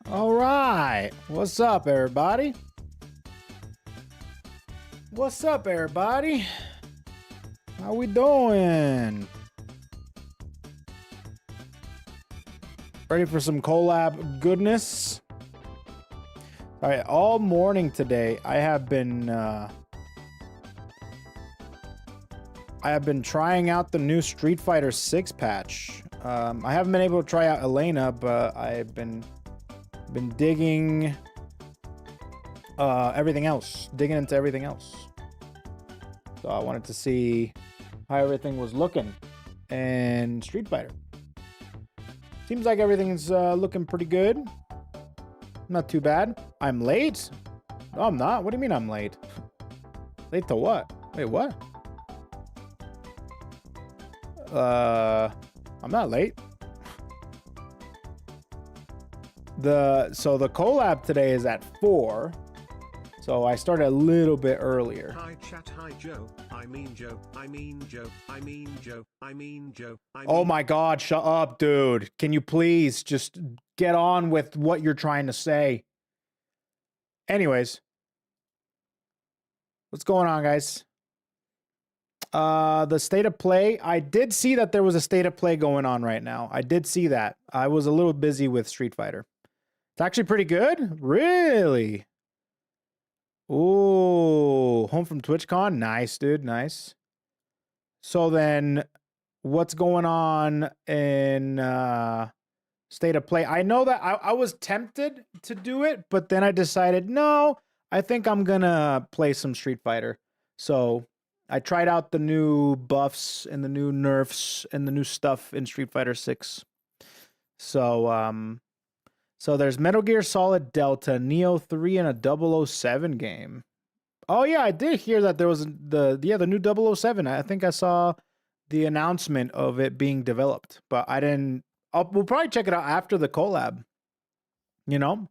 All right. What's up, everybody? What's up, everybody? How we doing? Ready for some collab goodness? All right, all morning today, I have been trying out the new Street Fighter 6 patch. I haven't been able to try out Elena, but I've been digging everything else, digging into everything else. So I wanted to see how everything was looking in Street Fighter. Seems like everything's looking pretty good. Not too bad. I'm late? No, I'm not. What do you mean I'm late? Late to what? Wait, what? I'm not late. So the collab today is at 4. So I started a little bit earlier. Hi chat, hi Joe. I mean Joe. I mean Joe. I mean Joe. I mean Joe. Oh my god, shut up, dude. Can you please just get on with what you're trying to say? Anyways. What's going on, guys? The state of play. I did see that there was a state of play going on right now. I did see that. I was a little busy with Street Fighter. It's actually pretty good. Really? Ooh, home from TwitchCon. Nice, dude. Nice. So then what's going on in state of play? I know that I was tempted to do it, but then I decided, no, I think I'm gonna play some Street Fighter. So I tried out the new buffs and the new nerfs and the new stuff in Street Fighter 6. So so there's Metal Gear Solid Delta, Neo 3, and a 007 game. Oh yeah, I did hear that there was the new 007. I think I saw the announcement of it being developed, but I didn't. We'll probably check it out after the collab. You know,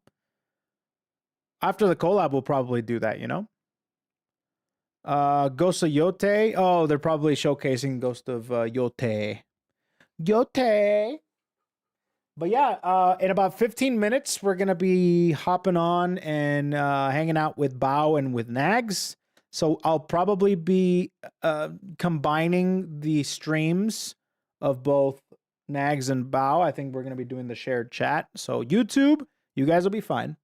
after the collab, we'll probably do that. You know. Ghost of Yote. Oh, they're probably showcasing Ghost of Yote. Yote. But yeah, in about 15 minutes, we're going to be hopping on and hanging out with Bao and with Nags. So I'll probably be combining the streams of both Nags and Bao. I think we're going to be doing the shared chat. So YouTube, you guys will be fine.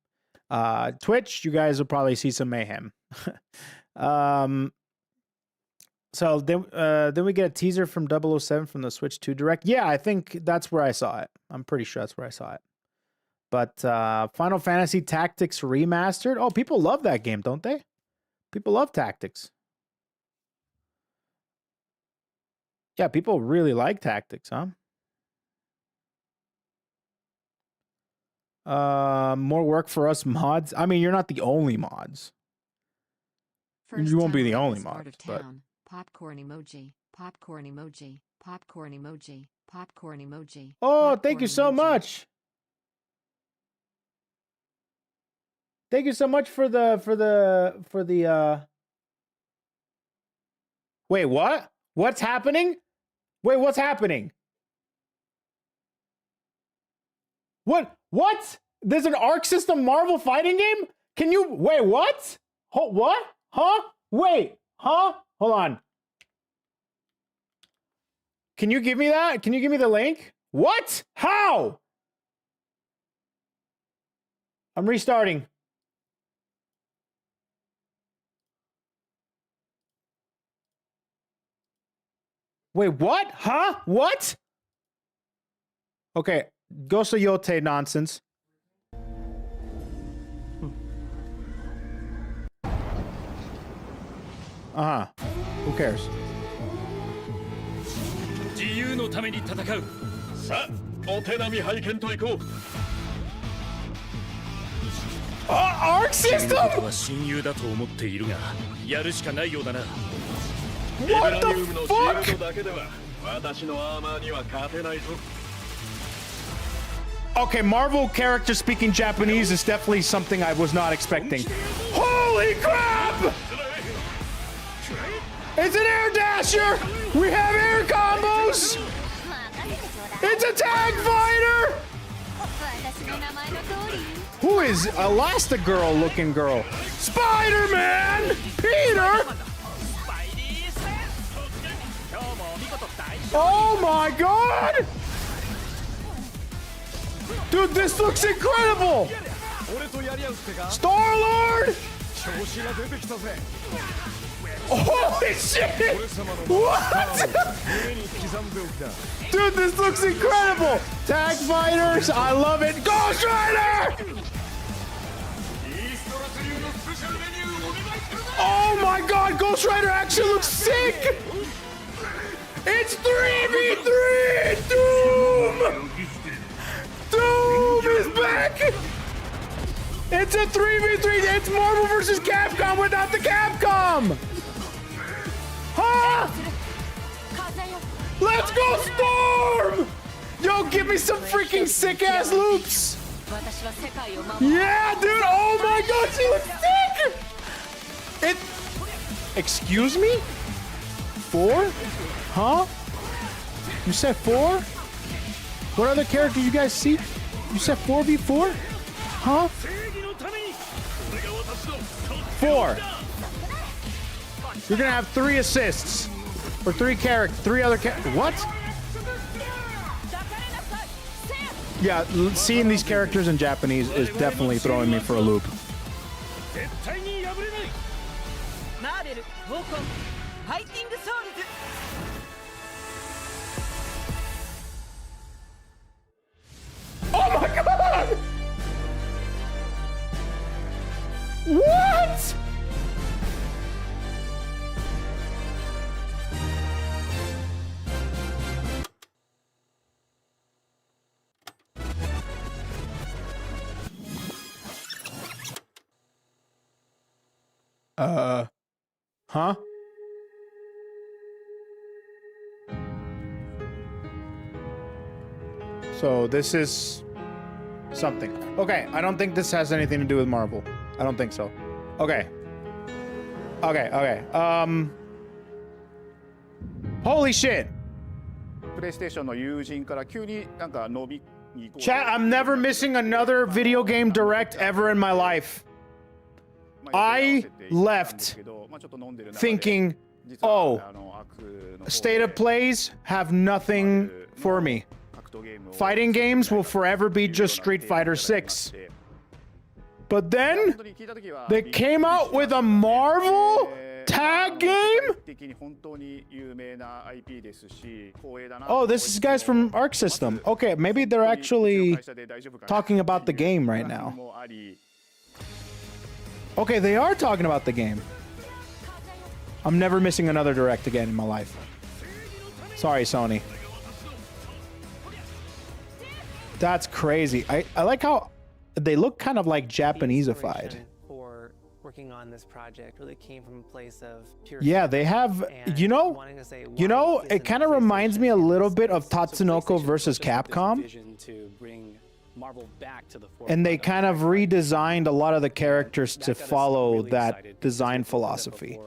Twitch, you guys will probably see some mayhem. So then we get a teaser from 007 from the Switch 2 Direct. Yeah, I think that's where I saw it. I'm pretty sure that's where I saw it. But Final Fantasy Tactics Remastered. Oh, people love that game, don't they? People love Tactics. Yeah, people really like Tactics, huh? More work for us mods. I mean, you're not the only mods. You won't be the only mod, but popcorn emoji, popcorn emoji, popcorn emoji, popcorn emoji. Oh, thank you so much. Thank you so much for the Wait, what? What's happening? Wait, what's happening? What? There's an Arc System Marvel fighting game? Can you wait, what? What? Huh? Wait. Huh? Hold on. Can you give me that? Can you give me the link? What? How? I'm restarting. Wait, what? Huh? What? Okay. Ghost of Yote nonsense. Uh-huh. Who cares? Arc System? What the fuck? Okay, Marvel character speaking Japanese is definitely something I was not expecting. Holy crap! It's an air dasher! We have air combos! It's a tag fighter! Who is Elastigirl looking girl? Spider-Man! Peter! Oh my god! Dude, this looks incredible! Star-Lord! Holy shit! What? Dude, this looks incredible! Tag fighters, I love it. Ghost Rider! Oh my god, Ghost Rider actually looks sick! It's 3v3! Doom! Doom is back! It's a 3v3! It's Marvel vs. Capcom without the Capcom! Huh? Let's go, Storm! Yo, give me some freaking sick-ass loops! Yeah, dude! Oh my god, she looks sick! Excuse me? 4? Huh? You said 4? What other characters you guys see? You said 4v4? Huh? 4. You're gonna have 3 assists. Or 3 other what? Yeah, seeing these characters in Japanese is definitely throwing me for a loop. Oh my god! What? Huh? So this is something. Okay, I don't think this has anything to do with Marvel. I don't think so. Okay. Okay. Holy shit. Chat, I'm never missing another video game direct ever in my life. I left thinking, oh, state of plays have nothing for me. Fighting games will forever be just Street Fighter 6. But then they came out with a Marvel tag game? Oh, this is guys from Arc System. Okay, maybe they're actually talking about the game right now. Okay, they are talking about the game. I'm never missing another direct again in my life. Sorry, Sony. That's crazy. I like how they look kind of like Japaneseified. For working on this project really came from a place of pure. Yeah, they have, you know, it kind of reminds me a little bit of Tatsunoko versus Capcom. And they kind of redesigned a lot of the characters to follow that design philosophy.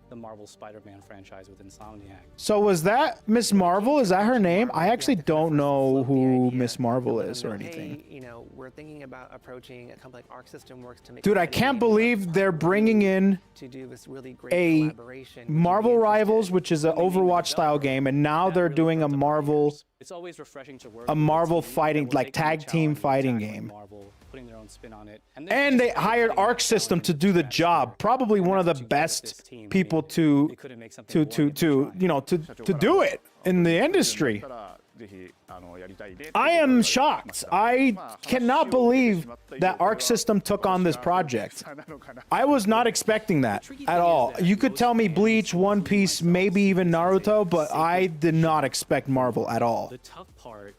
The Marvel Spider-Man franchise with Insomniac. So was that Miss Marvel? Is that her name? I actually don't know who Miss Marvel is or anything. You know, we're thinking about approaching a company like Arc System Works to make. Dude, I can't believe they're bringing in to do this really great a Marvel Rivals, which is an Overwatch style game, and now they're doing a Marvel. It's always refreshing to work. A Marvel fighting, like tag team fighting game. Putting their own spin on it. And they hired Arc System to do the job. Probably one of the best people to do it in the industry. I am shocked. I cannot believe that Arc System took on this project. I was not expecting that at all. You could tell me Bleach, One Piece, maybe even Naruto, but I did not expect Marvel at all. The tough part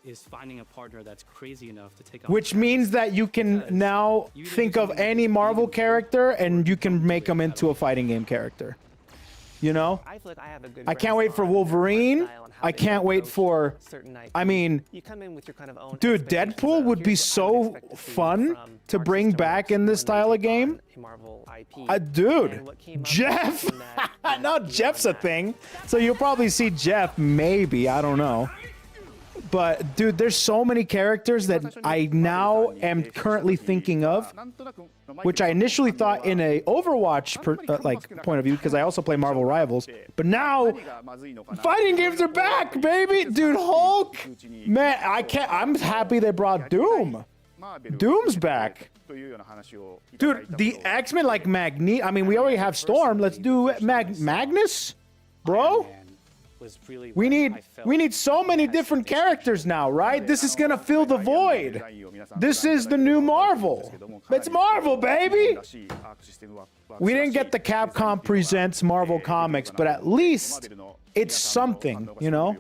is finding a partner that's crazy enough to take on. Which means that you can now think of any Marvel character and you can make them into a fighting game character. You know? I can't wait for Wolverine. I can't wait for, I mean, dude, Deadpool would be so fun to bring back in this style of game. Dude, Jeff. No, Jeff's a thing. So you'll probably see Jeff, maybe. I don't know. But dude, there's so many characters that I now am currently thinking of, which I initially thought in a Overwatch point of view, because I also play Marvel Rivals. But now, fighting games are back, baby, dude. Hulk, man, I can't. I'm happy they brought Doom. Doom's back. Dude, the X-Men like Magni. I mean, we already have Storm. Let's do Magnus, bro. We need so many different characters now, right? This is gonna fill the void. This is the new Marvel. It's Marvel, baby. We didn't get the Capcom Presents Marvel Comics, but at least it's something, you know?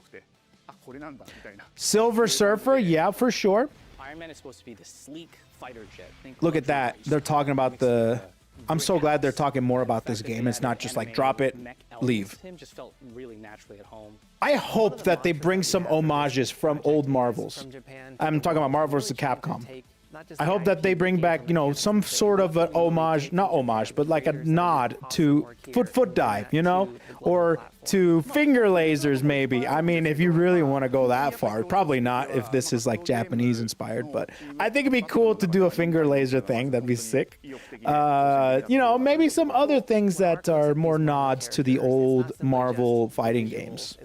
Silver Surfer, yeah, for sure. Iron Man is supposed to be the sleek fighter jet. Look at that. They're talking about the... I'm so glad they're talking more about this game. It's not just like drop it, leave. Him just felt really naturally at home. I hope that they bring some homages from old Marvels. I'm talking about Marvel vs. Capcom. I hope that they bring back, you know, some sort of an homage, not homage, but like a nod to foot dive, you know, or to finger lasers maybe. I mean, if you really want to go that far, probably not if this is like Japanese inspired, but I think it'd be cool to do a finger laser thing. That'd be sick. You know, maybe some other things that are more nods to the old Marvel fighting games.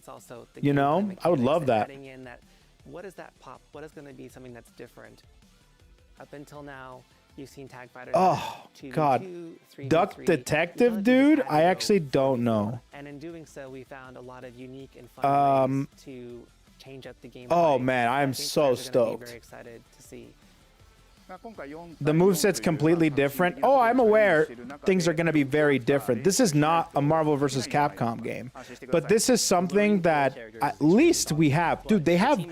You know, I would love that. What is that pop? What is going to be something that's different? Up until now, you've seen tag fighters. Oh God, Duck Detective, dude. I actually don't know. And in doing so, we found a lot of unique and fun ways to change up the game. Oh man, I'm so stoked. Very excited to see. The moveset's completely different. Oh, I'm aware things are going to be very different. This is not a Marvel vs. Capcom game, but this is something that at least we have. Dude, they have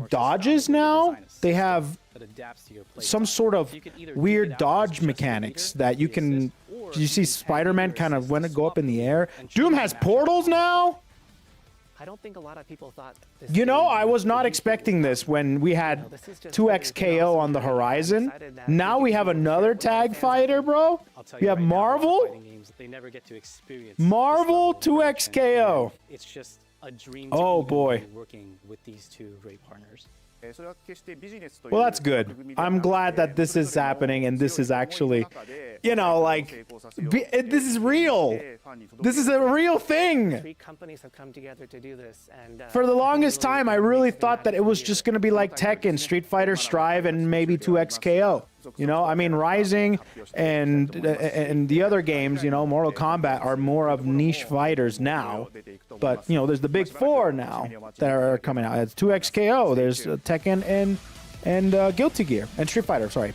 dodges now. They have some sort of weird dodge mechanics that you can... You see Spider-Man kind of when it go up in the air. Doom has portals now? I don't think a lot of people thought this. You know, I was not expecting this when we had 2XKO on the horizon. Now we have another tag fighter, bro. You have Marvel. Marvel 2XKO. It's just a dream. Oh boy. Working with these two great partners. Well, that's good. I'm glad that this is happening and this is actually, you know, like, this is real. This is a real thing. 3 companies have come together to do this, and for the longest time, I really thought that it was just going to be like Tekken, Street Fighter, Strive, and maybe 2XKO. You know, I mean, Rising and the other games, you know, Mortal Kombat are more of niche fighters now. But, you know, there's the big 4 now that are coming out. It's 2XKO, there's Tekken and Guilty Gear, and Street Fighter, sorry.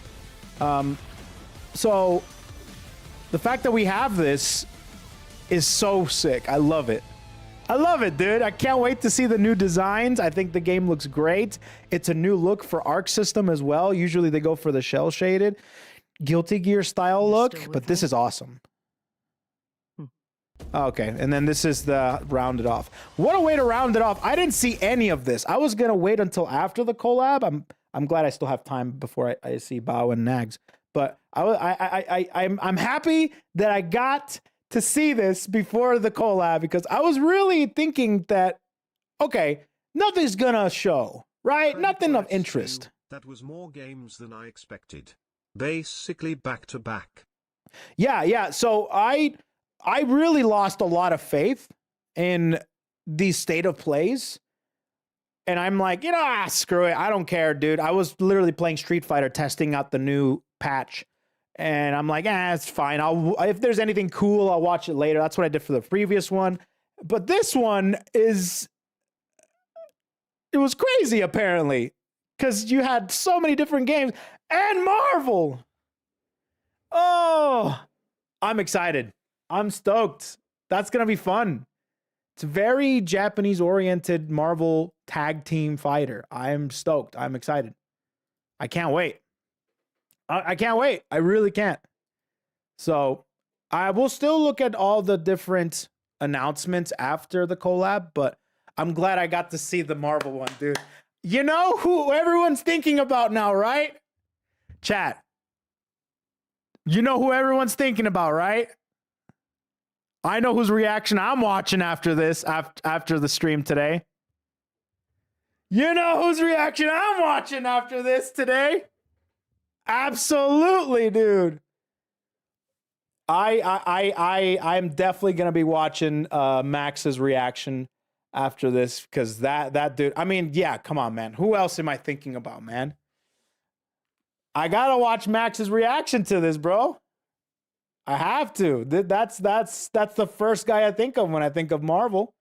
So, the fact that we have this is so sick. I love it. I love it, dude. I can't wait to see the new designs. I think the game looks great. It's a new look for Arc System as well. Usually they go for the shell shaded Guilty Gear style look, but this is awesome. Okay, and then this is the rounded off. What a way to round it off. I didn't see any of this. I was gonna wait until after the collab. I'm glad I still have time before I see Bao and Nags. But I'm happy that I got to see this before the collab, because I was really thinking that, okay, nothing's gonna show, right? Nothing of interest. That was more games than I expected. Basically back to back. Yeah. So I really lost a lot of faith in these state of plays. And I'm like, you know, screw it. I don't care, dude. I was literally playing Street Fighter, testing out the new patch. And I'm like, it's fine. If there's anything cool, I'll watch it later. That's what I did for the previous one. But this one it was crazy, apparently. Because you had so many different games. And Marvel! Oh! I'm excited. I'm stoked. That's going to be fun. It's a very Japanese-oriented Marvel tag team fighter. I'm stoked. I'm excited. I can't wait. I can't wait. I really can't. So I will still look at all the different announcements after the collab, but I'm glad I got to see the Marvel one, dude. You know who everyone's thinking about now, right? Chat. You know who everyone's thinking about, right? I know whose reaction I'm watching after this, after the stream today. You know whose reaction I'm watching after this today? Absolutely, dude. I'm definitely gonna be watching Max's reaction after this, because that dude. I mean, yeah, come on, man. Who else am I thinking about, man? I gotta watch Max's reaction to this, bro. I have to. That's the first guy I think of when I think of Marvel.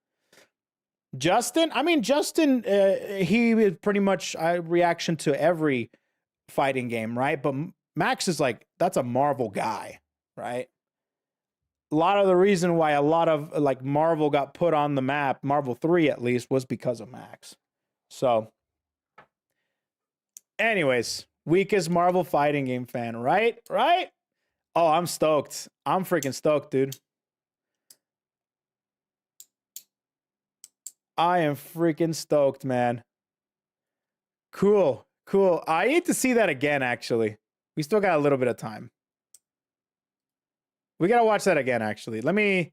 Justin, I mean, Justin, he is pretty much a reaction to every fighting game, right? But Max is like, that's a Marvel guy, right? A lot of the reason why a lot of like Marvel got put on the map, Marvel 3 at least, was because of Max. So, anyways, weakest Marvel fighting game fan, right? Right? Oh, I'm stoked. I'm freaking stoked, dude. I am freaking stoked, man. Cool. Cool. I need to see that again, actually. We still got a little bit of time. We got to watch that again, actually. Let me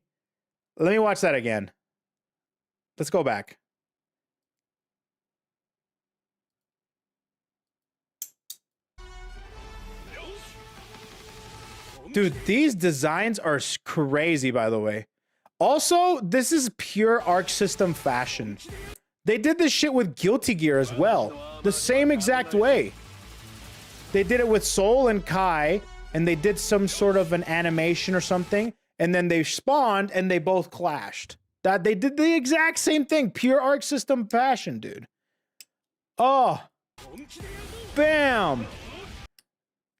watch that again. Let's go back. Dude, these designs are crazy, by the way. Also, this is pure Arc System fashion. They did this shit with Guilty Gear as well. The same exact way. They did it with Soul and Kai, and they did some sort of an animation or something, and then they spawned and they both clashed. That they did the exact same thing. Pure Arc System fashion, dude. Oh. Bam.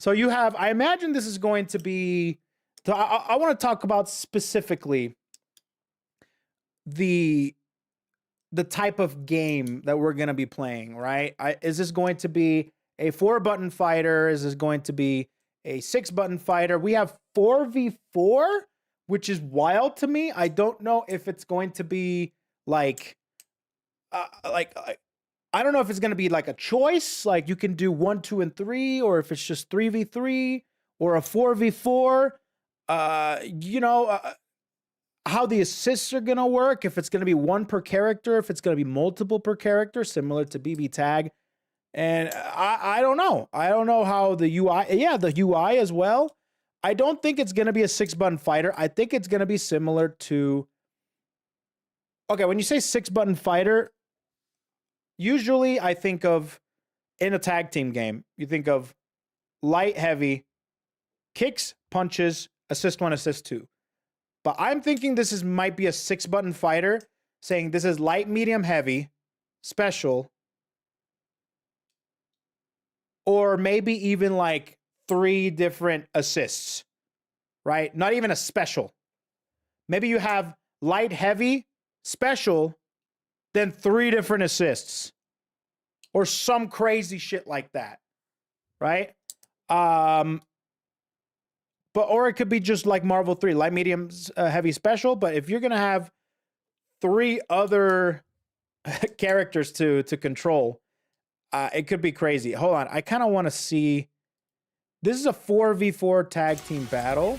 So you have, I imagine this is going to be, I want to talk about specifically the type of game that we're going to be playing, right? Is this going to be a 4-button fighter? Is this going to be a 6-button fighter? We have 4v4, which is wild to me. I don't know if it's going to be like I don't know if it's going to be like a choice, like you can do 1, 2, and 3, or if it's just 3v3 or a 4v4. You know, how the assists are going to work, if it's going to be 1 per character, if it's going to be multiple per character, similar to BB Tag. And I don't know. I don't know how the UI, yeah, the UI as well. I don't think it's going to be a 6-button fighter. I think it's going to be similar to, okay, when you say 6-button fighter, usually I think of, in a tag team game, you think of light, heavy, kicks, punches, assist 1, assist 2. But I'm thinking this might be a 6-button fighter, saying this is light, medium, heavy, special, or maybe even like 3 different assists, right? Not even a special. Maybe you have light, heavy, special, then 3 different assists, or some crazy shit like that, right? But or it could be just like Marvel 3, light, medium, heavy, special. But if you're gonna have 3 other characters to control, it could be crazy. Hold on, I kind of want to see. This is a 4v4 tag team battle.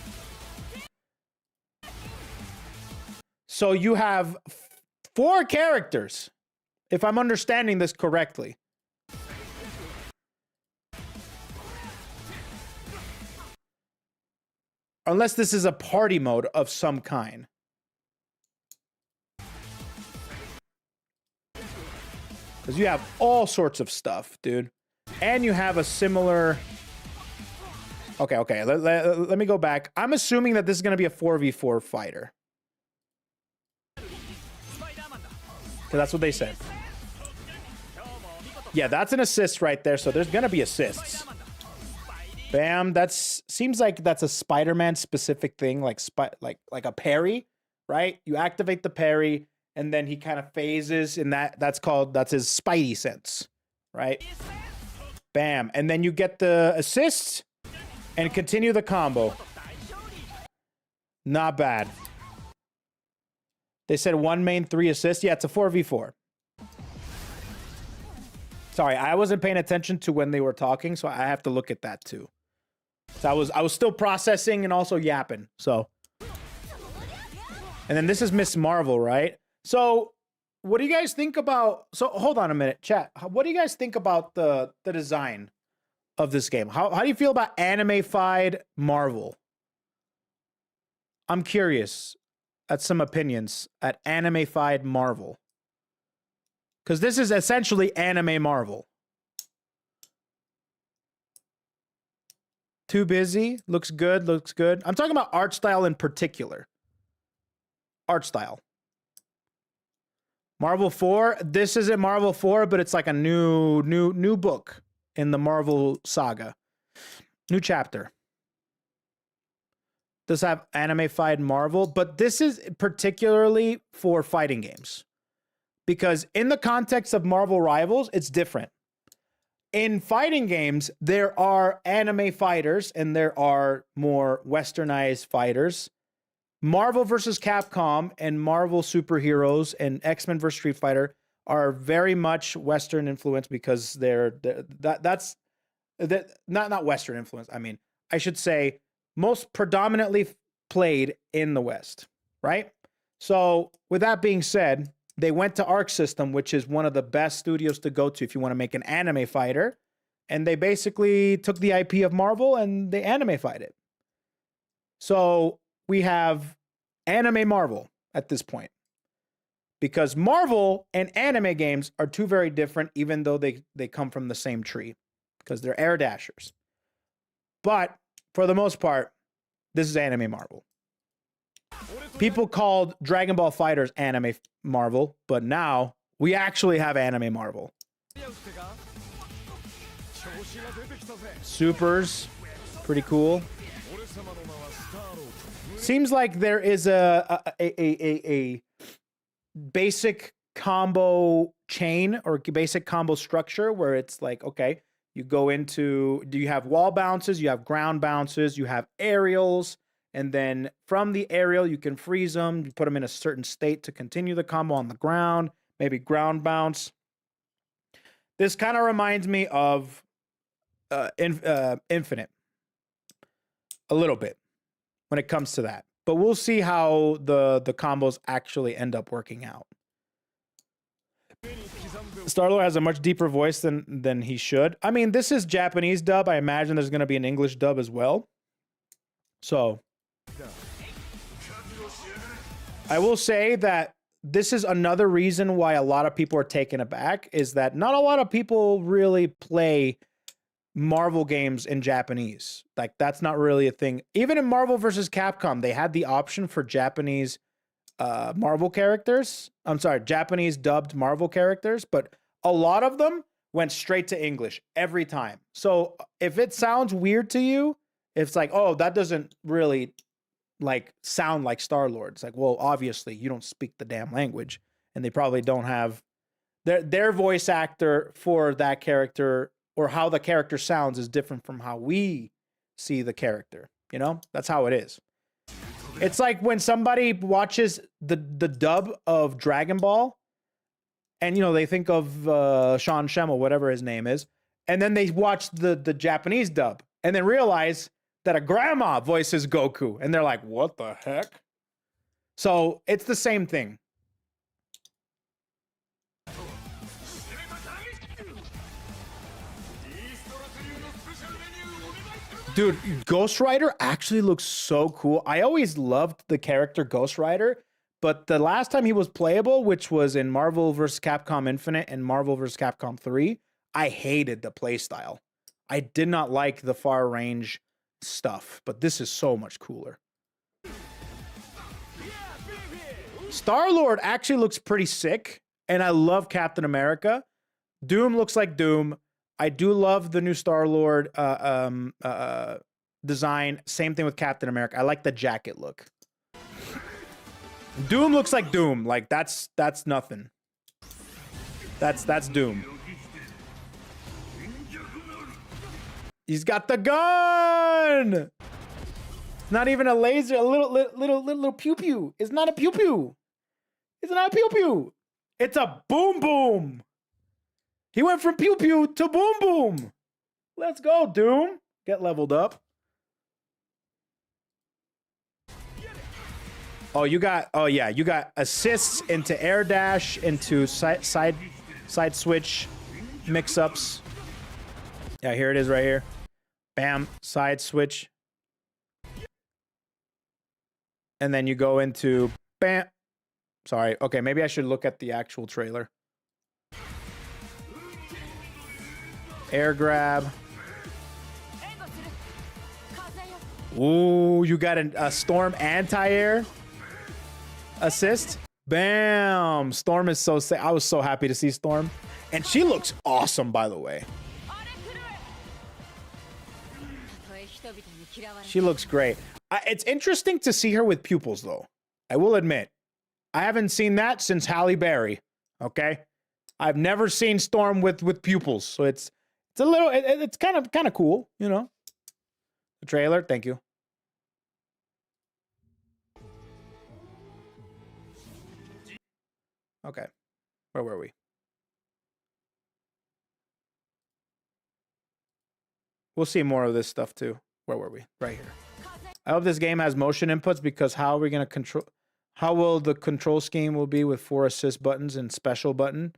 So you have 4 characters, if I'm understanding this correctly. Unless this is a party mode of some kind. Because you have all sorts of stuff, dude. And you have a similar... Okay. Let me go back. I'm assuming that this is going to be a 4v4 fighter. Because that's what they said. Yeah, that's an assist right there. So there's going to be assists. Bam. Seems like that's a Spider-Man specific thing, like a parry, right? You activate the parry, and then he kind of phases, and that's his Spidey sense, right? Bam. And then you get the assists and continue the combo. Not bad. They said 1 main, 3 assists. Yeah, it's a 4v4. Sorry, I wasn't paying attention to when they were talking, so I have to look at that too. So I was still processing and also yapping. So, and then this is Miss Marvel, right? So what do you guys think about? So hold on a minute, chat. What do you guys think about the design of this game? How do you feel about anime-fied Marvel? I'm curious at some opinions at anime-fied Marvel, because this is essentially anime Marvel. Too busy. Looks good. Looks good. I'm talking about art style in particular. Art style. Marvel 4. This isn't Marvel 4, but it's like a new book in the Marvel saga. New chapter. Does have anime-fied Marvel, but this is particularly for fighting games. Because in the context of Marvel Rivals, it's different. In fighting games, there are anime fighters and there are more westernized fighters. Marvel versus Capcom and Marvel superheroes and X-Men versus Street Fighter are very much Western influence because that's not Western influence. I mean, I should say most predominantly played in the West, right? So with that being said, they went to Arc System, which is one of the best studios to go to if you want to make an anime fighter. And they basically took the IP of Marvel and they anime-fied it. So we have anime Marvel at this point. Because Marvel and anime games are two very different, even though they come from the same tree. Because they're air dashers. But for the most part, this is anime Marvel. People called Dragon Ball Fighters anime Marvel, but now we actually have anime Marvel. Supers, pretty cool. Seems like there is a basic combo chain or basic combo structure where it's like, okay, you go into, do you have wall bounces, you have ground bounces, you have aerials, and then from the aerial, you can freeze them, you put them in a certain state to continue the combo on the ground, maybe ground bounce. This kind of reminds me of Infinite a little bit when it comes to that. But we'll see how the combos actually end up working out. Star-Lord has a much deeper voice than he should. I mean, this is Japanese dub. I imagine there's going to be an English dub as well. So I will say that this is another reason why a lot of people are taken aback, is that not a lot of people really play Marvel games in Japanese. Like, that's not really a thing. Even in Marvel versus Capcom, they had the option for Japanese Marvel characters. I'm sorry, Japanese dubbed Marvel characters, but a lot of them went straight to English every time. So if it sounds weird to you, if it's like, oh, that doesn't really like sound like Star-Lord. It's like, well, obviously you don't speak the damn language, and they probably don't have their voice actor for that character, or how the character sounds is different from how we see the character. You know, that's how it is. It's like when somebody watches the dub of Dragon Ball, and, you know, they think of Sean Schemmel, whatever his name is, and then they watch the Japanese dub, and then realize that a grandma voices Goku, and they're like, what the heck? So it's the same thing. Dude, Ghost Rider actually looks so cool. I always loved the character Ghost Rider, but the last time he was playable, which was in Marvel vs. Capcom Infinite and Marvel vs. Capcom 3, I hated the playstyle. I did not like the far range stuff, but this is so much cooler. Star-Lord actually looks pretty sick, and I love Captain America. Doom looks like Doom. I do love the new Star-Lord design. Same thing with Captain America. I like the jacket look. Doom looks like Doom. Like, that's nothing. That's Doom. He's got the gun. It's not even a laser. A little pew pew. It's not a pew pew. It's not a pew pew. It's a boom boom. He went from pew pew to boom boom. Let's go, Doom. Get leveled up. Oh, you got, oh yeah, you got assists into air dash, into side switch mix-ups. Yeah, here it is right here. Bam, side switch. And then you go into bam. Sorry, okay, maybe I should look at the actual trailer. Air grab. Ooh, you got a Storm anti-air assist. Bam! Storm is so sick. I was so happy to see Storm. And she looks awesome, by the way. She looks great. It's interesting to see her with pupils, though. I will admit. I haven't seen that since Halle Berry. Okay? I've never seen Storm with pupils. So it's a little... It's kind of cool, you know? The trailer, thank you. Okay, where were we? We'll see more of this stuff too. Where were we? Right here. I hope this game has motion inputs, because how are we gonna control? How will the control scheme will be with 4 assist buttons and special button?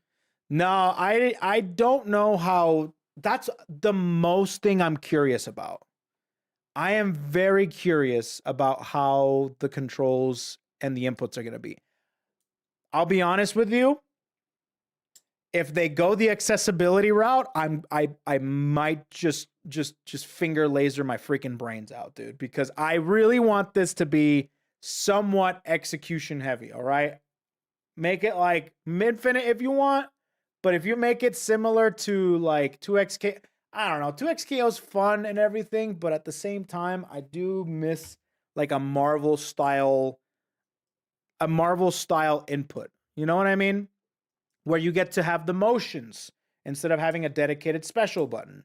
No, I don't know how. That's the most thing I'm curious about. I am very curious about how the controls and the inputs are gonna be. I'll be honest with you. If they go the accessibility route, I might just finger laser my freaking brains out, dude, because I really want this to be somewhat execution heavy, all right? Make it like Midfinite if you want, but if you make it similar to like 2XK, I don't know, 2XKO's fun and everything, but at the same time, I do miss like a Marvel style input. You know what I mean? Where you get to have the motions instead of having a dedicated special button,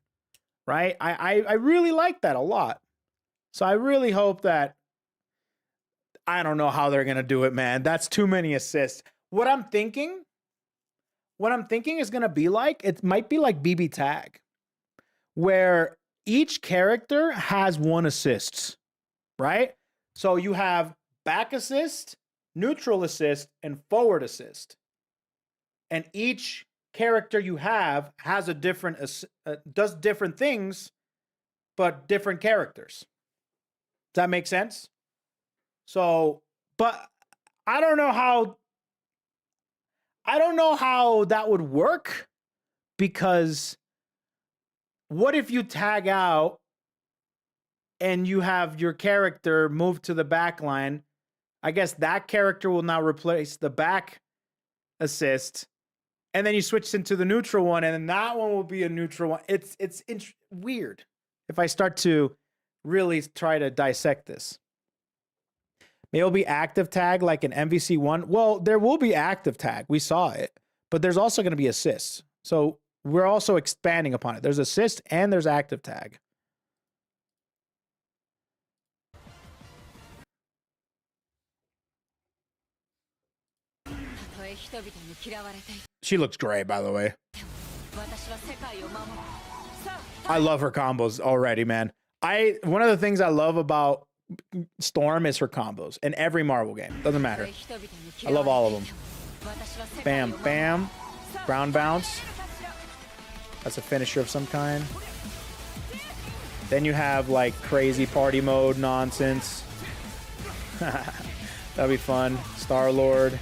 right? I really like that a lot. So I really hope that, I don't know how they're going to do it, man. That's too many assists. What I'm thinking is going to be like, it might be like BB Tag, where each character has 1 assist, right? So you have back assist, neutral assist, and forward assist. And each character you have has a different, does different things, but different characters. Does that make sense? So, but I don't know how that would work, because what if you tag out and you have your character move to the back line? I guess that character will now replace the back assist, and then you switch into the neutral one, and then that one will be a neutral one. It's weird if I start to really try to dissect this. Maybe it'll be active tag like an MVC1. Well, there will be active tag. We saw it, but there's also going to be assists. So we're also expanding upon it. There's assist and there's active tag. She looks great, by the way. I love her combos already, man. One of the things I love about Storm is her combos in every Marvel game. Doesn't matter. I love all of them. Bam, bam. Ground bounce. That's a finisher of some kind. Then you have like crazy party mode nonsense. That'll be fun. Star-Lord.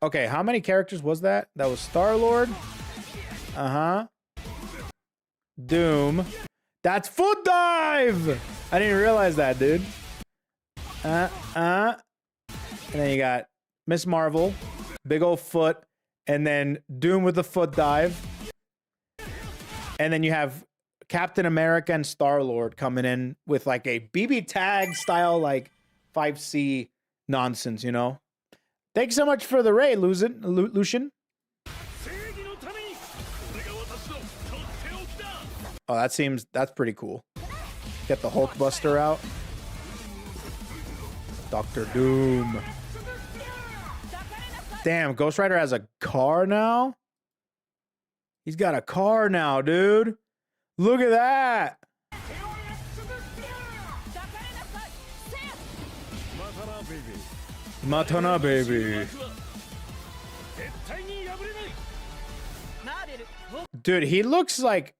Okay, how many characters was that? That was Star-Lord. Doom. That's Foot Dive! I didn't realize that, dude. And then you got Miss Marvel, big old foot, and then Doom with the Foot Dive. And then you have Captain America and Star-Lord coming in with like a BB Tag style, like 5C nonsense, you know? Thanks so much for the raid, Lucian. Oh, that's pretty cool. Get the Hulkbuster out. Dr. Doom. Damn, Ghost Rider has a car now? He's got a car now, dude. Look at that. Matana baby. Dude, he looks like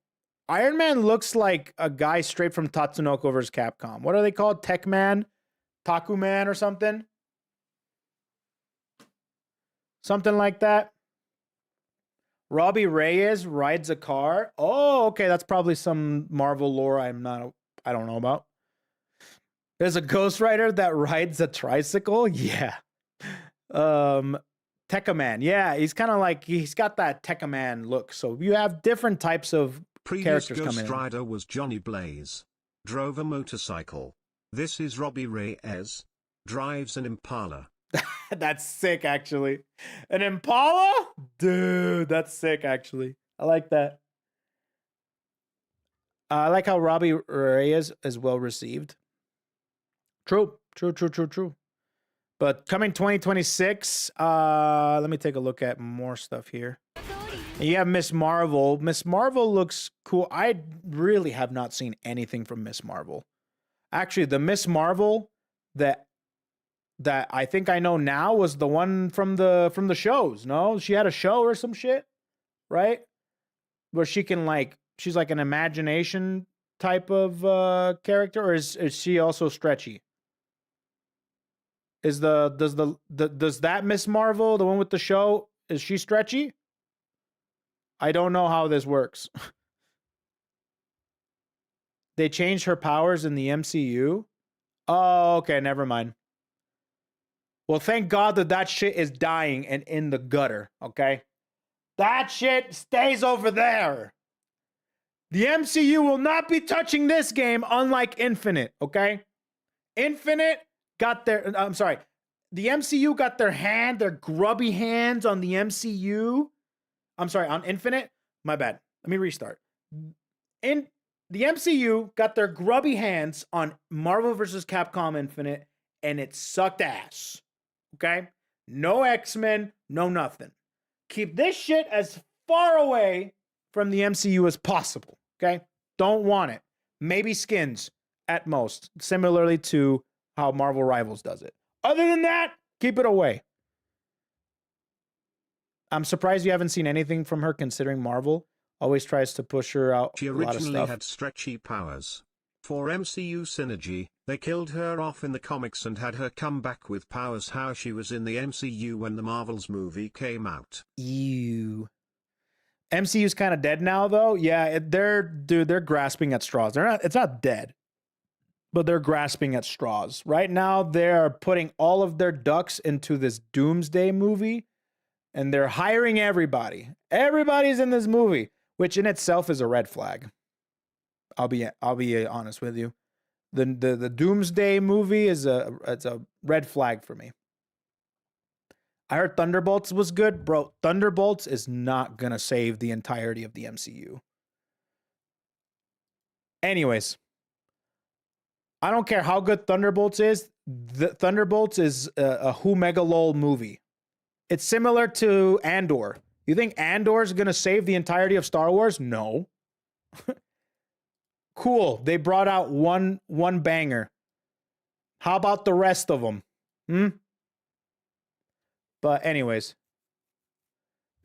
Iron Man looks like a guy straight from Tatsunoko vs. Capcom. What are they called? Tech Man? Taku Man or something? Something like that. Robbie Reyes rides a car. Oh, okay. That's probably some Marvel lore I don't know about. There's a Ghost Rider that rides a tricycle. Yeah. Tekka Man. Yeah, he's kind of like, he's got that Tekka Man look. So you have different types of Previous characters Ghost coming in. Rider was Johnny Blaze. Drove a motorcycle. This is Robbie Reyes. Drives an Impala. That's sick, actually. An Impala? Dude, that's sick, actually. I like that. I like how Robbie Reyes is well received. True. But coming 2026, let me take a look at more stuff here. You have Miss Marvel. Miss Marvel looks cool. I really have not seen anything from Miss Marvel. Actually, the Miss Marvel that I think I know now was the one from the shows. No, she had a show or some shit, right? Where she can she's like an imagination type of character, or is she also stretchy? Does that Miss Marvel, the one with the show, is she stretchy? I don't know how this works. They changed her powers in the MCU. Oh, okay, never mind. Well, thank God that shit is dying and in the gutter, okay? That shit stays over there. The MCU will not be touching this game, unlike Infinite, okay? Infinite got their, I'm sorry, the MCU got their grubby hands on the MCU. I'm sorry, on Infinite. My bad. Let me restart. The MCU got their grubby hands on Marvel vs. Capcom Infinite, and it sucked ass. Okay? No X-Men, no nothing. Keep this shit as far away from the MCU as possible. Okay? Don't want it. Maybe skins at most, similarly to how Marvel Rivals does it. Other than that, keep it away. I'm surprised you haven't seen anything from her, considering Marvel always tries to push her out She a lot of originally stuff. had stretchy powers. For MCU synergy, they killed her off in the comics and had her come back with powers how she was in the MCU when the Marvels movie came out. Ew. MCU's kind of dead now, though. Yeah, they're grasping at straws. It's not dead, but they're grasping at straws. Right now, they're putting all of their ducks into this Doomsday movie, and they're hiring everybody. Everybody's in this movie, which in itself is a red flag. I'll be honest with you. The Doomsday movie it's a red flag for me. I heard Thunderbolts was good, bro. Thunderbolts is not gonna save the entirety of the MCU. Anyways, I don't care how good Thunderbolts is. The Thunderbolts is a Who Megalol movie. It's similar to Andor. You think Andor is gonna save the entirety of Star Wars? No. Cool. They brought out one banger. How about the rest of them? But anyways,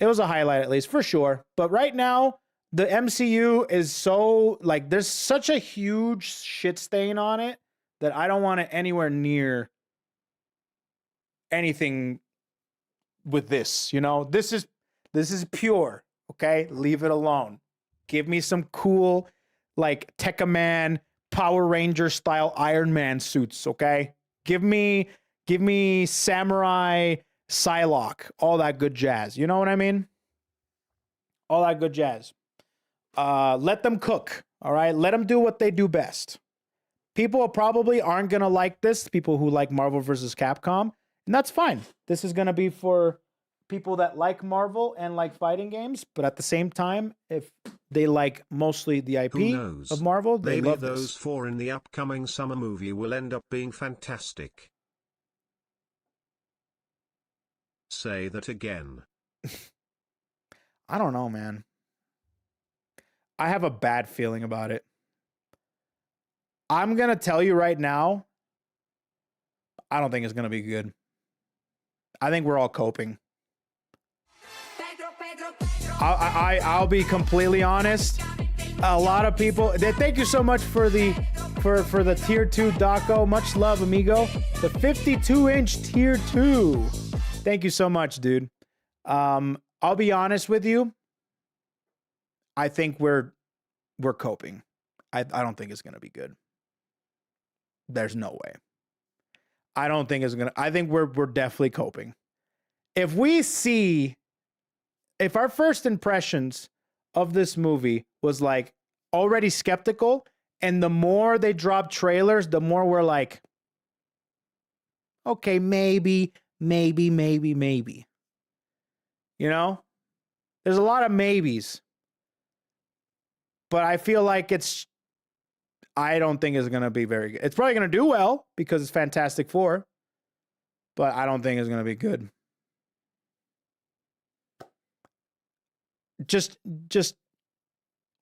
it was a highlight at least for sure. But right now, the MCU is so there's such a huge shit stain on it that I don't want it anywhere near anything with this. You know, this is pure. Okay, leave it alone. Give me some cool Tekka Man, Power Ranger style Iron Man suits. Okay, give me samurai Psylocke, all that good jazz. You know what I mean? All that good jazz. Let them cook. All right, let them do what they do best. People probably aren't gonna like this. People who like Marvel vs. Capcom, and that's fine. This is gonna be for people that like Marvel and like fighting games, but at the same time, if they like mostly the IP Who knows? of Marvel, they Maybe love those this. 4 in the upcoming summer movie will end up being fantastic. Say that again. I don't know, man. I have a bad feeling about it. I'm gonna tell you right now, I don't think it's gonna be good. I think we're all coping. I'll be completely honest. A lot of people. Thank you so much for the tier 2 Daco. Much love, amigo. The 52-inch tier 2. Thank you so much, dude. I'll be honest with you. I think we're coping. I don't think it's gonna be good. There's no way. I don't think it's gonna. I think we're definitely coping. If our first impressions of this movie was like already skeptical, and the more they drop trailers, the more we're like, okay, maybe. You know, there's a lot of maybes, but I feel like I don't think it's going to be very good. It's probably going to do well because it's Fantastic Four, but I don't think it's going to be good. Just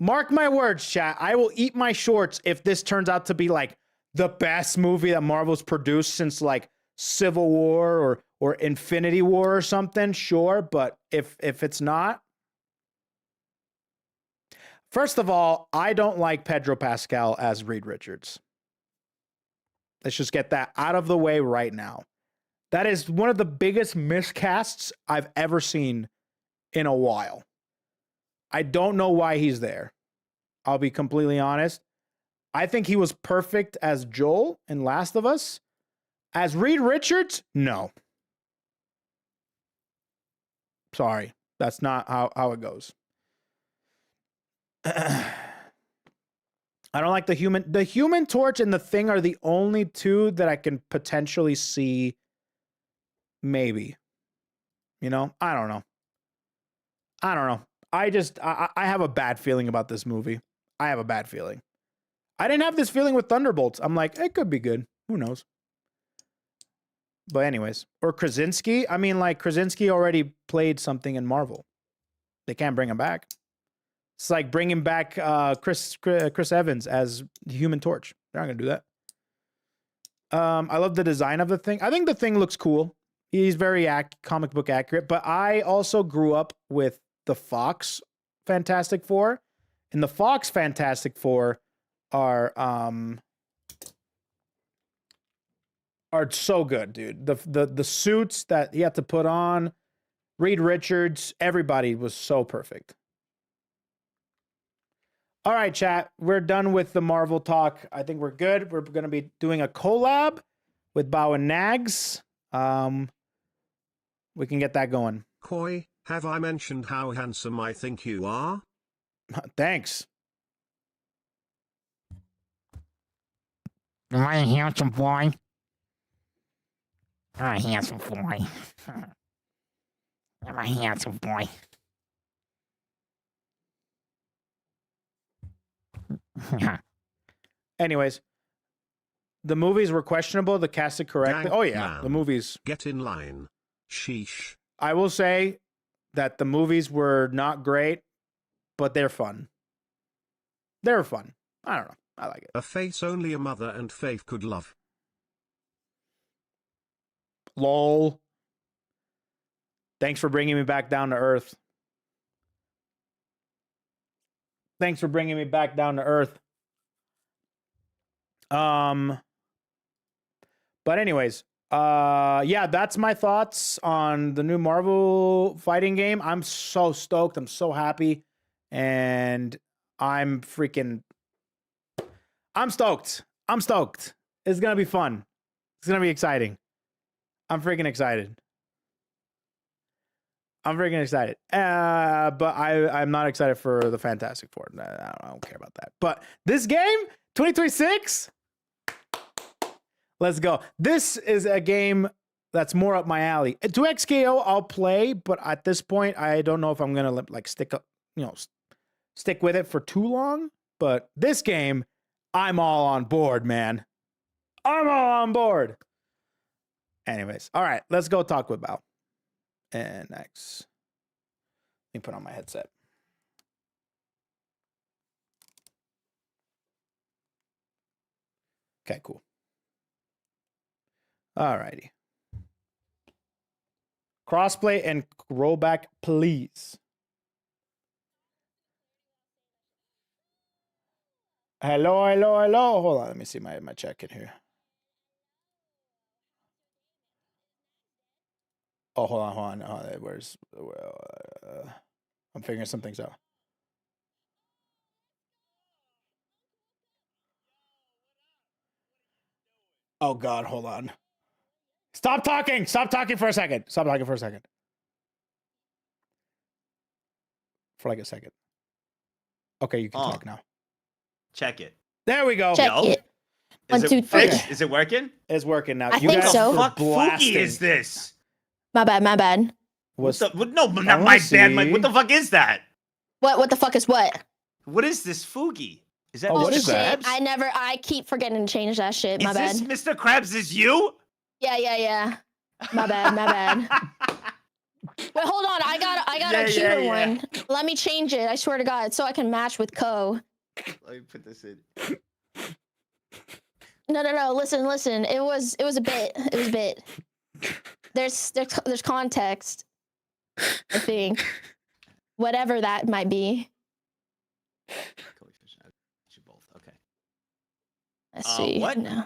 mark my words, chat. I will eat my shorts if this turns out to be like the best movie that Marvel's produced since like Civil War or Infinity War or something. Sure, but if it's not, first of all, I don't like Pedro Pascal as Reed Richards. Let's just get that out of the way right now. That is one of the biggest miscasts I've ever seen in a while. I don't know why he's there. I'll be completely honest. I think he was perfect as Joel in Last of Us. As Reed Richards, no. Sorry. That's not how it goes. I don't like the Human Torch and the Thing are the only two that I can potentially see maybe. You know? I don't know. I have a bad feeling about this movie. I have a bad feeling. I didn't have this feeling with Thunderbolts. I'm like, it could be good. Who knows? But anyways, or Krasinski. I mean, like, Krasinski already played something in Marvel. They can't bring him back. It's like bringing back Chris Evans as Human Torch. They're not gonna do that. I love the design of the Thing. I think the Thing looks cool. He's very comic book accurate. But I also grew up with the Fox Fantastic Four, and the Fox Fantastic Four are so good, dude. The suits that he had to put on, Reed Richards, everybody was so perfect. All right, chat. We're done with the Marvel talk. I think we're good. We're going to be doing a collab with Bao and Nags. We can get that going. Koi, have I mentioned how handsome I think you are? Thanks. Am I a handsome boy? I'm a handsome boy. I'm a handsome boy. Anyways, the movies were questionable. The casted correctly. Dank Oh yeah, man. the movies. Get in line. Sheesh. I will say that the movies were not great, but they're fun. They're fun. I don't know. I like it. A face only a mother and Faith could love. Lol. Thanks for bringing me back down to earth. Thanks for bringing me back down to earth. But anyways, yeah, that's my thoughts on the new Marvel fighting game. I'm so stoked. I'm so happy. And I'm stoked. I'm stoked. It's going to be fun. It's going to be exciting. I'm freaking excited. I'm freaking excited. But I'm not excited for the Fantastic Four. I don't care about that. But this game, 2026, let's go. This is a game that's more up my alley. 2XKO, I'll play, but at this point, I don't know if I'm gonna like stick with it for too long. But this game, I'm all on board, man. I'm all on board. Anyways, all right, let's go talk with Bao. And next, let me put on my headset. Okay, cool. Alrighty. Crossplay and rollback, please. Hello, hello, hello. Hold on, let me see my check in here. Oh, hold on. Where's I'm figuring some things out. Oh God, hold on. Stop talking. Stop talking for a second. Stop talking for a second. For like a second. Okay, you can talk now. Check it. There we go. Check Yo. it. One, Is two, it three. fixed? Is it working? It's working now. I You think guys so. were What blasting. Foogie is this? My bad, my bad. What the, no, I not wanna my bad. Like, see. what the fuck is that? What the fuck is what? What is this Foogie? Is that Oh, what Mr. is that? Krabs? I keep forgetting to change that shit. My bad. Is this Mr. Krabs? Is you? Yeah. My bad, my bad. Wait, hold on. I got a cuter one. Let me change it. I swear to God, so I can match with Ko. Let me put this in. No. Listen. It was a bit. It was a bit. There's context. I think. Whatever that might be. Koefficient. You both. Okay. Let's see. What? No.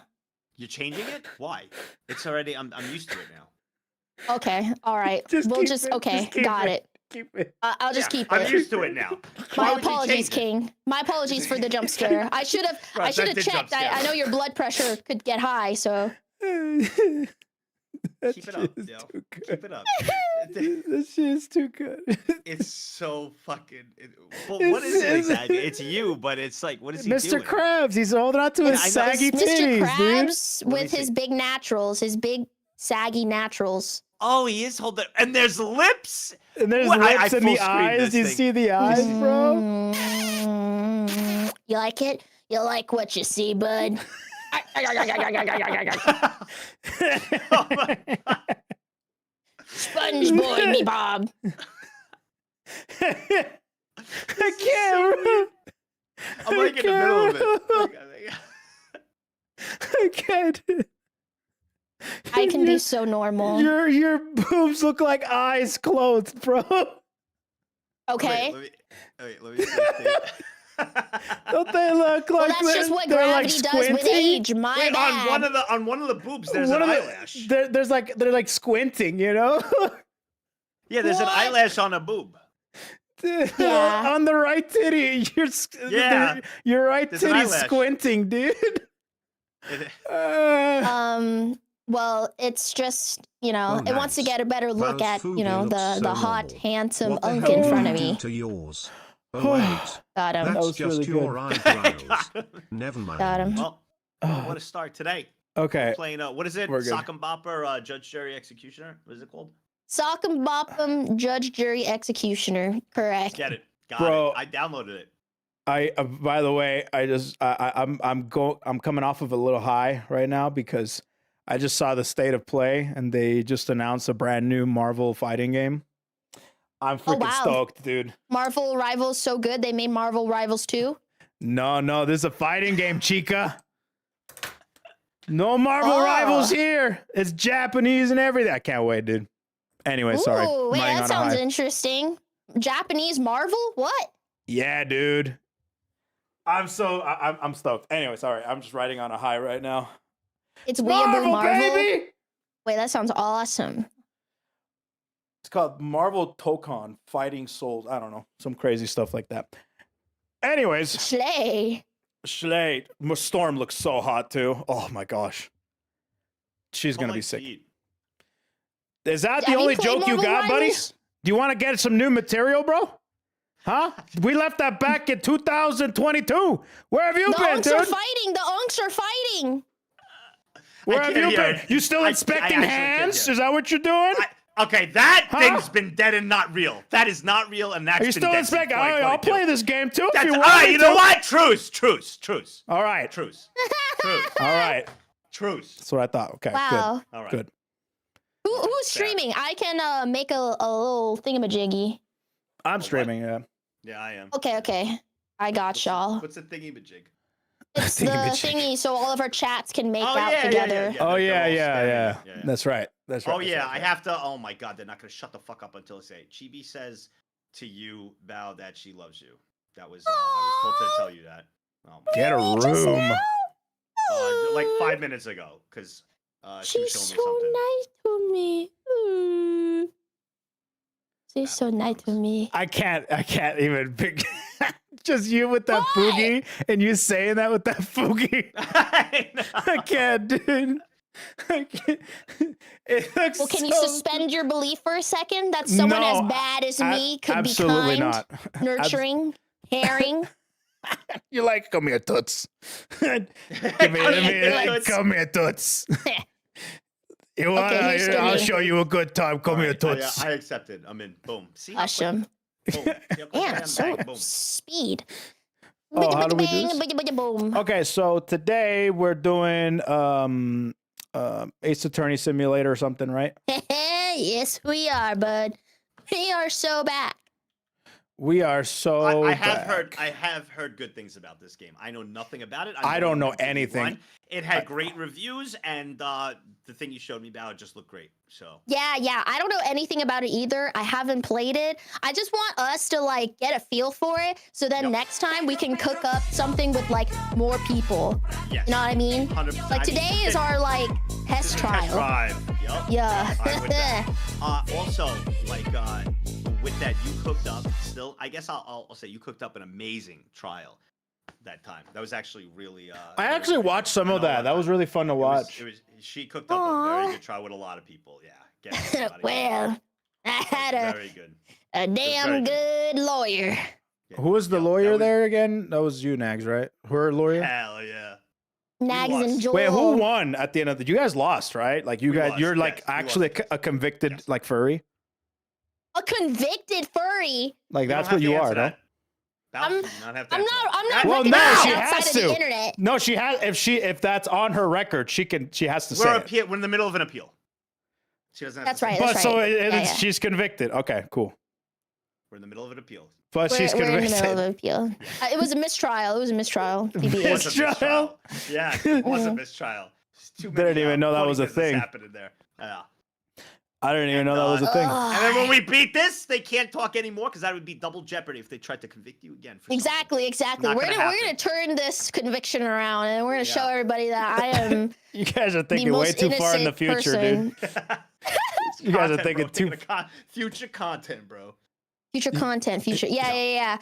You're changing it? Why? It's already. I'm used to it now. Okay. All right. Just We'll keep just it, okay. just keep Got it. it. Keep it. I'll just keep I'm it. used to it now. My Why would you apologies, change it? King. My apologies for the jump scare. I should have Right, that did jump checked. scare I me. know your blood pressure could get high, so That Keep it up, shit is yo. too good. Keep it up. That shit is too good. It's so fucking. But It's- what is it it's- exactly? It's you, but it's like, what is he Mr. doing? Krabs, he's holding on to Yeah, his I know. saggy Mr. titties, Krabs Let me with his see. big naturals, his big saggy naturals. Oh, he is holding. And there's lips. dude. And there's What? I lips in full the screened eyes. this You thing. see the eyes, bro? You like it? You like what you see, bud? Oh my God. Sponge boy, me Bob. I can't, bro. I'm like in the middle of it. I can't. I can be so normal. Your boobs look like eyes closed, bro. Okay. Wait, let me see. Don't they look Well, like that's just what they're like gravity does with squinting? age. My Wait, bad. on one of the boobs, there's One an of the- eyelash. There's like they're like squinting, you know? Yeah, there's an What? eyelash on a boob. Yeah. On the right titty, Yeah. your right There's an titty's eyelash. squinting, dude. It- Well, it's just, you know, Oh, it wants to nice. get a better look Those at, food you know, looks the so hot, normal. handsome What the unk hell in did front you of do me. to yours? Oh wait, Got him. that's was just really your good. eyebrows. Never mind. Got him. Well, what a start today. Okay. Playing, what is it? We're good. Sock and Bopper, Judge, Jury, Executioner? What is it called? Sock and Bop'em, Judge, Jury, Executioner. Correct. Get it. Got Bro. it. I downloaded it. By the way, I'm coming off of a little high right now because I just saw the state of play and they just announced a brand new Marvel fighting game. I'm freaking wow. stoked, dude. Marvel Rivals so good, they made Marvel Rivals 2. No, this is a fighting game, chica. No Marvel Rivals here. It's Japanese and everything. I can't wait, dude. Anyway, sorry. Ooh, wait, Lying that on a sounds high. interesting. Japanese Marvel? What? Yeah, dude. I'm stoked. Anyway, sorry. I'm just riding on a high right now. It's Weeaboo Marvel. baby. Wait, that sounds awesome. It's called Marvel Tokon Fighting Souls. I don't know. Some crazy stuff like that. Anyways, Slay. Schley. Storm looks so hot too. Oh my gosh. She's going to Oh, be my sick. feet. Is that Have the only you played joke you Marvel got, buddy? Rivals? Do you want to get some new material, bro? Huh? We left that back in 2022. Where have you The been, unks are dude? fighting. The unks are fighting. Where I have can't you hear been? it. You still I inspecting actually can't hands? hear. Is that what you're doing? Okay, that Huh? thing's been dead and not real. That is not real, and that's Are you been still dead since inspecting? I'll 2022. play this game too if That's, you all want right, me you know to. what? Truce. All right. Truce. All right. Truce. That's what I thought. Okay, Wow. All right. good. Who's Fair. streaming? I can make a little thingamajiggy. I'm what? streaming, yeah. Yeah, I am. Okay. I got y'all. What's the thingy-majig? It's the Thingamajig. thingy so all of our chats can make Oh, out yeah, yeah, together. yeah. Oh they're yeah, all yeah, spamming yeah. it. That's right. That's right. Oh that's yeah, right, I right. have to. Oh my god, they're not gonna shut the fuck up until they say it. Chibi says to you, Val, that she loves you. That was I was told to tell you that. Oh my Get a Just room. now? like 5 minutes ago, because she was She's showing so me something. nice to me. Ooh. She's so nice to me. I can't even pick. Just you with that boogie and you saying that with that boogie. I know. I can't, dude. I can't. It looks Well, can you so- suspend your belief for a second that someone No, as bad as me could be absolutely kind, not. nurturing, caring? You like come here, toots. Give me, come here, toots. You want? here's the I'll me. show you a good time. Come here, Alright, toots. I accepted. I'm in. Boom. See how Hush quick- 'em. Boom. See how quick I Yeah, am? so Bang, boom. speed. Oh, how do we do Bang, this? bang, bang, boom. Okay, so today we're doing Ace Attorney Simulator or something, right? Yes, we are, bud. We are so back. We are so. I have back. heard. I have heard good things about this game. I know nothing about it. I don't know anything. It had great reviews, and the thing you showed me about it just looked great. So Yeah, I don't know anything about it either. I haven't played it. I just want us to like get a feel for it, so then Yep. next time we can cook up something with like more people. yes, You know what I mean? 100%. Like today is our like test trial. drive. Yep. Yeah. I'm with that. Also, like with that, you cooked up. Still, I guess I'll say you cooked up an amazing trial that time. That was actually really. I actually watched some of that. That was really fun to watch. She cooked up a Aw. very good trial with a lot of people. Yeah. Get everybody. Well, I had a, very good. a damn good lawyer. Yeah. Who was the Yep, lawyer that was- there again? That was you, Nags, right? Her lawyer. Hell yeah. Nags lost? and Joel. Wait, who won at the end of the? You guys lost, right? Like you We guys, lost, you're like yes, we actually lost. a convicted Yes. like furry. A convicted furry. Like You don't that's have what to you answer are, no? that. Val, I'm- you do not have to I'm answer not. that. I'm not. Well, no, recognized she outside has of the to. internet. No, she has. If that's on her record, she has to say it. We're in the middle of an appeal. She doesn't have That's to say right. it. But so Yeah. she's convicted. Okay, cool. We're in the middle of an appeal. But We're, she's we're in the middle of convicted. an appeal. It was a mistrial. It was a mistrial. It TBH. was a mistrial. Yeah, it was a Mhm. mistrial. There's too Didn't many, even know that funny was a business thing. happening there. Yeah. I didn't even And, know that was a thing. Ugh. And then when we beat this, they can't talk anymore because that would be double jeopardy if they tried to convict you again. For something. Exactly. Not We're gonna gonna happen. turn this conviction around, and we're gonna show Yeah. everybody that I am You guys are the thinking way most too far in the innocent future, dude. person. You guys are Content, thinking bro. too. Thinking of future content, bro. Future content. Future. Yeah.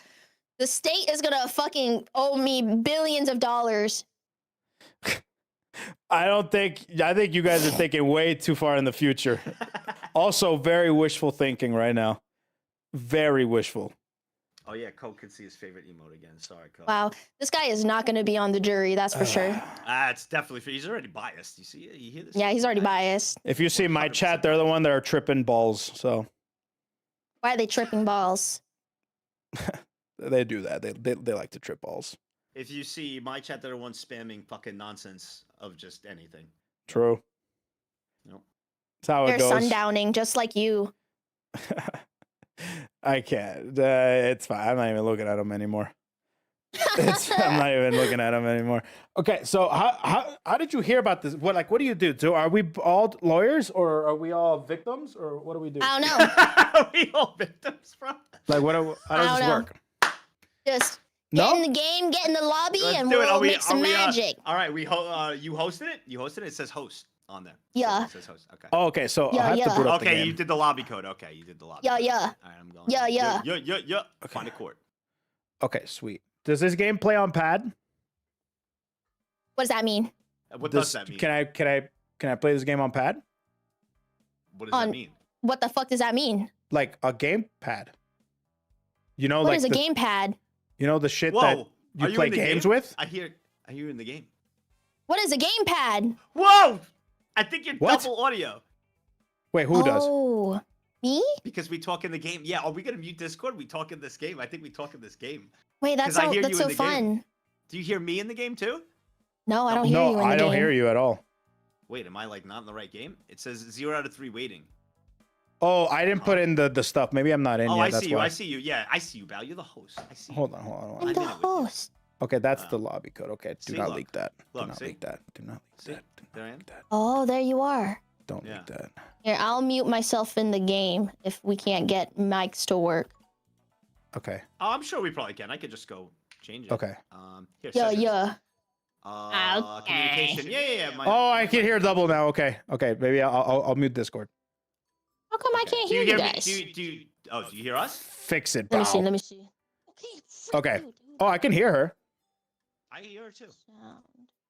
The state is gonna fucking owe me billions of dollars. I think you guys are thinking way too far in the future. Also, very wishful thinking right now. Very wishful. Oh yeah, Coe could see his favorite emote again. Sorry, Coe. Wow, this guy is not gonna be on the jury. That's for sure. It's definitely he's already biased. You see, you hear this? Yeah, he's already biased. If you see my 100% chat, they're the one that are tripping balls. So Why are they tripping balls? they do that. They like to trip balls. If you see my chat, they're the ones spamming fucking nonsense of just anything. True. Nope. That's how They're it goes. sundowning, just like you. I can't. It's fine. I'm not even looking at them anymore. I'm not even looking at them anymore. Okay, so how did you hear about this? What do you do? So are we all lawyers or are we all victims or what do we do? I don't know. Are we all victims, bro? Like how does I don't this know. work? Just No? get in the game, get in the lobby, Let's and do it. we'll make some magic. All right, you hosted it. You hosted it. It says host on there. Yeah. It says host. Okay. Oh, okay, so Yeah, I have to yeah. put up the Okay, game. you did the lobby code. Okay, you did the lobby. Yeah, code. yeah. All right, I'm going. Yeah. Yeah. Find a court. Okay, sweet. Does this game play on pad? What does that mean? What does that mean? Can I play this game on pad? What does on- that mean? What the fuck does that mean? Like a game pad? You know, What like is a the, gamepad? You know the shit Whoa, that are you you play in the games game? with? I hear you in the game. What is a gamepad? Whoa! I think you're What? double audio Wait, who does? Oh, me? because we talk in the game. Yeah, are we gonna mute Discord? We talk in this game. I think we talk in this game. Wait, 'Cause I hear that's you so in the game. fun. Do you hear me in the game too? No, I don't hear you in No, the I don't game. hear you at all. Wait, am I like not in the right game? It says 0 out of 3 waiting. Oh, I didn't put in the stuff. Maybe I'm not in Oh, yet. I that's see you. why. I see you. Yeah, I see you, Val. You're the host. I see you. Hold on. I'm I'm the in it with you. host. Okay, that's the lobby code. Okay, do see, not look. leak that. Look, do not see? leak that. Do not leak See? that. Do There I not am. leak that. Oh, there you are. Don't Yeah. leak that. Here, I'll mute myself in the game if we can't get mics to work. Okay. Oh, I'm sure we probably can. I could just go change it. Okay. Here, Yeah, settings. yeah. Communication. Yeah. Oh, I can hear double now. Okay. Okay. Maybe I'll mute Discord. How come I can't hear you guys? Do you hear us? Fix it, Let me see. pal. Let me see. Okay. frick Okay. you, dude. Oh, I can hear her. I hear her too. Sound.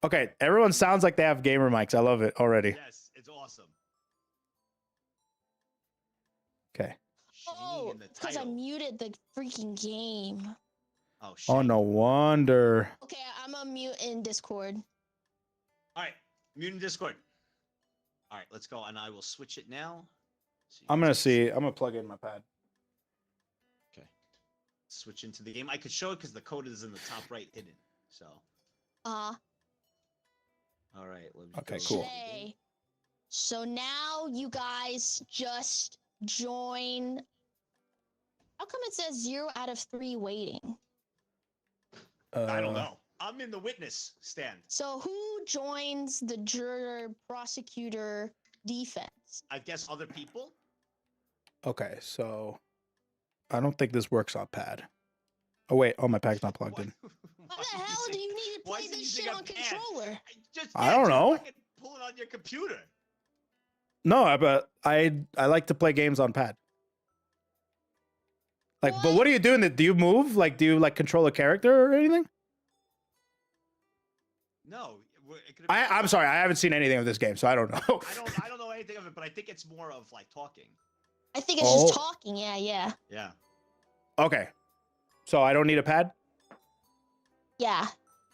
Okay. Everyone sounds like they have gamer mics. I love it already. Yes, it's awesome. Okay. Shining Oh, in the it's because I title. muted the freaking game. Oh, shit. Oh, no wonder. Okay, I'm a mute in Discord. All right, mute in Discord. All right, let's go, and I will switch it now. So you I'm guys gonna can see. I'm gonna plug in my pad. Okay. Switch into the game. I could show it because the code is in the top right hidden. So. Uh, All right. Let me Okay, go cool. to the game. today. So now you guys just join. How come it says 0 out of 3 waiting? I don't know. I'm in the witness stand. So who joins the juror, prosecutor, defense? I guess other people. Okay, so I don't think this works on pad. Oh wait, oh my pad's not plugged in. Why the hell do you need to why play is it this using shit a on pad? controller? I don't know. Fucking pull it on your computer. No, but I like to play games on pad. Like, but what are you doing? Do you move? Like, do you like control a character or anything? No. It could've been- I'm sorry, I haven't seen anything of this game, so I don't know. I don't know anything of it, but I think it's more of like talking. I think it's just talking. Yeah, yeah. Yeah. Okay, so I don't need a pad. Yeah.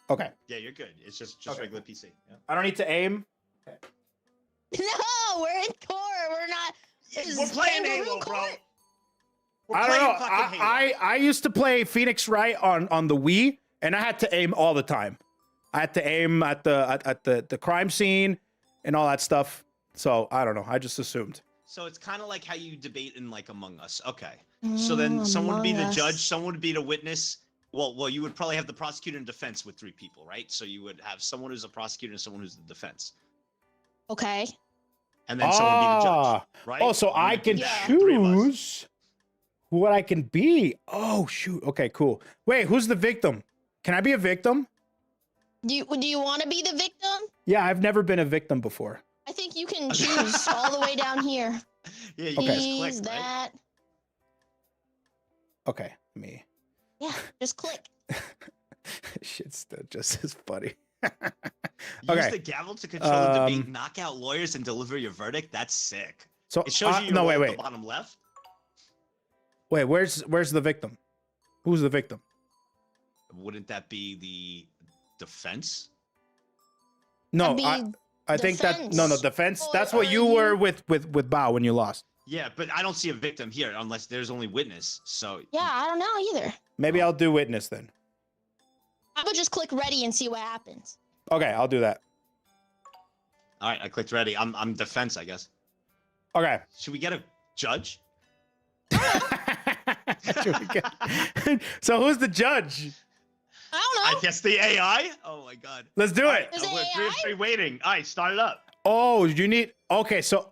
Okay, Yeah, you're good. It's just Okay, regular PC. Yeah. I don't need to aim. No, we're in court. We're not. this We're is playing kangaroo Halo, bro. court. We're I don't playing know. fucking Halo. I used to play Phoenix Wright on the Wii, and I had to aim all the time. I had to aim at the crime scene and all that stuff. So I don't know. I just assumed. So it's kind of like how you debate in like Among Us. Okay. So then someone would be the Among judge, Us. someone would be the witness. Well, you would probably have the prosecutor and defense with 3 people, right? So you would have someone who's a prosecutor and someone who's the defense, Okay. and then someone would be the judge, right? Oh, so You I would do can that, 3 of us. choose what I can be. Oh shoot. Okay, cool. Wait, who's the victim? Can I be a victim? Do you want to be the victim? Yeah, I've never been a victim before. I think you can choose all the way down here. Yeah, you Okay. just These, click, right? that. Okay, me. Yeah, just click. Shit's still just as funny. Use Okay. the gavel to control the debate, knock out lawyers, and deliver your verdict. That's sick. So It shows you your no, role wait, at wait, the bottom left. wait. Where's the victim? Who's the victim? Wouldn't that be the defense? No, That'd be I think that no defense. That's what Or you you- were with Bao when you lost. Yeah, but I don't see a victim here unless there's only witness. So Yeah, I don't know either. Maybe I'll do witness then. I would just click ready and see what happens. Okay, I'll do that. all right, I clicked ready. I'm defense, I guess. Okay. Should we get a judge? So who's the judge? I don't I know. guess the AI. Oh my god. Let's do it. Is Oh, it we're 3 of AI? 3 waiting. All right, start it up. Oh, you need. Okay, so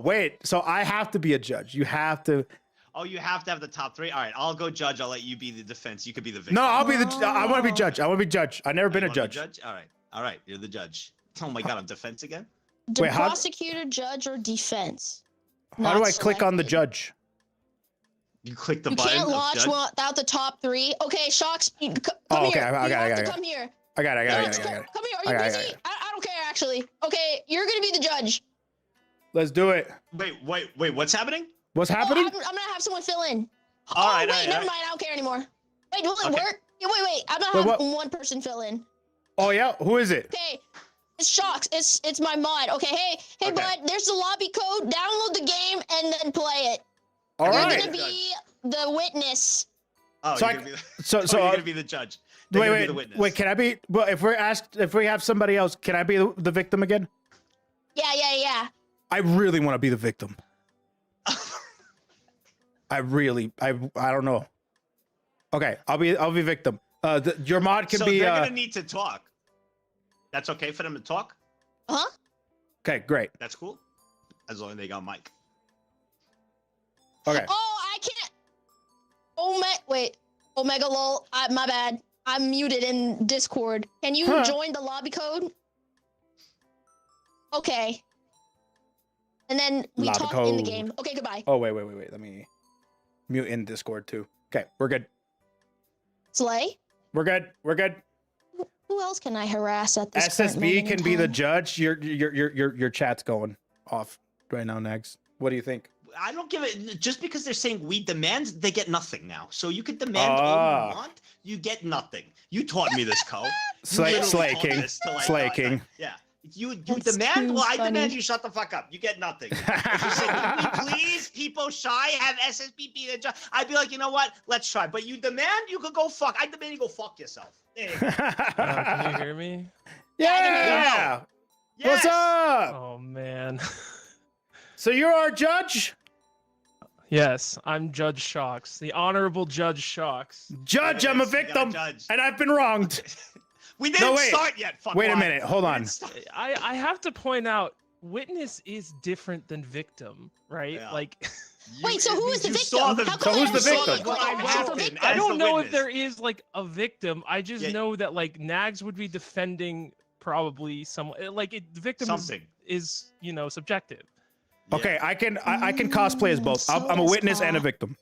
wait. So I have to be a judge. You have to. Oh, you have to have the top 3. All right, I'll go judge. I'll let you be the defense. You could be the victim. No, I'll be the. I want to be judge. I want to be judge. I've never Oh, been you a wanna be judge. All right, you're the judge. Oh my god, I'm defense again. Wait, how- Prosecutor, judge, or defense? How do Not I click on the selected. judge? You click the You button. can't of launch judge. without the top 3. Okay, Shocks, come Oh, okay, here. I You got it, have I to got it. come here. I got it. No, I just got come, it. come here. Are I you got it, I busy? got I don't care, actually. Okay, you're gonna be the judge. Let's do it. Wait, what's happening? What's Oh, happening? I'm gonna have someone fill in. All Oh, right, wait, all right, never all right. mind. I don't care anymore. Wait, will it Okay. work? Yeah, wait. I'm Wait, gonna what? have one person fill in. Oh yeah. Who is it? Okay, it's Shocks. It's my mod. Okay, hey, Okay. bud. There's the lobby code. Download the game and then play it. All You're right. gonna be the witness. Oh, So you're I- gonna be the, So oh, so you're gonna be the judge. They're gonna be the witness. wait. Can I be? Well, if we're asked, if we have somebody else, can I be the victim again? Yeah. I really want to be the victim. I don't know. Okay, I'll be victim. Your mod can so be. they're gonna need to talk. That's okay for them to talk. Huh? Okay, great. That's cool. As long as they got mic. Okay. Oh, I can't. Wait. Omega lol. My bad. I'm muted in Discord. Can you join the lobby code? Okay. And then we Lobby talk in the code. game. Okay, goodbye. Oh wait. Let me mute in Discord too. Okay, we're good. Slay. We're good. Who else can I harass at this current SSB moment can in be the time? judge. Your chat's going off right now, Nags. What do you think? I don't give it. Just because they're saying we demand, they get nothing now. So you can demand all you want. You get nothing. You taught me this, Ko. You Slay literally taught King. this to, like, Slay King. Yeah. You That's demand? too Well, I funny. demand you shut the fuck up. You get nothing. If you say, can we please, people shy, have SSB be the judge? I'd be like, you know what? Let's try. But you demand, you could go fuck. I demand you go fuck yourself. There you go. Can you hear me? Yeah. What's Yes. up? Oh man. So you're our judge? Yes, I'm Judge Shocks, the Honorable Judge Shocks. Judge, I'm a Yes, you got victim, judge. and I've been wronged. We didn't No, wait. start yet. Fuck Wait a why. minute. Hold We on. didn't start. I have to point out, witness is different than victim, right? Yeah. Like, Wait, so who is the You saw victim? the- How So come who's I the saw victim? what Crime happened happened. for victim? I As don't the know witness. if there is like a victim. I just Yeah. know that like Nags would be defending probably someone. Like the victim Something. is subjective. Okay, I can cosplay as both. So I'm a does witness and a Paul. victim.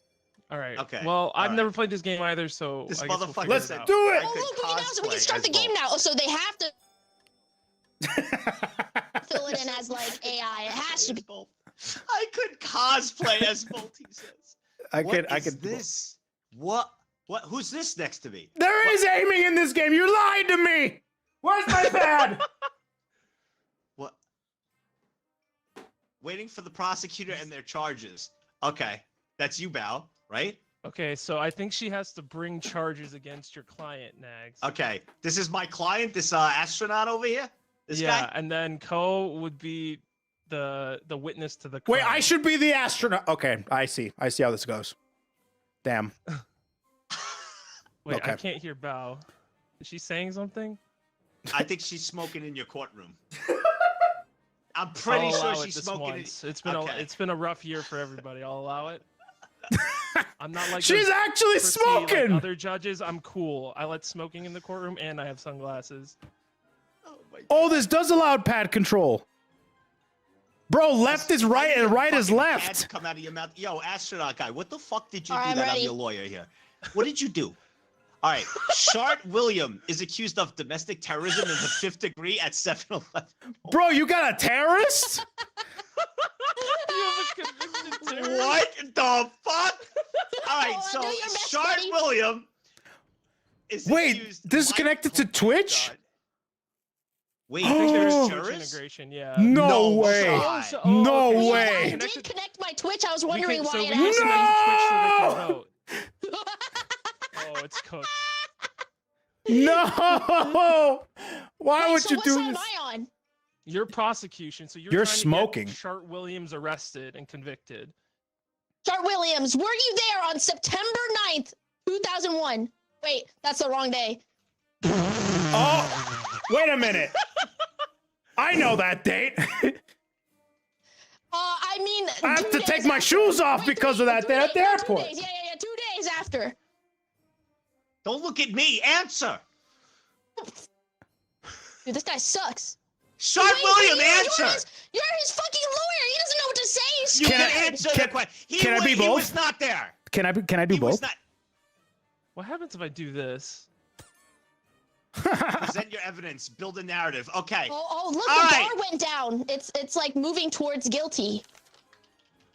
All right. Okay, Well, I've all never right. played this game either, so This I guess we'll motherfucker figure Let's it out. do it. Oh, look, we can cosplay start the as game both. now. So they have to fill it in as like AI. It has to be. Both. I could cosplay as both. He says. I What could. is this? What? Who's this next to me? There is aiming in this game. You lied to me. Where's my pad? What? Waiting for the prosecutor and their charges. Okay, that's you, Bao, right? Okay, so I think she has to bring charges against your client, Nags. Okay, this is my client, this astronaut over here. This yeah, guy. and then Ko would be the witness to the Wait, crime. I should be the astronaut. Okay, I see how this goes. Damn. Wait, I okay. can't hear Bao. Is she saying something? I think she's smoking in your courtroom. I'm pretty I'll allow sure it she's this smoking. once. It's been Okay. it's been a rough year for everybody. I'll allow it. I'm not like She's those actually prissy, smoking. Like other judges. I'm cool. I let smoking in the courtroom, and I have sunglasses. Oh my Oh, this does allow pad control. Bro, left is right and right is Fucking left. ads come out of your mouth. Yo, astronaut guy, what the fuck did you All do right, that? I'm I'm ready. your lawyer here. What did you do? All right, Shart Williams is accused of domestic terrorism in the 5th degree at 7-Eleven. Bro, you got a terrorist? You have a convicted terrorist? What the fuck? All right, Oh, so do your best, Shart buddy. Williams is Wait, accused this is by connected to Twitch? God. Wait, Oh. there's Twitch terrorists? integration, yeah. No No way. shot. No okay, so way. I connected- did connect my Twitch. I was we wondering can- why so it we can asked connect me. to Twitch so they can No! vote. Oh, it's cooked. No! Why Wait, would so you what do side am this? I on? Your prosecution, so you're You're trying smoking. to get Shart Williams arrested and convicted. Shart Williams, were you there on September 9th, 2001? Wait, that's the wrong day. Oh, wait a minute. I know that date. I mean, I have 2 to take days my after. shoes off Wait, because of that 2 day at the days, airport. 2 days. Yeah, 2 days after. Don't look at me. Answer. Dude, this guy sucks. Shart Wait, Williams, you're answer. You're his fucking lawyer. He doesn't know what to say. He's You Can can I- answer can- the question. can I be He both? was not there. Can I do He was both? not. What happens if I do this? Present your evidence. Build a narrative. Okay. Oh, look, All the right. bar went down. It's like moving towards guilty.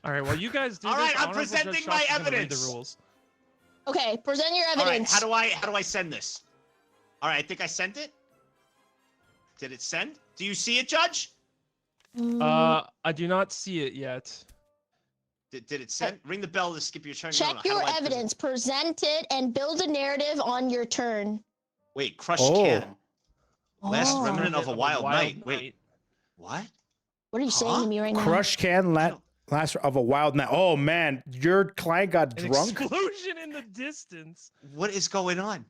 All right, well, you guys do All this. right, I'm Honorable Judge presenting Shocks my is gonna read evidence. The rules. Okay, present your All right. evidence. How do I send this? All right. I think I sent it. Did it send? Do you see it, Judge? I do not see it yet. Did it send? Ring the bell to skip your turn. No, Check no, how your do I evidence, present it, and build a narrative on your turn. Wait, crushed Oh. can. Last Oh. remnant of a wild night. Wait, what? What are you saying Huh? to me right now? Crush can last of a wild night. Oh man, your client got An drunk. explosion in the distance. What is going on?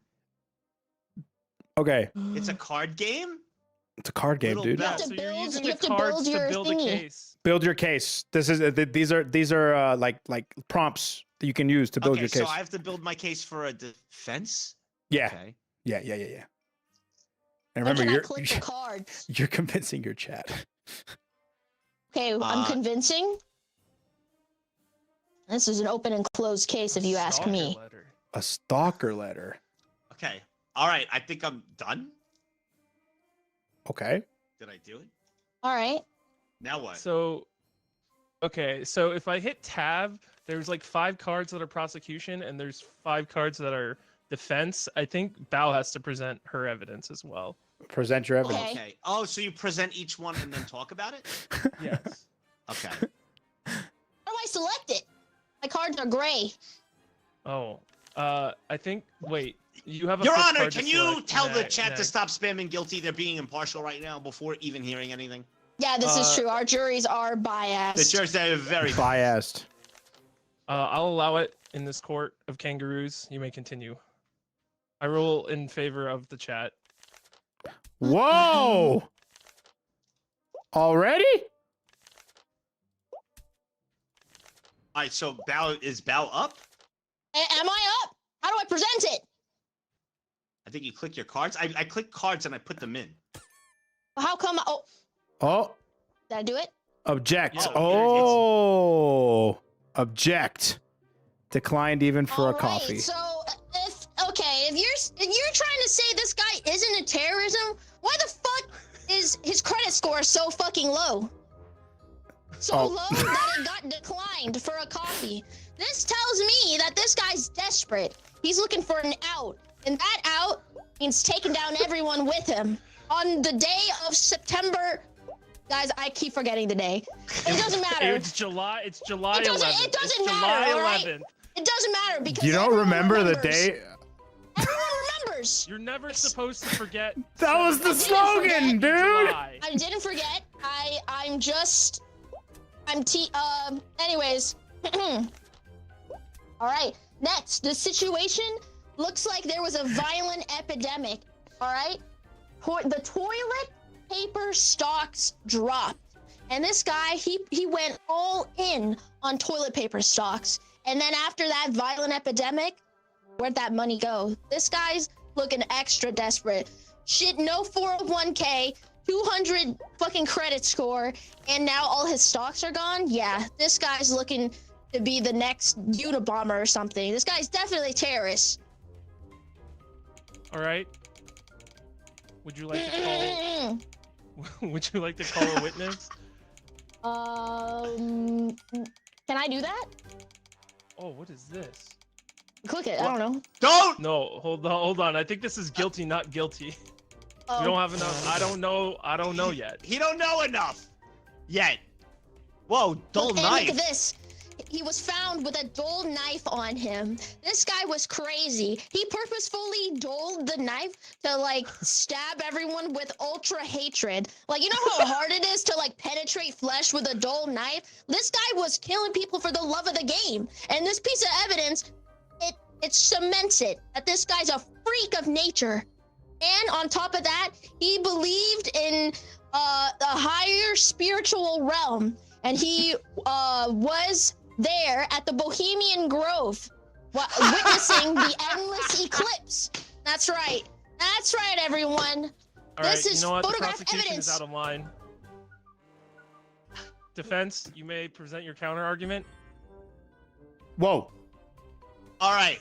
Okay, It's a card game. it's a card game, Little dude. bell. have to so you're build- using you the have to cards build to your build a thingy. case. Build your case. These are like prompts that you can use to build Okay, your case. so I have to build my case for a defense. Yeah, Okay. yeah. And When remember, can I you're click the cards? you're convincing your chat. Okay, I'm Uh, convincing. This is an open and closed case, if you ask Stalker me. letter. A stalker letter. Okay. All right. I think I'm done. Okay. Did I do it? All right. Now what? So, okay, so if I hit tab, there's like 5 cards that are prosecution, and there's 5 cards that are defense. I think Bao has to present her evidence as well. Present your evidence. Okay. Okay. Oh, so you present each one and then talk about it? Yes. Okay. How do I select it? My cards are gray. Oh, I think. Wait, you have a. Your fifth Honor, card to can you select. tell the Nay, chat to nay. stop spamming guilty? They're being impartial right now before even hearing anything. Yeah, this is Uh, true. Our juries are biased. The judge, they're very Biased. I'll allow it in this court of kangaroos. You may continue. I rule in favor of the chat. Whoa! Already? All right, so is Bao up? Am I up? How do I present it? I think you click your cards. I click cards and I put them in. How come? Oh, Oh, did I do it? object. Yeah, Oh, object. Declined even for a All right, coffee. So if you're trying to say this guy isn't a terrorism, why the fuck is his credit score so fucking low? So Oh. low that it got declined for a coffee. This tells me that this guy's desperate. He's looking for an out, and that out means taking down everyone with him. On the day of September, guys, I keep forgetting the day. It doesn't matter. It's July. It's July It doesn't- 11th. it doesn't it's matter, July all right? 11th. It doesn't matter because You don't everyone remember the remembers. day? Everyone remembers. You're never supposed to forget. That was the 7th slogan, in dude. July. I didn't forget. Anyways. All right. Next, the situation looks like there was a violent epidemic. All right. The toilet paper stocks dropped, and this guy he went all in on toilet paper stocks. And then after that violent epidemic, where'd that money go? This guy's looking extra desperate. Shit, no 401k, 200 fucking credit score, and now all his stocks are gone? Yeah, this guy's looking to be the next Unabomber or something. This guy's definitely a terrorist. All right. Would you like to call? Would you like to call a witness? Can I do that? Oh, what is this? Click it. I don't know. Don't. No, hold on. I think this is guilty, not guilty. Oh. We don't have enough. I don't know yet. He don't know enough yet. Whoa, dull Look, and knife. look at this. He was found with a dull knife on him. This guy was crazy. He purposefully dulled the knife to like stab everyone with ultra hatred. Like, you know how hard it is to like penetrate flesh with a dull knife? This guy was killing people for the love of the game. And this piece of evidence, it cements it that this guy's a freak of nature. And on top of that, he believed in a higher spiritual realm. And he was there at the Bohemian Grove, witnessing the endless eclipse. That's right. That's right, everyone. All right, This is you know what? The photograph prosecution evidence. is out of line. Defense, you may present your counter argument. Whoa. All right.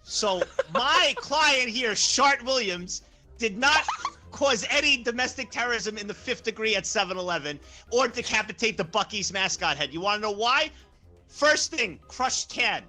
So my client here, Shart Williams, did not cause any domestic terrorism in the 5th degree at 7-Eleven or decapitate the Buc-ee's mascot head. You want to know why? First thing, crushed can.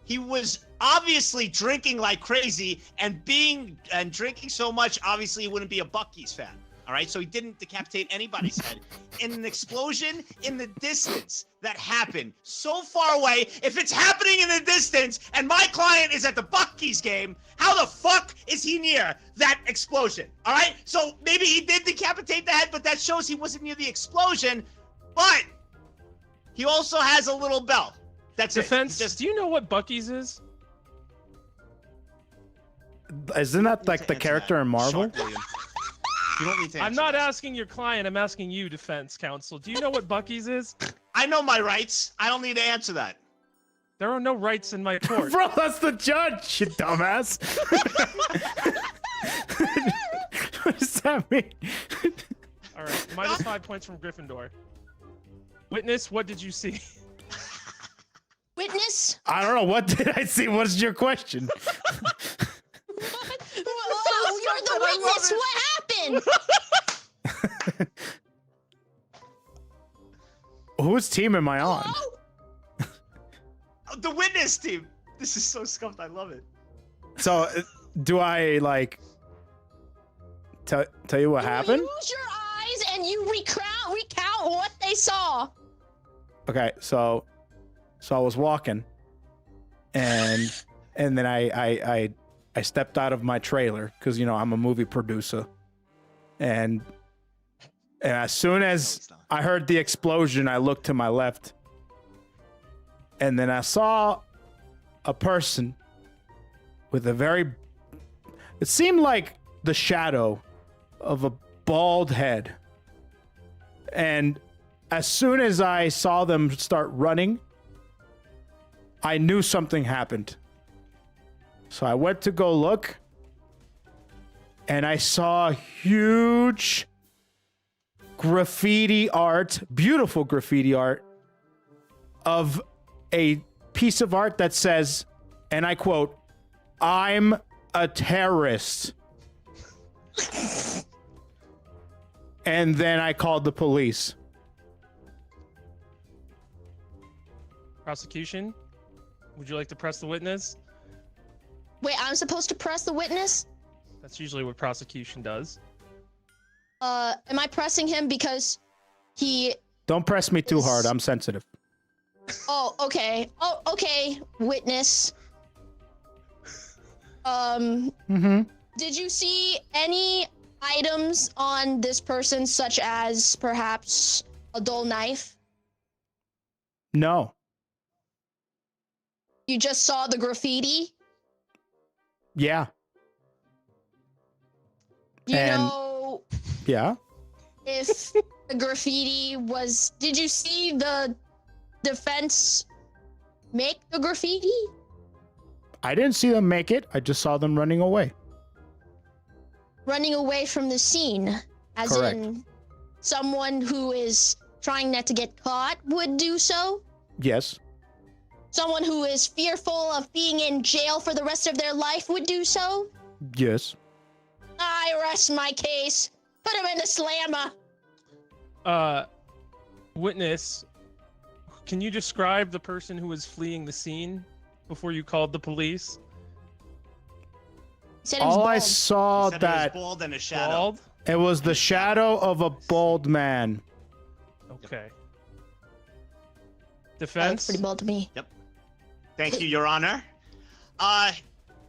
He was obviously drinking like crazy and drinking so much, obviously he wouldn't be a Buc-ee's fan. All right, so he didn't decapitate anybody's head. In an explosion in the distance that happened so far away, if it's happening in the distance and my client is at the Buc-ee's game, how the fuck is he near that explosion? All right, so maybe he did decapitate the head, but that shows he wasn't near the explosion. But he also has a little bell. That's Defense, it. He just do you know what Buc-ee's is? Isn't that need like to the answer character that, in Marvel? Shart Williams. You don't need to I'm answer not that. asking your client. I'm asking you, defense counsel. Do you know what Bucky's is? I know my rights. I don't need to answer that. There are no rights in my court. Bro, that's the judge, you dumbass. What does that mean? All right, minus 5 points from Gryffindor. Witness, what did you see? Witness? I don't know. What did I see? What's your question? Oh, you're the witness. What happened? Whose team am I on? Hello? The witness team. This is so scuffed. I love it. So, do I like tell you what happened? Use your eyes and you recount what they saw. Okay, so I was walking, and then I stepped out of my trailer because I'm a movie producer, and as soon as I heard the explosion, I looked to my left, and then I saw a person with it seemed like the shadow of a bald head, and as soon as I saw them start running, I knew something happened. So I went to go look, and I saw huge graffiti art, beautiful graffiti art, of a piece of art that says, and I quote, "I'm a terrorist." And then I called the police. Prosecution, would you like to press the witness? Wait, I'm supposed to press the witness? That's usually what prosecution does. Am I pressing him because he... Don't press me too hard. I'm sensitive. Oh, okay. Oh, okay, witness. Did you see any items on this person, such as perhaps a dull knife? No. You just saw the graffiti? Yeah. Do you And- know Yeah. if the graffiti was... Did you see the defense make the graffiti? I didn't see them make it. I just saw them running away. Running away from the scene, as Correct. in someone who is trying not to get caught would do so? Yes. Someone who is fearful of being in jail for the rest of their life would do so? Yes. I rest my case. Put him in the slammer. Witness, can you describe the person who was fleeing the scene before you called the police? He said he was All I bald. saw He said it was that bald and a shadow. Bald? it was the shadow of a bald man. Okay. That looks Defense? pretty bald to me. Thank you, Your Honor.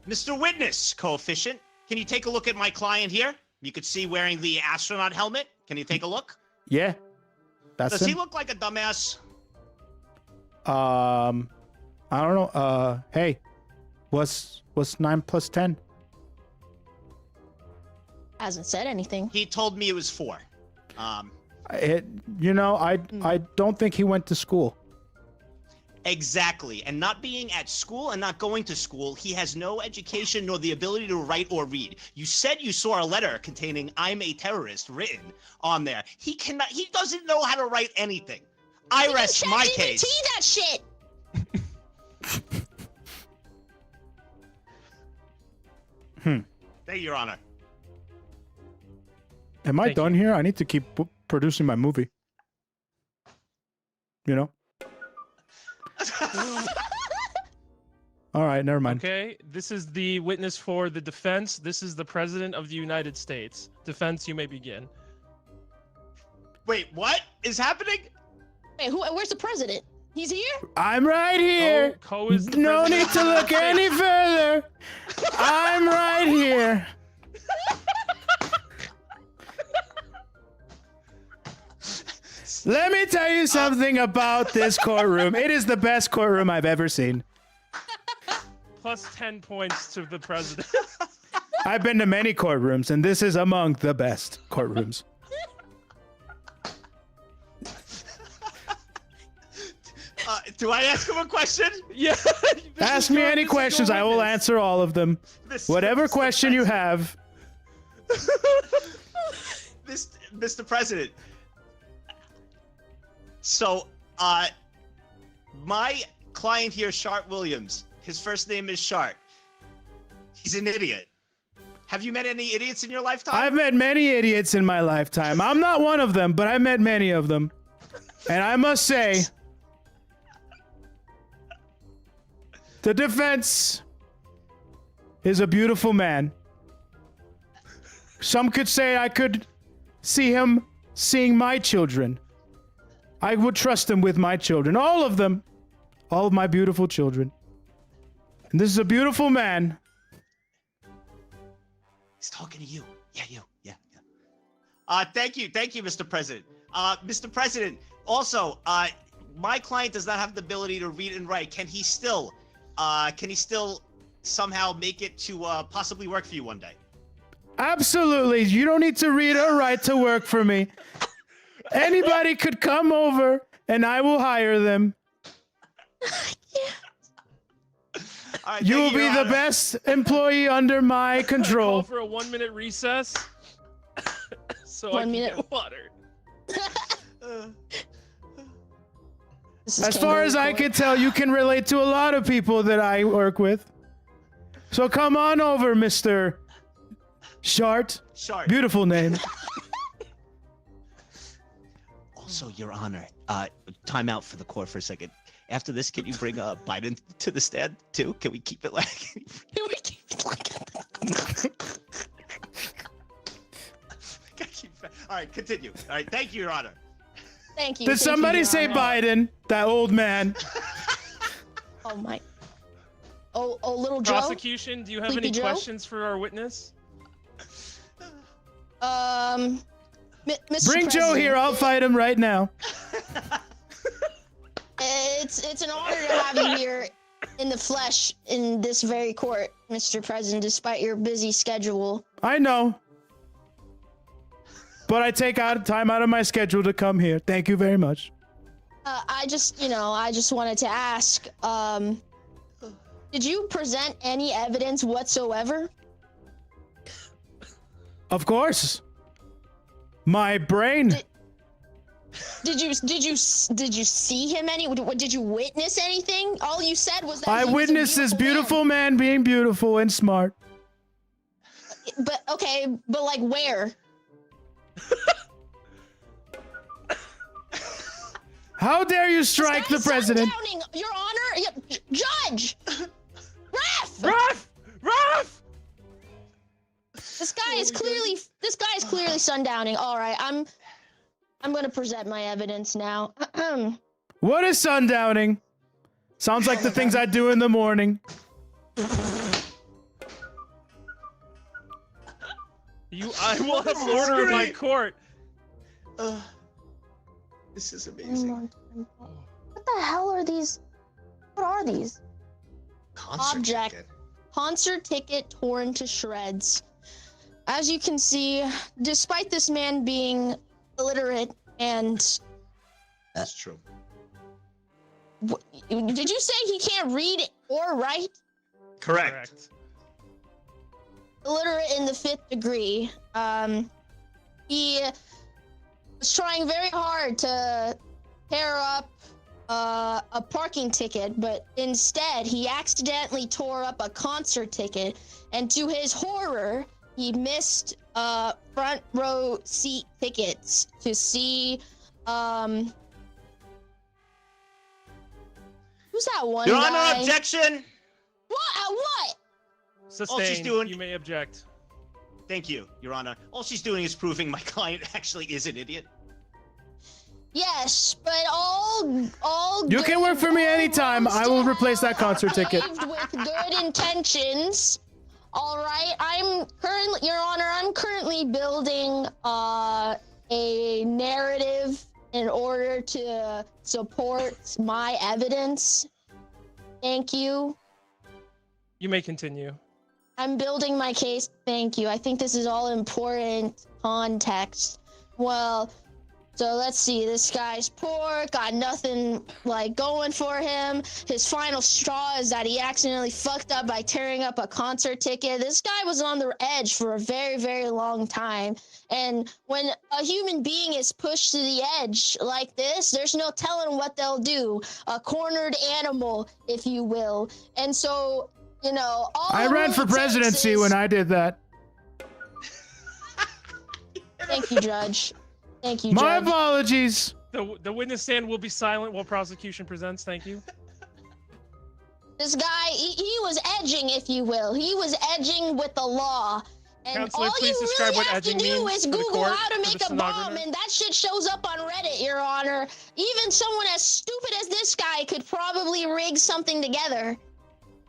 Mr. Witness, Koefficient, can you take a look at my client here? You could see wearing the astronaut helmet. Can you take a look? Yeah. That's Does he him. look like a dumbass? I don't know. Hey, what's 9 plus 10? Hasn't said anything. He told me it was 4. I don't think he went to school. Exactly. And not being at school and not going to school, he has no education nor the ability to write or read. You said you saw a letter containing "I'm a terrorist" written on there. He doesn't know how to write anything. I You can rest my ChatGPT case. that shit. Thank you, Your Honor. Am I Thank done here? I need to keep producing my movie. You know? All right, never mind. Okay, this is the witness for the defense. This is the President of the United States. Defense, you may begin. Wait, what is happening? Wait, where's the president? He's here? I'm right here. Koe is the No President need of to the look United any further. I'm right here. Let me tell you something about this courtroom. It is the best courtroom I've ever seen. Plus 10 points to the President. I've been to many courtrooms, and this is among the best courtrooms. Do I ask him a question? Yeah. Ask me any questions. I will answer all of them. Whatever question you have. Mr. President. So, my client here, Shart Williams, his first name is Shart. He's an idiot. Have you met any idiots in your lifetime? I've met many idiots in my lifetime. I'm not one of them, but I've met many of them. And I must say, the defense is a beautiful man. Some could say I could see him seeing my children. I would trust him with my children. All of them. All of my beautiful children. And this is a beautiful man. He's talking to you. Yeah, you. Yeah. Thank you, Mr. President. Mr. President, also, my client does not have the ability to read and write. Can he still somehow make it to possibly work for you one day? Absolutely. You don't need to read or write to work for me. Anybody could come over and I will hire them. All right, You will thank be Your the Honor. best employee under my Call control. for a 1-minute recess. So 1 I can minute. get water. This is As far as I kangaroo can tell, you can relate to a lot of people that I work with. So come on over, Mr. Shart. Shart. Beautiful name. Also, Your Honor, time out for the court for a second. After this, can you bring Biden to the stand too? Can we keep it like? Can we keep it like All right, continue. All right, thank you, Your Honor. Thank you. Did thank you, somebody Your say Honor. Biden? That old man. Oh my. Oh, little Joe. Prosecution, do you have Sleepy any Joe? questions for our witness? Mr. Bring Joe here. I'll fight him right now. It's an honor to have you here in the flesh in this very court, Mr. President, despite your busy schedule. I know. But I take time out of my schedule to come here. Thank you very much. I just wanted to ask, did you present any evidence whatsoever? Of course. My brain. Did you see him did you witness anything? All you said was that I he was a witnessed this beautiful man being beautiful and smart. man. But okay, but like where? How dare you strike the This guy's president? sundowning, Your Honor, Judge, Ref. Ruff! This guy is clearly sundowning. All right, I'm gonna present my evidence now. What is sundowning? Sounds like the things I do in the morning. I will have order in my court. This is amazing. What the hell are these? What are these? Object. Concert ticket torn to shreds. As you can see, despite this man being illiterate and That's true. did you say he can't read or write? Correct. Illiterate in the 5th degree. He was trying very hard to tear up a parking ticket, but instead he accidentally tore up a concert ticket, and to his horror, he missed front row seat tickets to see who's that one Your guy? Honor, objection. What? Sustained. doing- You may object. Thank you, Your Honor. All she's doing is proving my client actually is an idiot. Yes, but all You can work for me anytime. I will replace that concert ticket. With good intentions. All right, Your Honor, I'm currently building a narrative in order to support my evidence. Thank you. You may continue. I'm building my case. Thank you. I think this is all important context. Well, so let's see. This guy's poor, got nothing like going for him. His final straw is that he accidentally fucked up by tearing up a concert ticket. This guy was on the edge for a very, very long time. And when a human being is pushed to the edge like this, there's no telling what they'll do. A cornered animal, if you will. And so, you know, all I ran for presidency when I did that. Thank you, Judge. Thank you, My Judge. apologies. The witness stand will be silent while prosecution presents. Thank you. This guy, he was edging, if you will. He was edging with the law. And Counselor, all please you describe really what have to edging do means is for the Google court, how to for make the a bomb, stenographer. and that shit shows up on Reddit, Your Honor. Even someone as stupid as this guy could probably rig something together.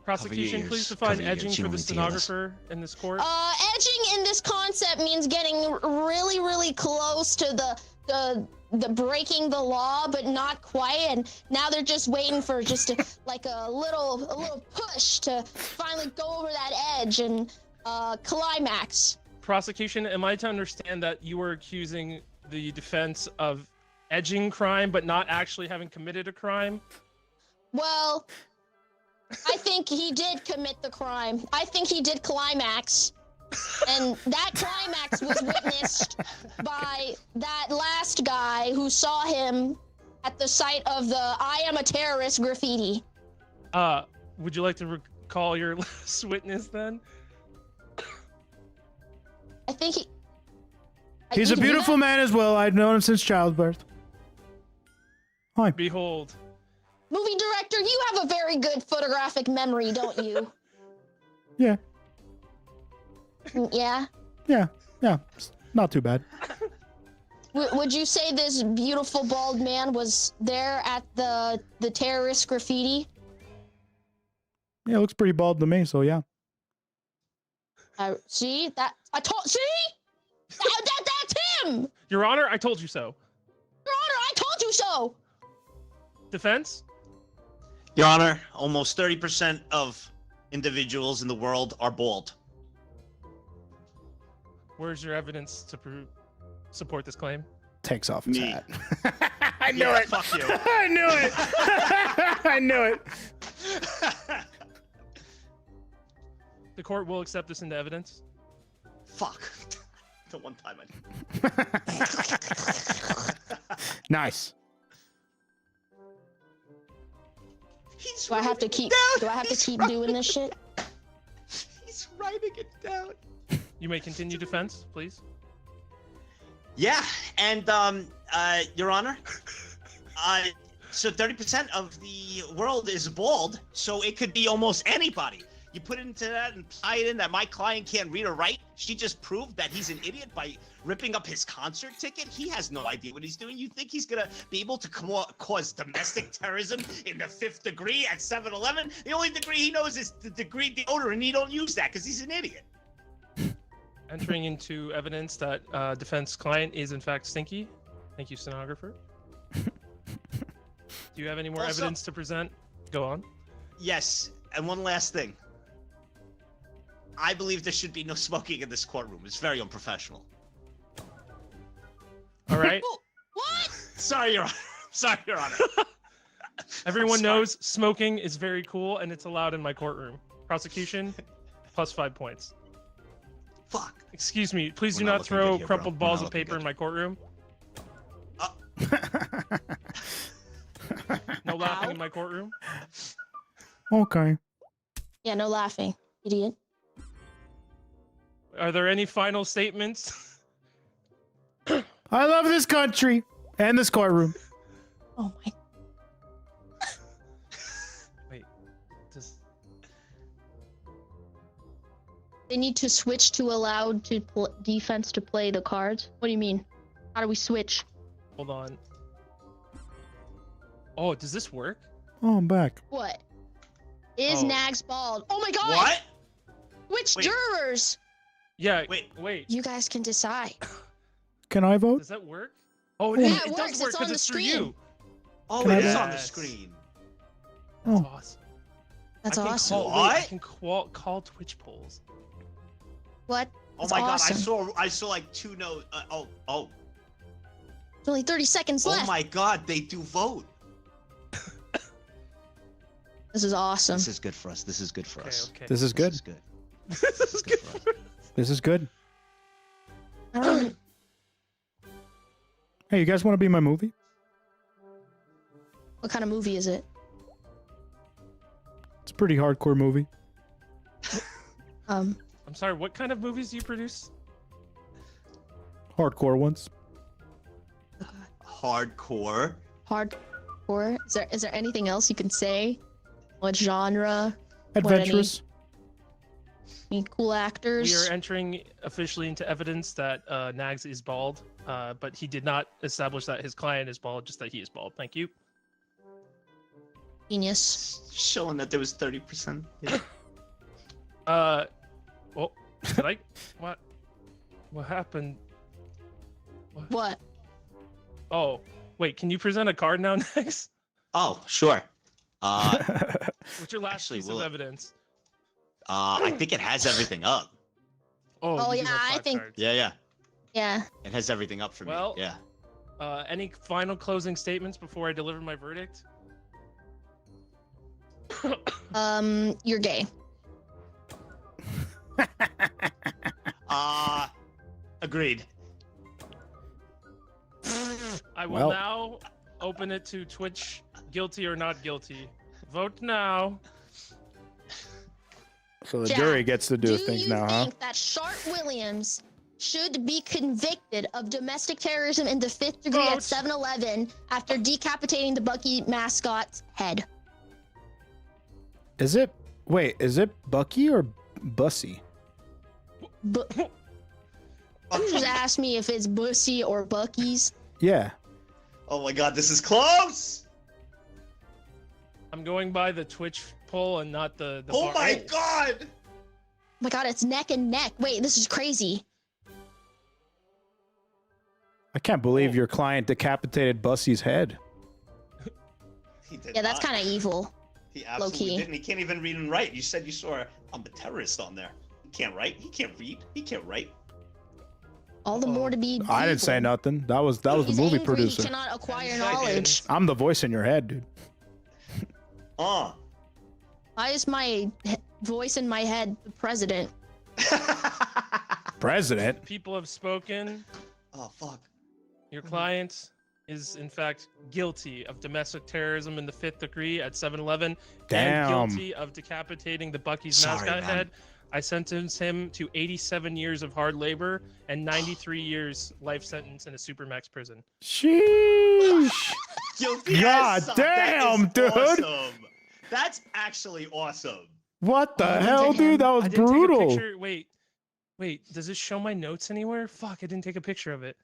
Prosecution, Cover please your define ears. Cover your edging ears. for You the only deal with- stenographer in this court. Edging in this concept means getting really, really close to the breaking the law, but not quite. And now they're just waiting for just like a little push to finally go over that edge and climax. Prosecution, am I to understand that you were accusing the defense of edging crime, but not actually having committed a crime? Well, I think he did commit the crime. I think he did climax. And that climax was witnessed by that last guy who saw him at the site of the I am a terrorist graffiti. Would you like to recall your last witness then? I think he... He's a beautiful man as well. I've known him since childbirth. Hi. Behold. Movie director, you have a very good photographic memory, don't you? Yeah. Yeah? Yeah. It's not too bad. Would you say this beautiful bald man was there at the terrorist graffiti? Yeah, it looks pretty bald to me, so yeah. See? See? That's him! Your Honor, I told you so. Your Honor, I told you so! Defense? Your Honor, almost 30% of individuals in the world are bald. Where's your evidence to support this claim? Takes off his Me. hat. I knew Yeah, it. fuck you. I knew it. I knew it. The court will accept this into evidence. Fuck. The one time Nice. He's Do I have to writing keep it down. do I have to He's keep writing- doing this shit? He's writing it down. You may continue defense, please. Yeah, and Your Honor, so 30% of the world is bald, so it could be almost anybody. You put it into that and tie it in that my client can't read or write. She just proved that he's an idiot by ripping up his concert ticket. He has no idea what he's doing. You think he's gonna be able to cause domestic terrorism in the 5th degree at 7-Eleven? The only degree he knows is the degree deodorant, and he don't use that because he's an idiot. Entering into evidence that defense client is in fact stinky. Thank you, stenographer. Do you have any more Also- evidence to present? Go on. Yes, and one last thing. I believe there should be no smoking in this courtroom. It's very unprofessional. All right. What? Sorry, Your Honor. Sorry, Your Honor. Everyone I'm sorry. knows smoking is very cool and it's allowed in my courtroom. Prosecution, plus 5 points. Fuck. Excuse me, please We're do not not looking throw good here, crumpled bro. We're balls not of looking paper in good. my courtroom. No laughing in my courtroom. Okay. Yeah, no laughing, idiot. Are there any final statements? I love this country and this courtroom. Oh my. Wait, does They need to switch to allowed to defense to play the cards. What do you mean? How do we switch? hold on? Oh, does this work? Oh, I'm back. What? Is Oh. Nags bald? Oh my god! What? Which Wait. jurors? Yeah. Wait. You guys can decide. Can I vote? Does that work? Oh, Yeah, it, it it works. does It's work on because the it's through screen. you. Oh, Can it I is vote? on the Yes. screen. That's Oh. awesome. That's I can awesome. Call, wait, I What? can call Twitch polls. What? Oh That's my awesome. god, I saw like 2 no. Oh There's only 30 seconds left. my god, they do vote. This is awesome. This is good for us. This is good for Okay, us. okay. This is good. This is good. This is good. for us. This is good. I don't- Hey, you guys want to be in my movie? what kind of movie is it? It's a pretty hardcore movie. Um, I'm sorry, what kind of movies do you produce? Hardcore ones. Hardcore. hardcore. Is there anything else you can say? What genre? Adventurous. Any cool actors? We are entering officially into evidence that Nags is bald, but he did not establish that his client is bald, just that he is bald. Thank you. Genius. Showing that there was 30%. Yeah. Well, did I? What happened? What? Oh, wait, can you present a card now, Nags? Oh, sure. What's your last Actually, piece will of it- evidence? I think it has everything up. Oh, you do yeah, have I 5 think- cards. Yeah. Yeah. It has everything up for Well- me. Yeah. Any final closing statements before I deliver my verdict? You're gay. Agreed. I will Well- now open it to Twitch, guilty or not guilty. Vote now. So the Jack, jury gets to do things you now, huh? think that Shart Williams should be convicted of domestic terrorism in the 5th degree Vote. at 7-Eleven after decapitating the Bucky mascot's head? Is it? Wait, is it Bucky or Bussy? But you just asked me if it's Bussy or Bucky's. Yeah. Oh my god, this is close! I'm going by the Twitch poll and not the Oh bar- my god! Oh my god, it's neck and neck. Wait, this is crazy. I can't believe your client decapitated Bussy's head. He did Yeah, that's not. kind of evil. He absolutely low-key. didn't. He can't even read and write. You said you saw I'm a terrorist on there. He can't write. He can't read. He can't write. All the more to be. I didn't say evil. nothing. That was the He's movie angry, producer. He cannot acquire Second. knowledge. I'm the voice in your head, dude. Why is my voice in my head the president? President? People have spoken. Oh fuck. Your client is in fact guilty of domestic terrorism in the 5th degree at 7-Eleven Damn. and guilty of decapitating the Bucky's Sorry, mascot man. head. I sentenced him to 87 years of hard labor and 93 years life sentence in a supermax prison. Sheesh. Guilty God as suck. That is damn, dude. Awesome. That's actually awesome. What the Oh, hell, damn. dude? That was I didn't take a brutal. picture. Wait, does this show my notes anywhere? Fuck, I didn't take a picture of it.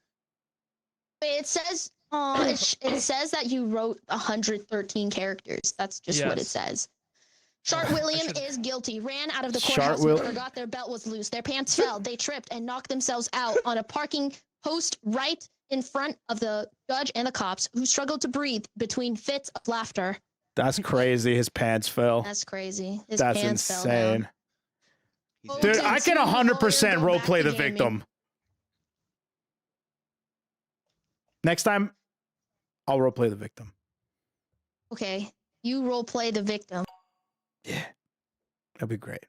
Wait, it says it says that you wrote 113 characters. That's just what it Yes. says. Shart Williams should've- is guilty. Ran out of the Shart courthouse Will- and forgot their belt was loose. Their pants fell. They tripped and knocked themselves out on a parking post right in front of the judge and the cops, who struggled to breathe between fits of laughter. That's crazy. His pants fell. That's crazy. His That's pants fell down. insane. He's Dude, Dude, I can see, 100% lawyer, go back roleplay to the gaming. victim. Next time, I'll roleplay the victim. Okay, you role play the victim. Yeah. That'd be great.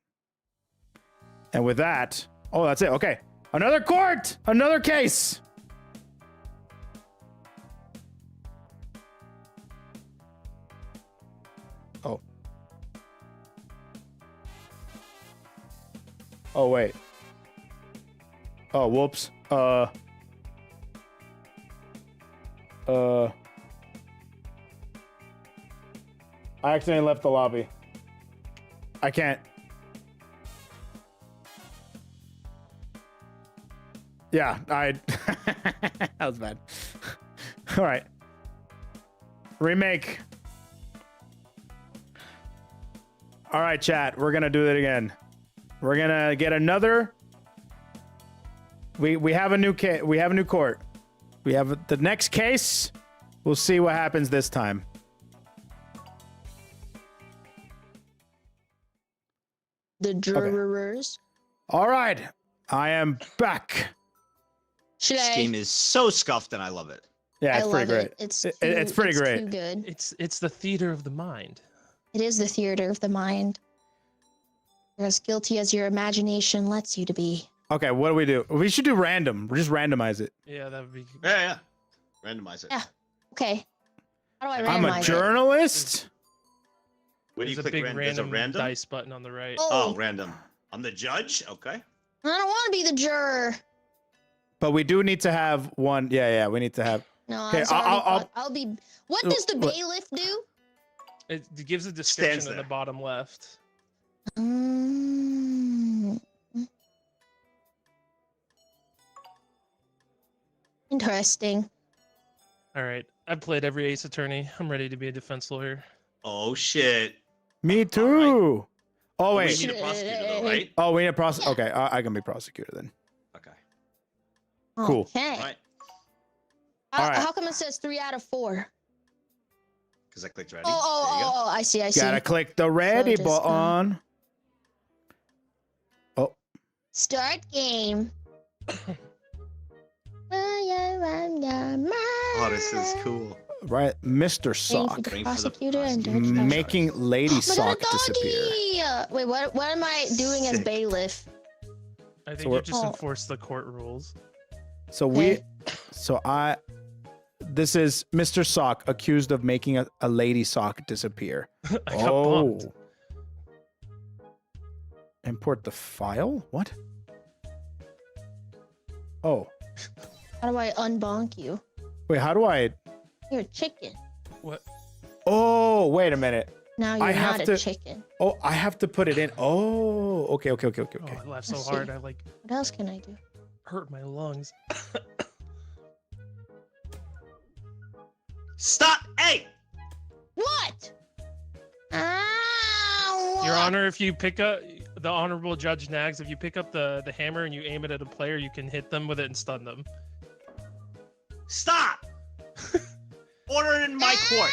And with that, oh, that's it. Okay. Another court. Another case. Oh. Oh, wait. Oh, whoops. I accidentally left the lobby. I can't. Yeah, that was bad. All right. Remake. All right, chat. We're gonna do it again. We're gonna get another. We have a new case. We have a new court. We have the next case. We'll see what happens this time. The jurors. All right. I am back. Should This I? game is so scuffed, and I love it. Yeah, I it's pretty love great. it. It's It's pretty great. Too good. It's the theater of the mind. It is the theater of the mind. You're as guilty as your imagination lets you to be. Okay, what do we do? We should do random. Just randomize it. Yeah, that would be. Yeah. Randomize it. Yeah. Okay. How do I randomize I'm a it? journalist. Where do you There's a click big There's a random random? dice button on the right. Oh, random. I'm the judge? Okay. I don't want to be the juror. But we do need to have one. Yeah, we need to have. No, Okay, I'll be. What does the bailiff do? It gives a description Stands in the there. bottom left. Interesting. All right, I've played every Ace Attorney. I'm ready to be a defense lawyer. Oh, shit. Me too. Oh We wait. need a prosecutor, though, right? Oh, we need a prosec. Okay, I can be prosecutor then. Okay. Cool. Okay. All right. All right. How come it says 3 out of 4? Because I clicked ready. Oh, I see. Gotta click the ready just, button. Start game. Oh, this is cool. Right, Mr. Waiting Sock. for the Waiting for the prosecutor and prosecution. judge. Making Lady Oh my Sock God, a disappear. doggy! Wait, what am I doing as Sick. bailiff? I think So you we're- just Oh. enforce the court rules. So this is Mr. Sock accused of making a Lady Sock disappear. I got bumped. Import the file? What? Oh. How do I unbonk you? Wait, how do I? You're a chicken. What? Oh, wait a minute. Now I you're have not to- a chicken. Oh, I have to put it in. Oh, okay. Oh, I laughed so I see. hard I like What else can I do? hurt my lungs. Stop! Hey! What? Ow! Your Honor, if you pick up the Honorable Judge Nags, if you pick up the hammer and you aim it at a player, you can hit them with it and stun them. Stop! Order in my court.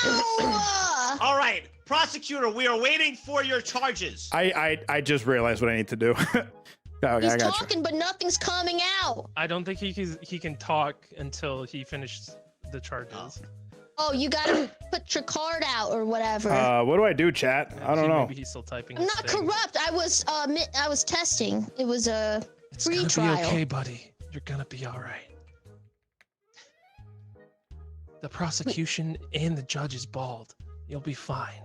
Ow! All right, prosecutor, we are waiting for your charges. I just realized what I need to do. Okay, He's I got talking, but nothing's coming out. I don't think he can talk until he finishes the charges. Oh, you gotta put your card out or whatever. you. What do I do, chat? I don't know. Maybe he's still typing. I'm his not thing. corrupt. I was testing. It was a It's free gonna trial. be okay, buddy. You're gonna be all right. The prosecution and the judge is bald. You'll be fine.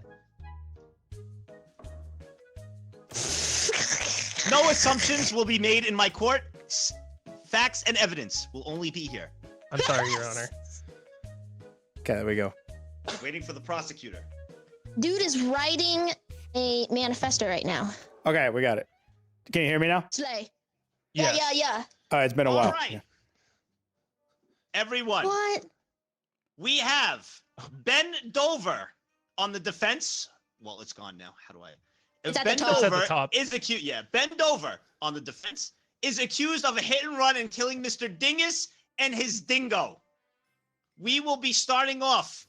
No assumptions will be made in my court. Facts and evidence will only be here. I'm sorry, Your Honor. Okay, there we go. Waiting for the prosecutor. Dude is writing a manifesto right now. Okay, we got it. Can you hear me now? Slay. Yes. Yeah. It's been a All while. right. Yeah. Everyone, What? we have Ben Dover on the defense. Well, it's gone now. How do I? It's at the Ben top. It's at the Dover top. is accused. Yeah, Ben Dover on the defense is accused of a hit and run and killing Mr. Dingus and his dingo. We will be starting off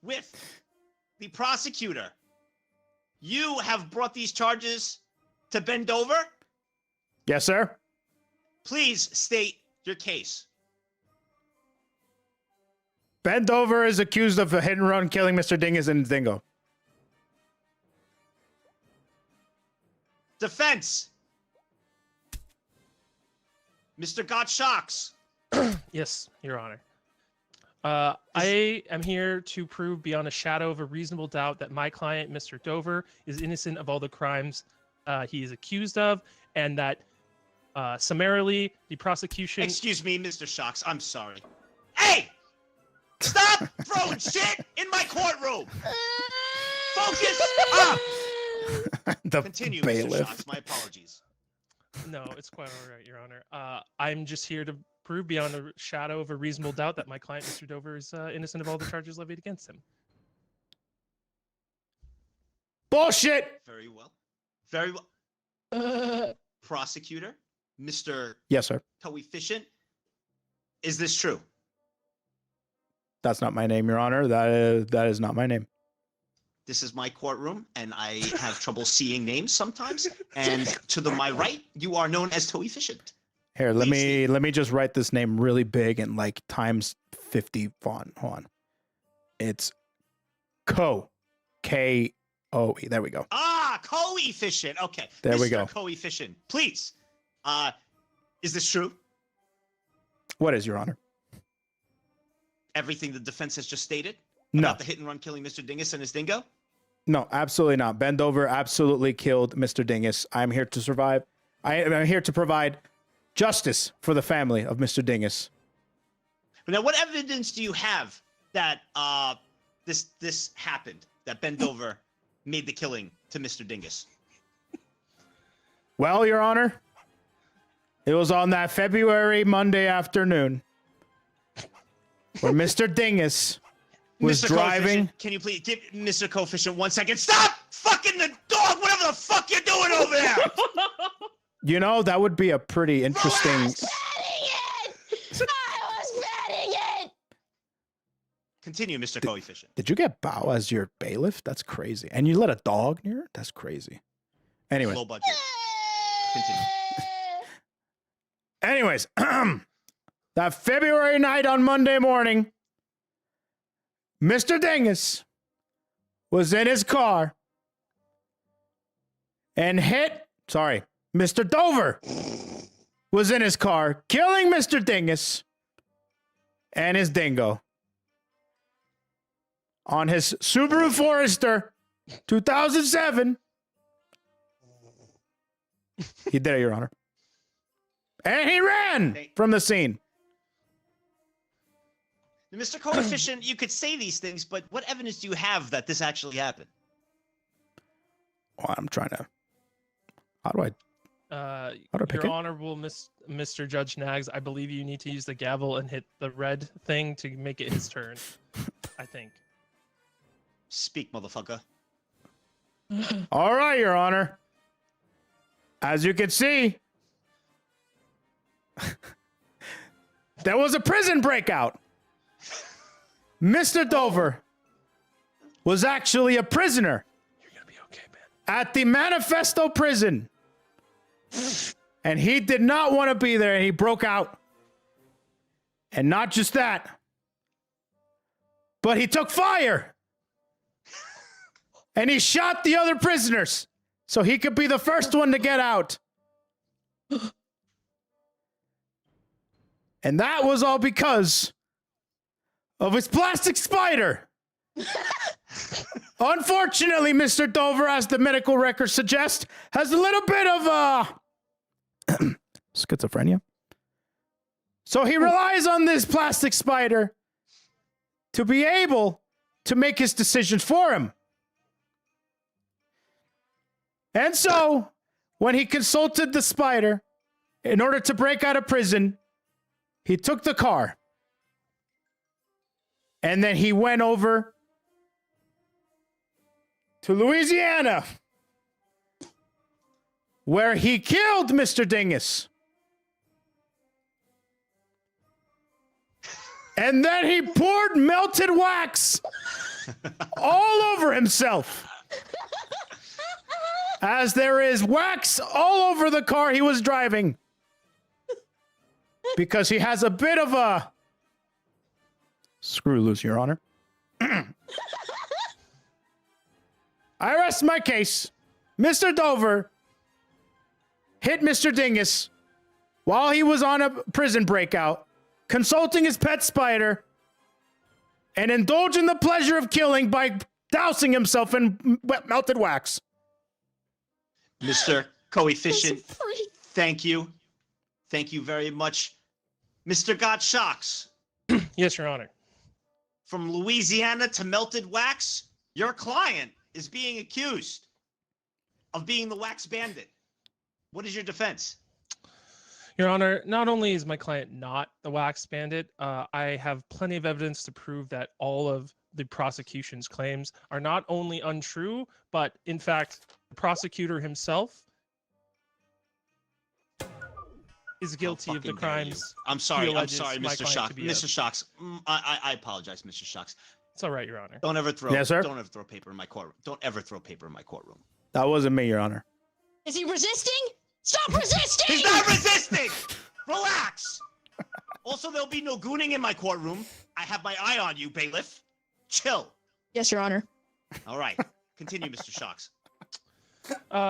with the prosecutor. You have brought these charges to Ben Dover. Yes, sir. Please state your case. Ben Dover is accused of a hit and run killing Mr. Dingus and Dingo. Defense. Mr. Got Shocks. Yes, Your Honor. I am here to prove beyond a shadow of a reasonable doubt that my client, Mr. Dover, is innocent of all the crimes he is accused of, and that summarily the prosecution. Excuse me, Mr. Shocks. I'm sorry. Hey! Stop throwing shit in my courtroom! Focus up! The Continue, Mr. bailiff. Shocks. My apologies. No, it's quite all right, Your Honor. I'm just here to prove beyond a shadow of a reasonable doubt that my client, Mr. Dover, is innocent of all the charges levied against him. Bullshit. Very well. Very well. Prosecutor, Mr. Yes, sir. Koefficient, is this true? That's not my name, Your Honor. That is not my name. This is my courtroom, and I have trouble seeing names sometimes. And to my right, you are known as Koefficient. Here, let Please me just write this name really big and like times 50 font. Hold on. It's Koe. K-O-E. There we go. Ah, Koefficient. Okay. There we Mr. go. Koefficient, please. Is this true? What is, Your Honor? Everything the defense has just stated? No. About the hit and run killing Mr. Dingus and his dingo? No, absolutely not. Bendover absolutely killed Mr. Dingus. I'm here to survive. I'm here to provide justice for the family of Mr. Dingus. Now, what evidence do you have that this happened? That Bendover made the killing to Mr. Dingus? Well, Your Honor, it was on that February Monday afternoon where Mr. Dingus was Mr. driving. Coefficient, can you please give Mr. Coefficient 1 second? Stop fucking the dog, whatever the fuck you're doing over there! You know, that would be a pretty interesting. I was betting it! I was betting it! Continue, Mr. Coefficient. Did you get Bao as your bailiff? That's crazy. And you let a dog near? That's crazy. Anyway. Low budget. Continue. Anyways, that February night on Monday morning, Mr. Dingus was in his car and Mr. Dover was in his car killing Mr. Dingus and his dingo on his Subaru Forester 2007. He did it, Your Honor. And he ran from the scene. Mr. Coefficient, you could say these things, but what evidence do you have that this actually happened? Oh, I'm trying to. How do I pick Your it? Honorable Mr. Judge Nags, I believe you need to use the gavel and hit the red thing to make it his turn. I think. Speak, motherfucker. All right, Your Honor. As you can see, there was a prison breakout. Mr. Dover was actually a prisoner. You're gonna be okay, man. At the Manifesto prison. And he did not want to be there, and he broke out. And not just that, but he took fire. And he shot the other prisoners so he could be the first one to get out. And that was all because of his plastic spider. Unfortunately, Mr. Dover, as the medical records suggest, has a little bit of schizophrenia. So he relies on this plastic spider to be able to make his decisions for him. And so, when he consulted the spider in order to break out of prison, he took the car. And then he went over to Louisiana, where he killed Mr. Dingus. And then he poured melted wax all over himself. As there is wax all over the car he was driving. Because he has a bit of a screw loose, Your Honor. I rest my case. Mr. Dover hit Mr. Dingus while he was on a prison breakout, consulting his pet spider, and indulging the pleasure of killing by dousing himself in melted wax. Mr. Coefficient, thank you. Thank you very much. Mr. Got Shocks, Yes, Your Honor. from Louisiana to melted wax, your client is being accused of being the wax bandit. What is your defense? Your Honor, not only is my client not the wax bandit, I have plenty of evidence to prove that all of the prosecution's claims are not only untrue, but in fact, the prosecutor himself is guilty of the fucking dare you. crimes. I'm sorry, alleges my Mr. client Shocks. to be of. Mr. Shocks, I apologize, Mr. Shocks. It's all right, Your Honor. Don't ever throw. Yes, sir. Don't ever throw paper in my courtroom. Don't ever throw paper in my courtroom. That wasn't me, Your Honor. Is he resisting? Stop resisting! He's not resisting. Relax. Also, there'll be no gooning in my courtroom. I have my eye on you, bailiff. Chill. Yes, Your Honor. All right. Continue, Mr. Shocks.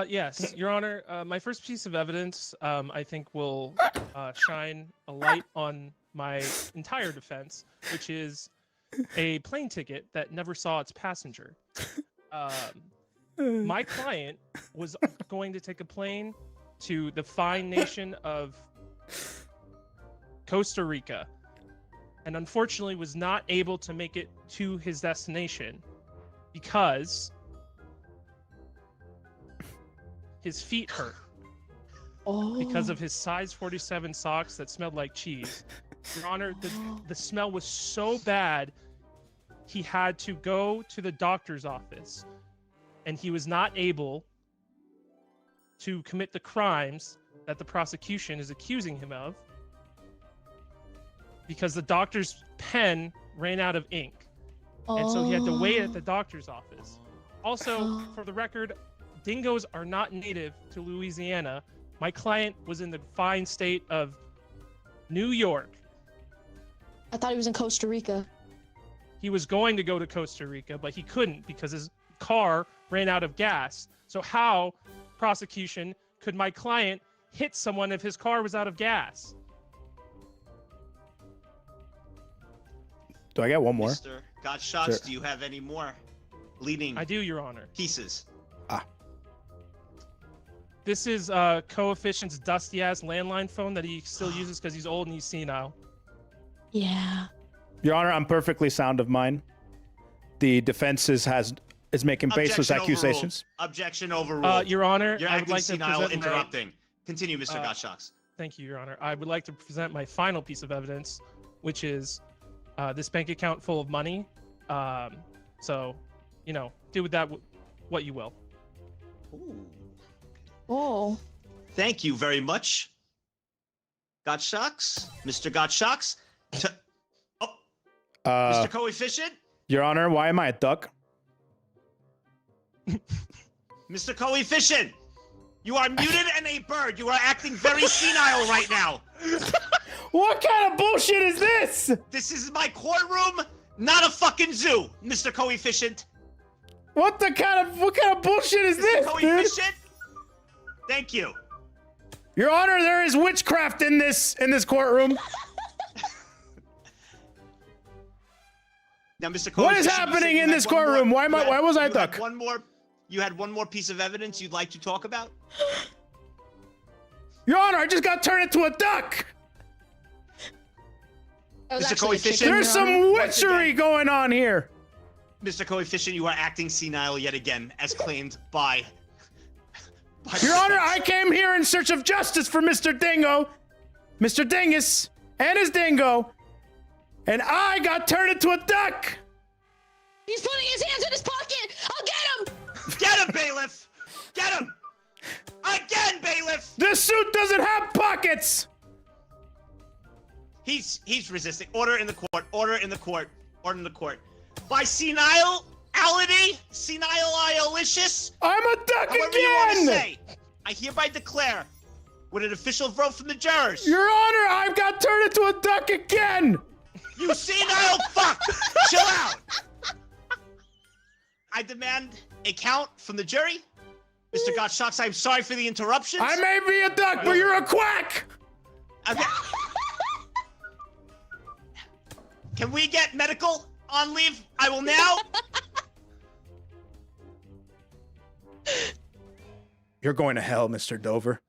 Yes, Your Honor. My first piece of evidence, I think, will shine a light on my entire defense, which is a plane ticket that never saw its passenger. My client was going to take a plane to the fine nation of Costa Rica, and unfortunately was not able to make it to his destination because his feet hurt Oh. because of his size 47 socks that smelled like cheese. Your Honor, the smell was so bad, he had to go to the doctor's office, and he was not able to commit the crimes that the prosecution is accusing him of because the doctor's pen ran out of ink. And so he had to wait at the doctor's office. Also, for the record, dingoes are not native to Louisiana. My client was in the fine state of New York. I thought he was in Costa Rica. He was going to go to Costa Rica, but he couldn't because his car ran out of gas. So how, prosecution, could my client hit someone if his car was out of gas? Do I get one more? Mr. Gottschalks, Sure. do you have any more leading I do, Your Honor. pieces? This is Koefficient's dusty-ass landline phone that he still uses because he's old and he's senile. Yeah. Your Honor, I'm perfectly sound of mind. The defense is making baseless Objection accusations. Objection overruled. Your Honor, You're I would acting like to senile, present interrupting. Continue, Mr. Gottschalks. Thank you, Your Honor. I would like to present my final piece of evidence, which is this bank account full of money. So, you know, do with that what you will. Ooh. Oh. Thank you very much, Gottschalks. Mr. Gottschalks. Mr. Coefficient. Your Honor, why am I a duck? Mr. Coefficient. You are muted and a bird. You are acting very senile right now. What kind of bullshit is this? This is my courtroom, not a fucking zoo, Mr. Coefficient. What kind of bullshit is Mr. this, dude? Coefficient. Thank you. Your Honor, there is witchcraft in this courtroom. Now, Mr. Coefficient, What is you said happening you in had this one more- courtroom? Why was I a you had duck? You had one more piece of evidence you'd like to talk about? Your Honor, I just got turned into a duck. That was Mr. actually a Coefficient. chicken, There's Your Honor. some Once witchery again. going on here. Mr. Coefficient, you are acting senile yet again, as claimed by the Your Honor, defense. I came here in search of justice for Mr. Dingo, Mr. Dingus, and his dingo, and I got turned into a duck. He's putting his hands in his pocket. I'll get him. Get him, bailiff! Get him! Again, bailiff! This suit doesn't have pockets. He's resisting. Order in the court. Order in the court. Order in the court. By senility, senile-iolicious, I'm a duck however you want to again. say, I hereby declare, with an official vote from the jurors, Your Honor, I've got turned into a duck again. you senile fuck! Chill out! I demand a count from the jury. Mr. Gottschalks, I'm sorry for the interruptions. I may be a duck, but you're a quack. Okay. Can we get medical on leave? I will now. You're going to hell, Mr. Dover.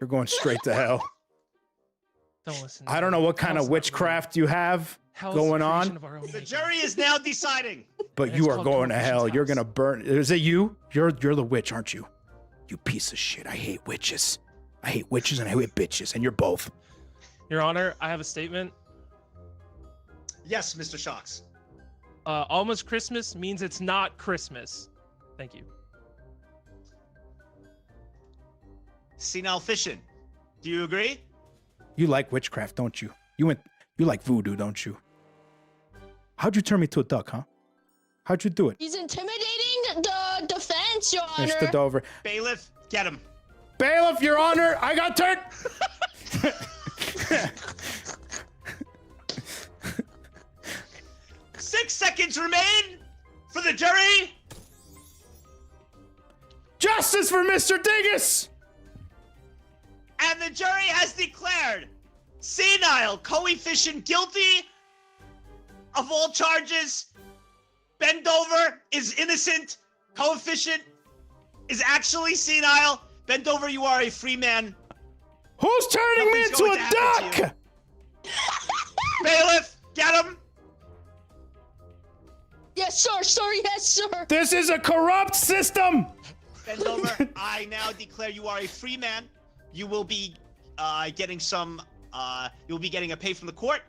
You're going straight to hell. Don't listen. to I don't him. know what kind Hell's of not witchcraft you have real. Hell's going the on, creation of our own The making. jury is now deciding. but And you it's are called going to Coefficient's hell. You're house. gonna burn. Is it you? You're the witch, aren't you? You piece of shit. I hate witches. I hate witches and I hate bitches, and you're both. Your Honor, I have a statement. Yes, Mr. Shocks. Almost Christmas means it's not Christmas. Thank you. Senile Fishin. Do you agree? You like witchcraft, don't you? You like voodoo, don't you? How'd you turn me to a duck, huh? How'd you do it? He's intimidating the defense, Your Honor. Mr. Dover. Bailiff, get him. Bailiff, Your Honor, I got turned. 6 seconds remain for the jury. Justice for Mr. Dingus. And the jury has declared senile Koefficient guilty of all charges. Bendover is innocent. Koefficient is actually senile. Bendover, you are a free man. Who's turning me Nothing's into going a to happen to duck? Bailiff, get him. Yes, sir, sir, yes, sir. This is a corrupt system. Bendover, I now declare you are a free man. You will be getting some. You'll be getting a pay from the court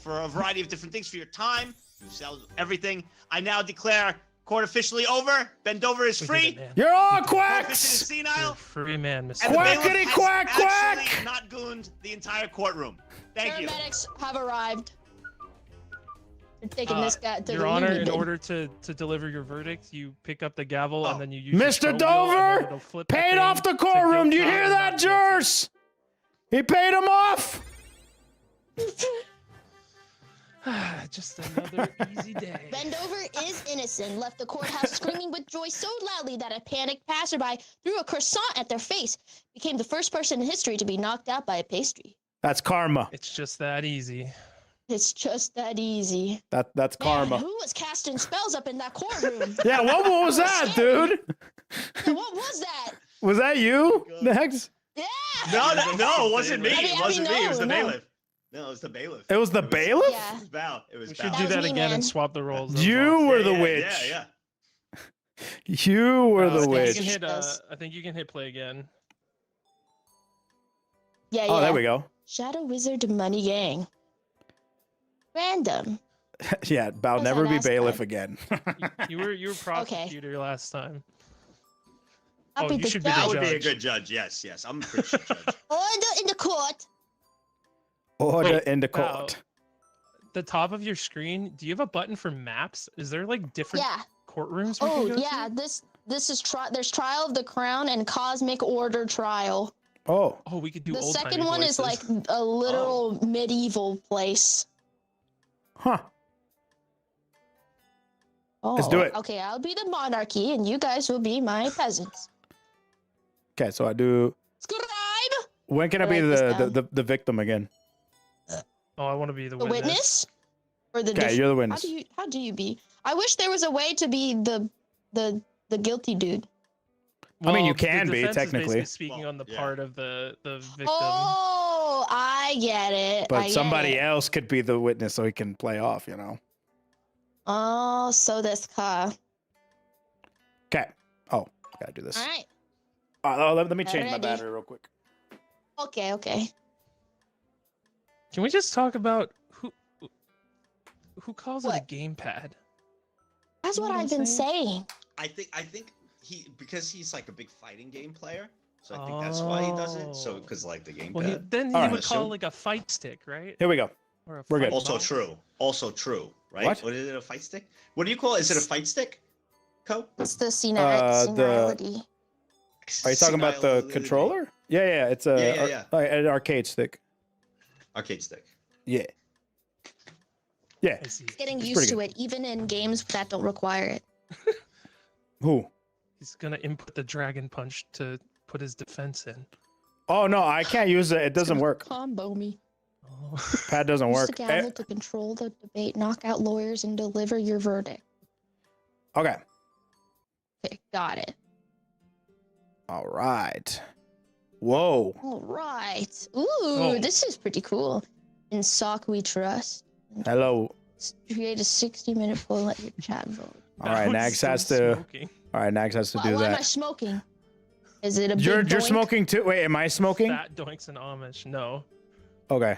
for a variety of different things for your time. You sell everything. I now declare court officially over. Bendover is We did free. it, man. You're all Koefficient is quacks. You're a senile. free man, Mr. And the bailiff Quackity has quack actually quack. not gooned the entire courtroom. Thank you. Paramedics have arrived. They're taking this guy to Your the Honor, unit in bin. order to deliver your verdict, you pick up the gavel Oh. and then you use your Mr. scroll wheel, and then Dover it'll flip the paid thing off the to courtroom. Do you guilty hear or that, not guilty. jurors? He paid him off. Just another easy day. Bendover is innocent, left the courthouse screaming with joy so loudly that a panicked passerby threw a croissant at their face, became the first person in history to be knocked out by a pastry. That's karma. It's just that easy. It's just that easy. That's Man, karma. who was casting spells up in that courtroom? Yeah, what was that, dude? Yeah, what was that? Was that you, Next? Yeah. No, it wasn't me. I mean, It wasn't me. It was the no. bailiff. No, it was the bailiff. It was the bailiff? Yeah. It was Val. It was We Val. should That do was that me, again man. and swap the roles. That was You awesome. were the Yeah, witch. Yeah. You were the I think witch. you can hit, Yes. I think you can hit play again. Yeah, yeah. Oh, there we go. Shadow Wizard Money Gang. Random. Yeah, about Was never that be last bailiff time? again. You were prosecutor last time. I'll Oh, be you the should be the judge. That would be a judge. good judge. Yes, yes. I'm a pretty sure judge. Order in the court. Order Wait, in the Val, court. The top of your screen, do you have a button for maps? Is there like different Yeah. courtrooms we Oh, can go yeah. to? This is there's Trial of the Crown and Cosmic Order Trial. Oh, Oh, we could do The old second one is like voices. a literal medieval place. huh. Oh, Let's do it. Okay, I'll be the monarchy and you guys will be my peasants. Okay, so I do. Scribe! When can I I be like this the victim again? Oh, I want to be the The witness? Or the Okay, you're the witness. how do you be? I wish there was a way to be the guilty dude. I mean, you the can be, defense is technically. basically speaking Well, on the yeah. part of the victim. Oh, I get it. But I get somebody it. else could be the witness so he can play off, you know? Oh, so this car. Okay. Oh, gotta do this. All right. Let me change my Ready. battery real quick. Okay, okay. Can we just talk about who calls it a What? gamepad? That's You know what what I've I'm been saying? saying. I think because he's like a big fighting game player, so I think that's why he does it. So Oh. because like the gamepad. Well, then he Alright. would call it Assume. like a fight stick, right? Here we go. Or a We're good. fight Also box? true. Also true. Right? What? What is it? A fight stick? What do you call it? Is it a fight stick? Ko? It's the Are senility. you talking about the Senility. controller? Yeah, it's a Yeah. an arcade stick. Arcade stick. Yeah. Yeah. I see. Getting It's used pretty to it, even in games that don't require it. Who? He's gonna input the dragon punch to put his defense in. Oh no, I can't use it. It doesn't work. Combo me. Oh. Pad doesn't Use work. the gavel to control the debate, knock out lawyers, and deliver your verdict. Okay. Okay, got it. All right. Whoa. All right. Ooh, Oh. this is pretty cool. In SOC we trust. Hello. Create a 60-minute poll, let your chat vote. All right, That was Nags still has to. smoking. All right, Nags has to Why, do why am I that. smoking? Is it a You're big doink? smoking too. Wait, am I smoking? Fat doinks and Amish. No. Okay.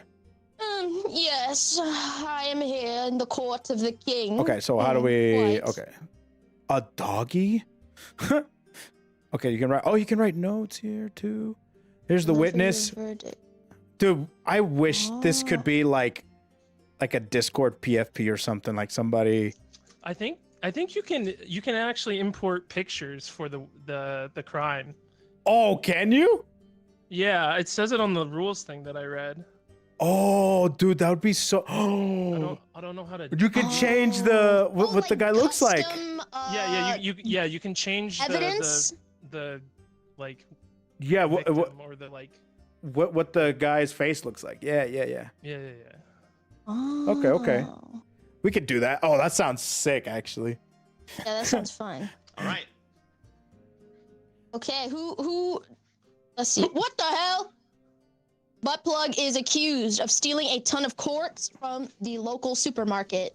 Yes, I am here in the court of the king. Okay. So how do we? What? Okay. A doggy. Okay, you can write. Oh, you can write notes here too. Here's the Deliver your witness. verdict. Dude, I wish this Oh. could be like like a Discord PFP or something, like somebody. I think you can actually import pictures for the crime. Oh, can you? Yeah, it says it on the rules thing that I read. Oh, dude, that would be so. Oh, I don't know how to. you can change the what the guy looks like. custom, You can change evidence? the like Yeah, victim or the like. what the guy's face looks like. Yeah. Yeah. Oh. Okay. We could do that. Oh, that sounds sick, actually. Yeah, that sounds fun. All right. Okay, who? Let's see. What the hell? Buttplug is accused of stealing a ton of quartz from the local supermarket.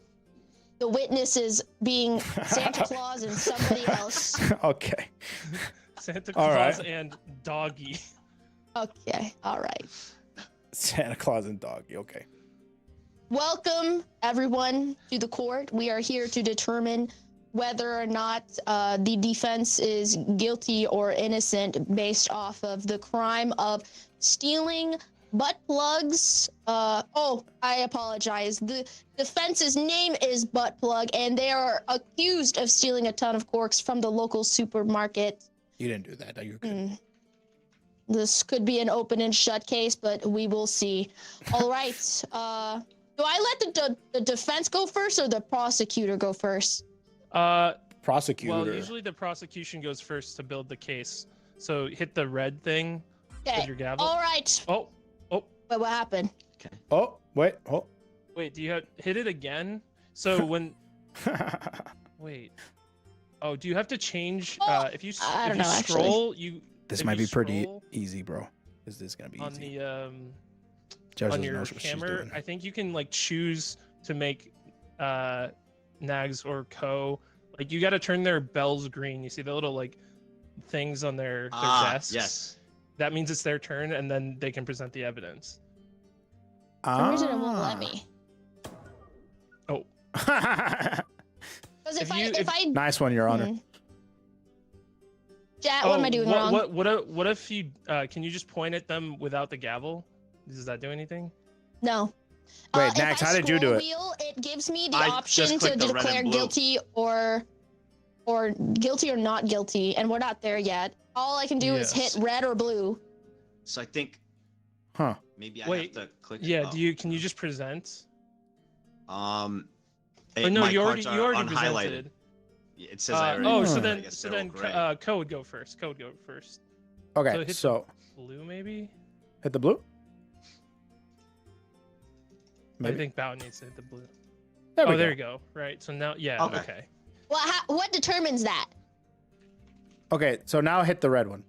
The witness is being Santa Claus and somebody else. Okay. Santa All Claus right. and Doggy. Okay, all right. Santa Claus and Doggy. Okay. Welcome, everyone, to the court. We are here to determine whether or not the defense is guilty or innocent based off of the crime of stealing butt plugs. Oh, I apologize. The defense's name is Butt Plug, and they are accused of stealing a ton of corks from the local supermarket. You didn't do that. No, you're good. This could be an open and shut case, but we will see. All right. Do I let the defense go first or the prosecutor go first? Prosecutor. Well, usually the prosecution goes first to build the case. So hit the red thing Okay. with your gavel. All right. Oh, Wait, what happened? Oh, wait. Oh. wait. Do you hit it again? So when wait. Oh, do you have to change? Oh, If you I if don't you know, actually. scroll, This if might you be pretty scroll easy, bro. Is this gonna be on easy? the Judge on doesn't your know what she's camera. doing. I think you can like choose to make nags or co. Like you got to turn their bells green. You see the little like things on their desks. Yes. That means it's their turn, and then they can present the evidence. For some reason it won't let me. Oh, Because if I Nice one, Your Honor. Chat, what am I doing wrong? What if you can you just point at them without the gavel? Does that do anything? No. Wait, If Nax, I how did you do scroll it? Wheel, it gives me the I option just to clicked the red and declare blue. guilty or guilty or not guilty, and we're not there yet. All I can do is hit Yes. red or blue. So I think Huh. maybe I Wait, have to click. Yeah. oh, Can you just present? Oh, Oh, no, my you already cards are unhighlighted. presented. It says I already. Oh, Hmm. so I then guess so they're all then gray. Ko would go first. Ko would go first. Okay, hit so Blue maybe. hit the blue. I Maybe. think Bao needs to hit the blue. There we Oh, go. there you go. Right. So now, yeah. Okay. Okay. Well, what determines that? Okay, so now hit the red one.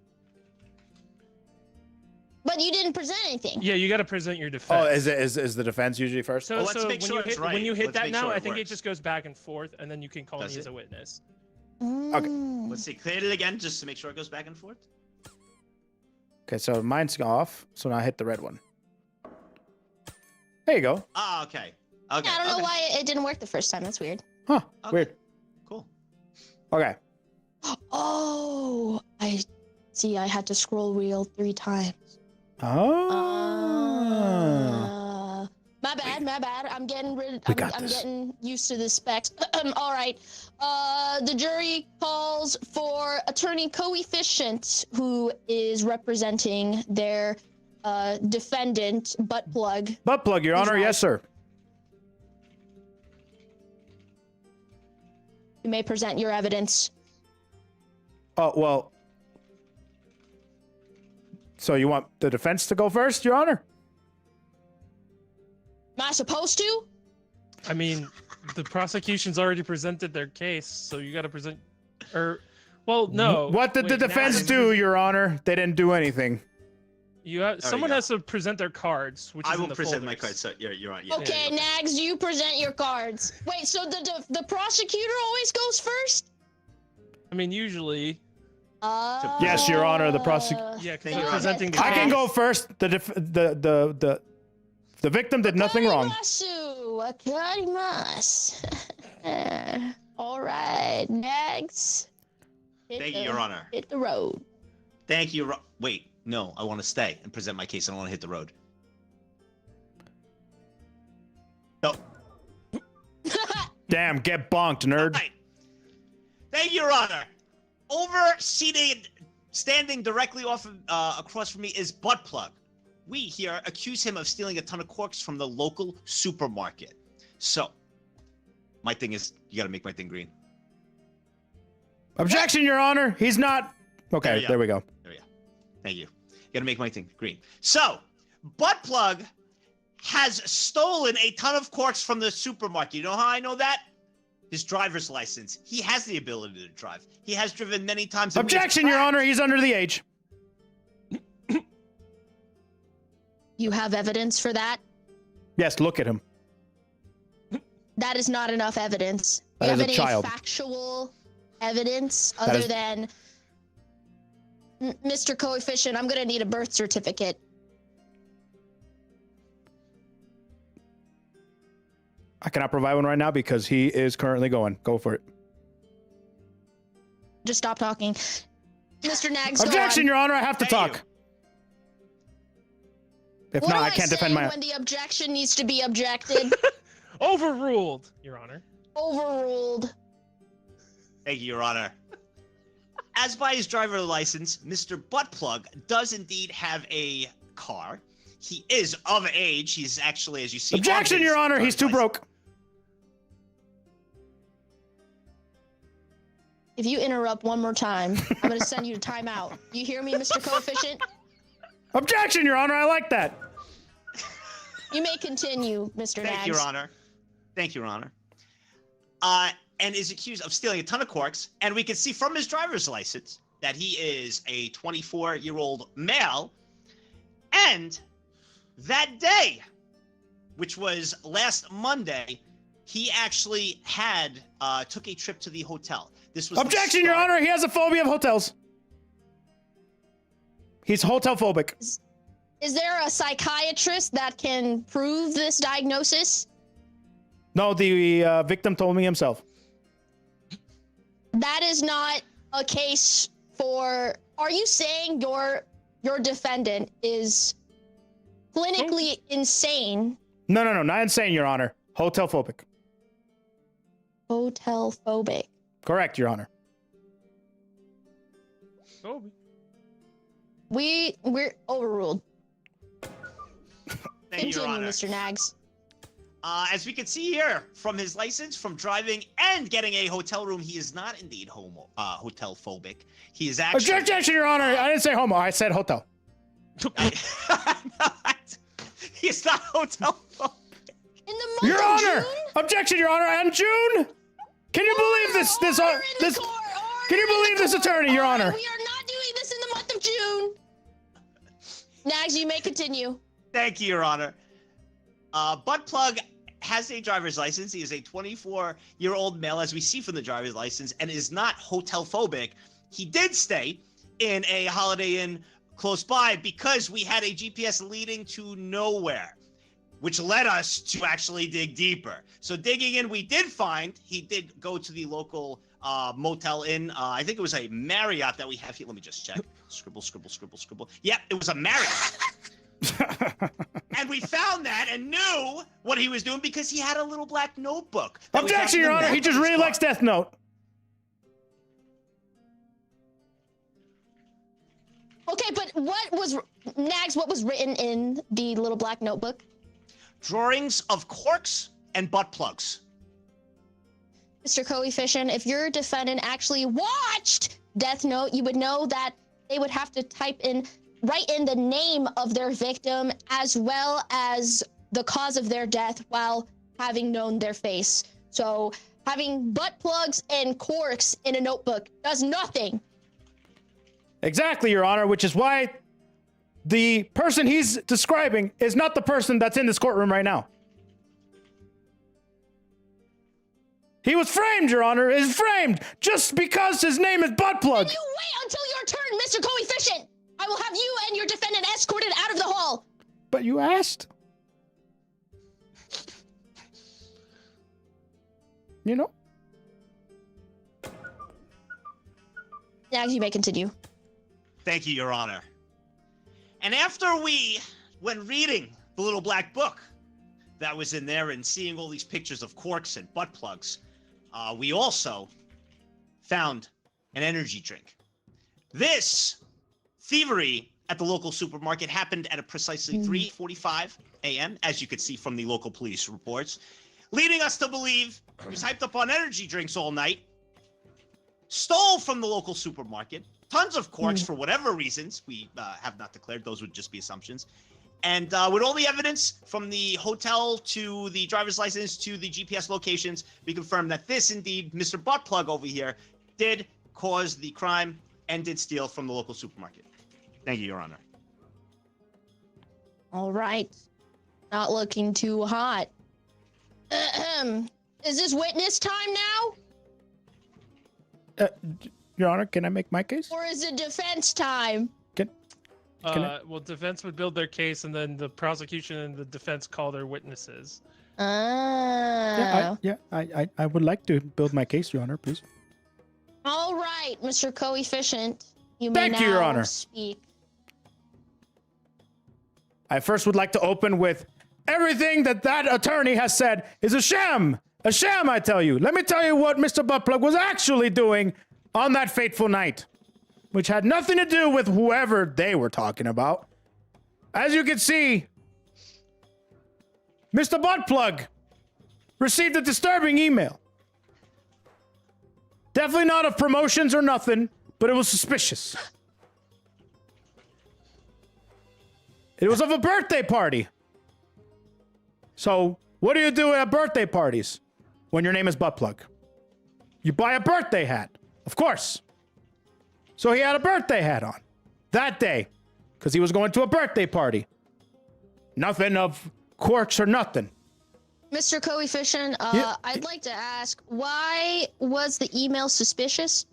But you didn't present anything. Yeah, you got to present your defense. Oh, is the defense usually first? So, Well, let's so make when sure you it's hit right. when you hit Let's that make now, sure it I think it works. just goes back and forth, and then you can call Does me as it? a witness. Mm. Let's see. Clear it again just to make sure it goes back and forth. Okay, so mine's off. So now hit the red one. There you go. Ah, okay. Okay. Yeah, I don't know okay. why it didn't work the first time. That's weird. Huh. Okay. Weird. Cool. Okay. Oh, I see. I had to scroll wheel 3 times. Oh. My bad. I'm getting We got I'm this. getting used to the specs. All right. The jury calls for attorney Koefficient, who is representing their defendant, Butt Plug. Butt plug, Your He's Honor. right. Yes, sir. You may present your evidence. Oh, well. So you want the defense to go first, Your Honor? Am I supposed to? I mean, the prosecution's already presented their case, so you got to present. Well, no. What did the wait, defense Nags, do, Your Honor? They didn't do anything. Someone go. has to present their cards, which I is in will the present my folders. cards. So you're on. Yeah. Okay, Nags, you present your cards. Wait, so the prosecutor always goes first? I mean, usually, Yes, Your Honor, the yeah, because Thank they're you. presenting the I can case. go first. The victim did nothing wrong. Wakarimasu. All right, Nags. Thank you, Your Honor. Hit the road. Thank you. Wait, no, I want to stay and present my case. I don't want to hit the road. No, Damn, get bonked, nerd. All right. Thank you, Your Honor. Standing directly off of, across from me is Buttplug. We here accuse him of stealing a ton of corks from the local supermarket. So, my thing is, you gotta make my thing green. Objection, Your Honor. He's not. Okay, there we go. There we go. Thank you. You gotta make my thing green. So, Buttplug has stolen a ton of corks from the supermarket. You know how I know that? His driver's license. He has the ability to drive. He has driven many times. Objection, Your Honor. He's under the age. You have evidence for that? Yes, look at him. That is not enough evidence. That You is have a any child. factual evidence That other is- than Mr. Koefficient, I'm gonna need a birth certificate. I cannot provide one right now because he is currently going. Go for it. Just stop talking. Mr. Nags, go Objection, on. Your Honor. I have to Thank talk. you. If What not, do I can't defend say my. when the objection needs to be objected? Overruled, Your Honor. Overruled. Thank you, Your Honor. As by his driver's license, Mr. Buttplug does indeed have a car. He is of age. He's actually, as you see. Objection, on his Your Honor. He's too driver's license. broke. If you interrupt one more time, I'm gonna send you to timeout. You hear me, Mr. Koefficient? Objection, Your Honor. I like that. You may continue, Mr. Thank Nags. you, Your Honor. Thank you, Your Honor. And is accused of stealing a ton of corks. And we can see from his driver's license that he is a 24-year-old male. And that day, which was last Monday, he actually took a trip to the hotel. This was Objection, Your Honor. He has a phobia of hotels. He's hotel phobic. Is there a psychiatrist that can prove this diagnosis? No, the victim told me himself. That is not a case for. Are you saying your defendant is clinically insane? No, not insane, Your Honor. Hotel phobic. Hotel phobic. Correct, Your Honor. Kobe. We're overruled. Thank you, Your Continue, Honor. Mr. Nags. As we can see here, from his license, from driving and getting a hotel room, he is not indeed hotel phobic. He is actually. Objection, Your Honor. I didn't say homo. I said hotel. He is not hotel phobic. In the month Your of Honor. June? Objection, Your Honor. And June. Can you believe this? Order in the court, Can you order in believe the this court. attorney, Your Order. Honor? We are not doing this in the month of June. Nags, you may continue. Thank you, Your Honor. Buttplug has a driver's license. He is a 24-year-old male, as we see from the driver's license, and is not hotel phobic. He did stay in a Holiday Inn close by because we had a GPS leading to nowhere, which led us to actually dig deeper. So digging in, we did find he did go to the local Motel Inn. I think it was a Marriott that we have here. Let me just check. Scribble, scribble, scribble, scribble. Yep, it was a Marriott. And we found that and knew what he was doing because he had a little black notebook. that we Objection, found in Your the Honor. back He of just his really car. likes Death Note. Okay, but Nags, what was written in the little black notebook? Drawings of corks and butt plugs. Mr. Koefficient, if your defendant actually watched Death Note, you would know that they would have to write in the name of their victim as well as the cause of their death while having known their face. So having butt plugs and corks in a notebook does nothing. Exactly, Your Honor, which is why the person he's describing is not the person that's in this courtroom right now. He was framed, Your Honor, is framed just because his name is Buttplug. You wait until your turn, Mr. Koefficient. I will have you and your defendant escorted out of the hall. But you asked. You know? Nags, you may continue. Thank you, Your Honor. And after when reading the little black book, that was in there and seeing all these pictures of corks and butt plugs, we also found an energy drink. This thievery at the local supermarket happened at a precisely 3:45 a.m., as you could see from the local police reports, leading us to believe he was hyped up on energy drinks all night, stole from the local supermarket tons of corks for whatever reasons we have not declared. Those would just be assumptions. And with all the evidence from the hotel to the driver's license to the GPS locations, we confirm that this indeed, Mr. Buttplug over here, did cause the crime and did steal from the local supermarket. Thank you, Your Honor. All right. Not looking too hot. Is this witness time now? Your Honor, can I make my case? Or is it defense time? Well, defense would build their case, and then the prosecution and the defense call their witnesses. Ah. I would like to build my case, Your Honor, please. All right, Mr. Coefficient. You may Thank you, Your now Honor. speak. I first would like to open with everything that attorney has said is a sham. A sham, I tell you. Let me tell you what Mr. Buttplug was actually doing on that fateful night, which had nothing to do with whoever they were talking about. As you can see, Mr. Buttplug received a disturbing email. Definitely not of promotions or nothing, but it was suspicious. It was of a birthday party. So, what do you do at birthday parties when your name is Buttplug? You buy a birthday hat, of course. So he had a birthday hat on that day because he was going to a birthday party. Nothing of corks or nothing. Mr. Coefficient, Yeah. I'd like to ask, why was the email suspicious?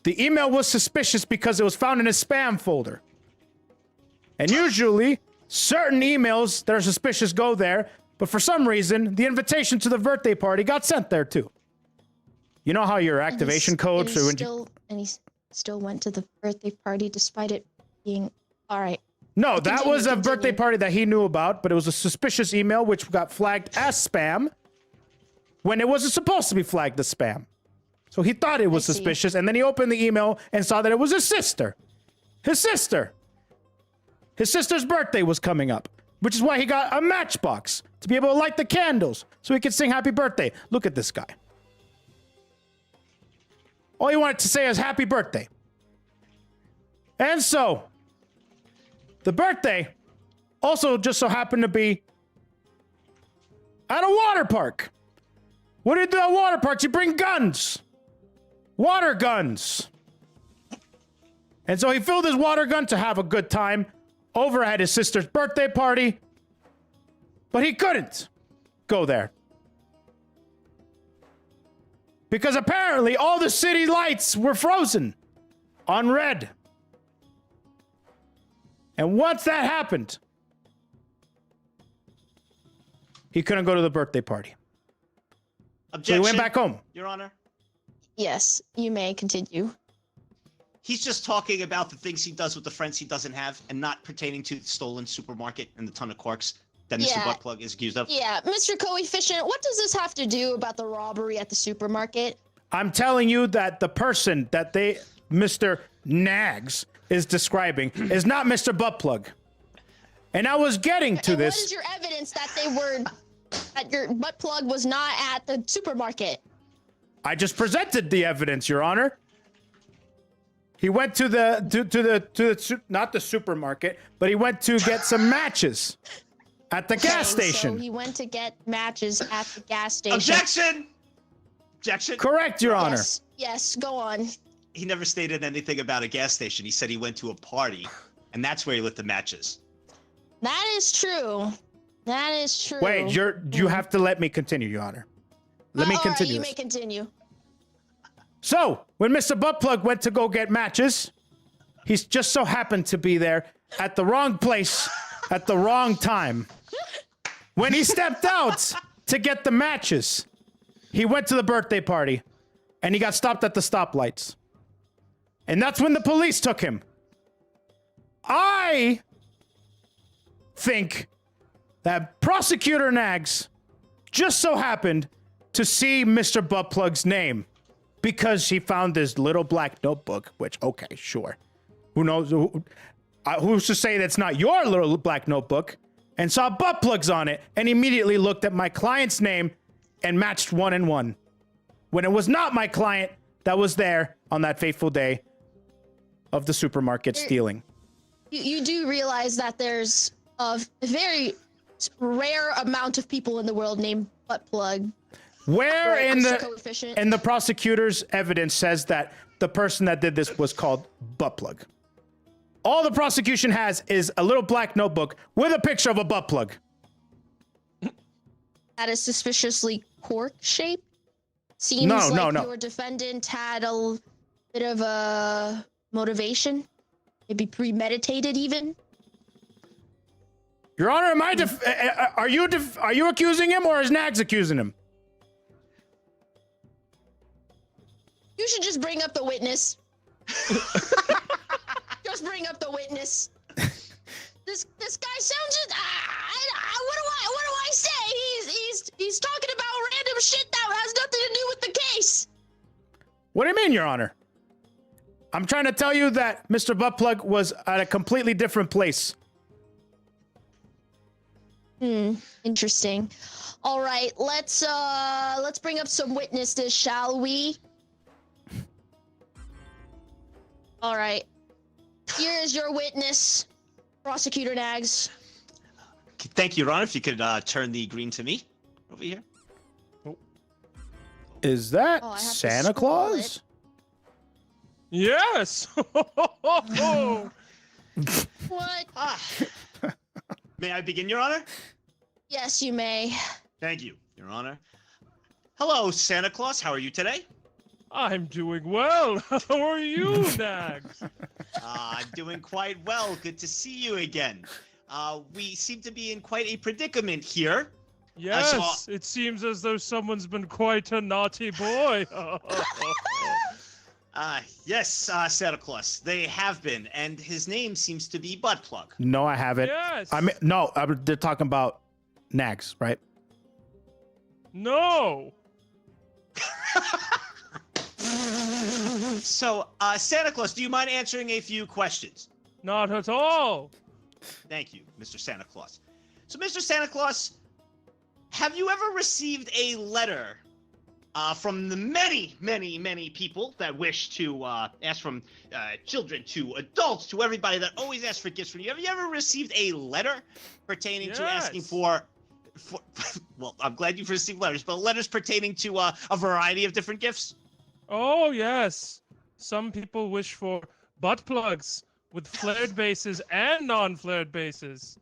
The email was suspicious because it was found in a spam folder. And usually, certain emails that are suspicious go there, but for some reason, the invitation to the birthday party got sent there too. You know how your activation code... And he still went to the birthday party despite it being... All right. No, that was a Continue. birthday party that he knew about, but it was a suspicious email which got flagged as spam when it wasn't supposed to be flagged as spam. So he thought it was I see. suspicious, and then he opened the email and saw that it was his sister. His sister. His sister's birthday was coming up, which is why he got a matchbox to be able to light the candles so he could sing happy birthday. Look at this guy. All he wanted to say is happy birthday. And so, the birthday also just so happened to be at a water park. What do you do at water parks? You bring guns. Water guns. And so he filled his water gun to have a good time over at his sister's birthday party. But he couldn't go there. Because apparently all the city lights were frozen on red. And once that happened, he couldn't go to the birthday party. Objection, So he went back home. Your Honor. Yes, you may continue. He's just talking about the things he does with the friends he doesn't have and not pertaining to the stolen supermarket and the ton of corks that Mr. Yeah. Buttplug is accused of. Yeah, Mr. Coefficient, what does this have to do about the robbery at the supermarket? I'm telling you that the person that Mr. Nags is describing is not Mr. Buttplug. And I was getting to And this. what is your evidence that your butt plug was not at the supermarket? I just presented the evidence, Your Honor. He went to not the supermarket, but he went to get some matches at the gas Okay, station. So he went to get matches at the gas station. Objection! Objection. Correct, Your Honor. Yes, go on. He never stated anything about a gas station. He said he went to a party, and that's where he lit the matches. That is true. That is true. Wait, you have to let me continue, Your Honor. Let me all right, continue. you this. may continue. So, when Mr. Buttplug went to go get matches, he just so happened to be there at the wrong place at the wrong time. When he stepped out to get the matches, he went to the birthday party, and he got stopped at the stoplights. And that's when the police took him. I think that Prosecutor Nags just so happened to see Mr. Buttplug's name because she found this little black notebook, which, okay, sure. Who knows? Who's to say that's not your little black notebook? And saw Buttplugs on it and immediately looked at my client's name and matched 1 and 1. When it was not my client that was there on that fateful day of the supermarket stealing. You do realize that there's a very rare amount of people in the world named Buttplug. Where in Coefficient. the prosecutor's evidence says that the person that did this was called Buttplug. All the prosecution has is a little black notebook with a picture of a butt plug. That is suspiciously cork-shaped. Seems No. your defendant had a bit of a motivation, maybe premeditated even. Your Honor, are you accusing him or is Nags accusing him? You should just bring up the witness. Just bring up the witness. This guy sounds. What do I say? He's talking about random shit that has nothing to do with the case. What do you mean, Your Honor? I'm trying to tell you that Mr. Buttplug was at a completely different place. Interesting. All right, let's bring up some witnesses, shall we? All right. Here is your witness, Prosecutor Nags. Thank you, Your Honor. If you could turn the green to me over here. Is that Oh, I have to Santa scroll Claus? it. Yes. What? May I begin, Your Honor? Yes, you may. Thank you, Your Honor. Hello, Santa Claus. How are you today? I'm doing well. How are you, Nags? I'm doing quite well. Good to see you again. We seem to be in quite a predicament here. Yes, it seems as though someone's been quite a naughty boy. Yes, Santa Claus. They have been, and his name seems to be Buttplug. No, I haven't. Yes. They're talking about Nags, right? No. So, Santa Claus, do you mind answering a few questions? Not at all. Thank you, Mr. Santa Claus. So, Mr. Santa Claus, have you ever received a letter from the many people that wish to ask from children to adults to everybody that always asks for gifts from you? Have you ever received a letter pertaining to asking for well, I'm glad you've received letters, but letters pertaining to a variety of different gifts? Oh, yes. Some people wish for butt plugs with flared bases and non-flared bases.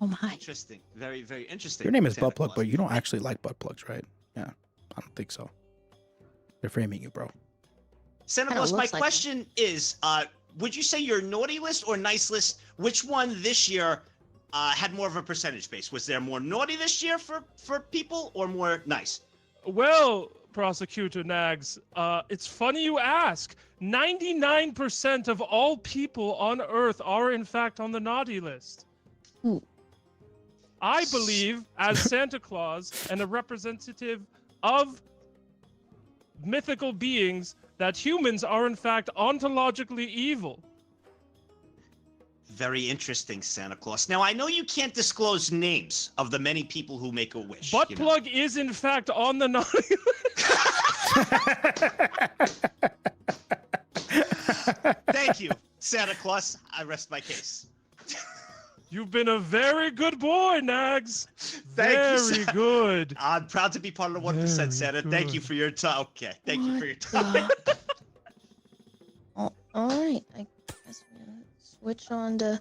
Oh my. Interesting. Very, very interesting. Your name is Santa Buttplug, Claus. but you don't actually like butt plugs, right? Yeah, I don't think so. They're framing you, bro. Santa Kinda Claus, my looks like question is, would you say your naughty list or nice list, which one this year had more of a percentage base? Was there more naughty this year for people or more nice? Well, Prosecutor Nags, it's funny you ask. 99% of all people on Earth are in fact on the naughty list. Ooh. I believe, as Santa Claus and a representative of mythical beings, that humans are in fact ontologically evil. Very interesting, Santa Claus. Now, I know you can't disclose names of the many people who make a wish. Buttplug is in fact on the naughty list. Thank you, Santa Claus. I rest my case. You've been a very good boy, Nags. Thank you, Very Santa. good. I'm proud to be part of the 1%, Santa. Thank you for your time. Okay, thank you for your time. All right. I guess we're gonna switch on to.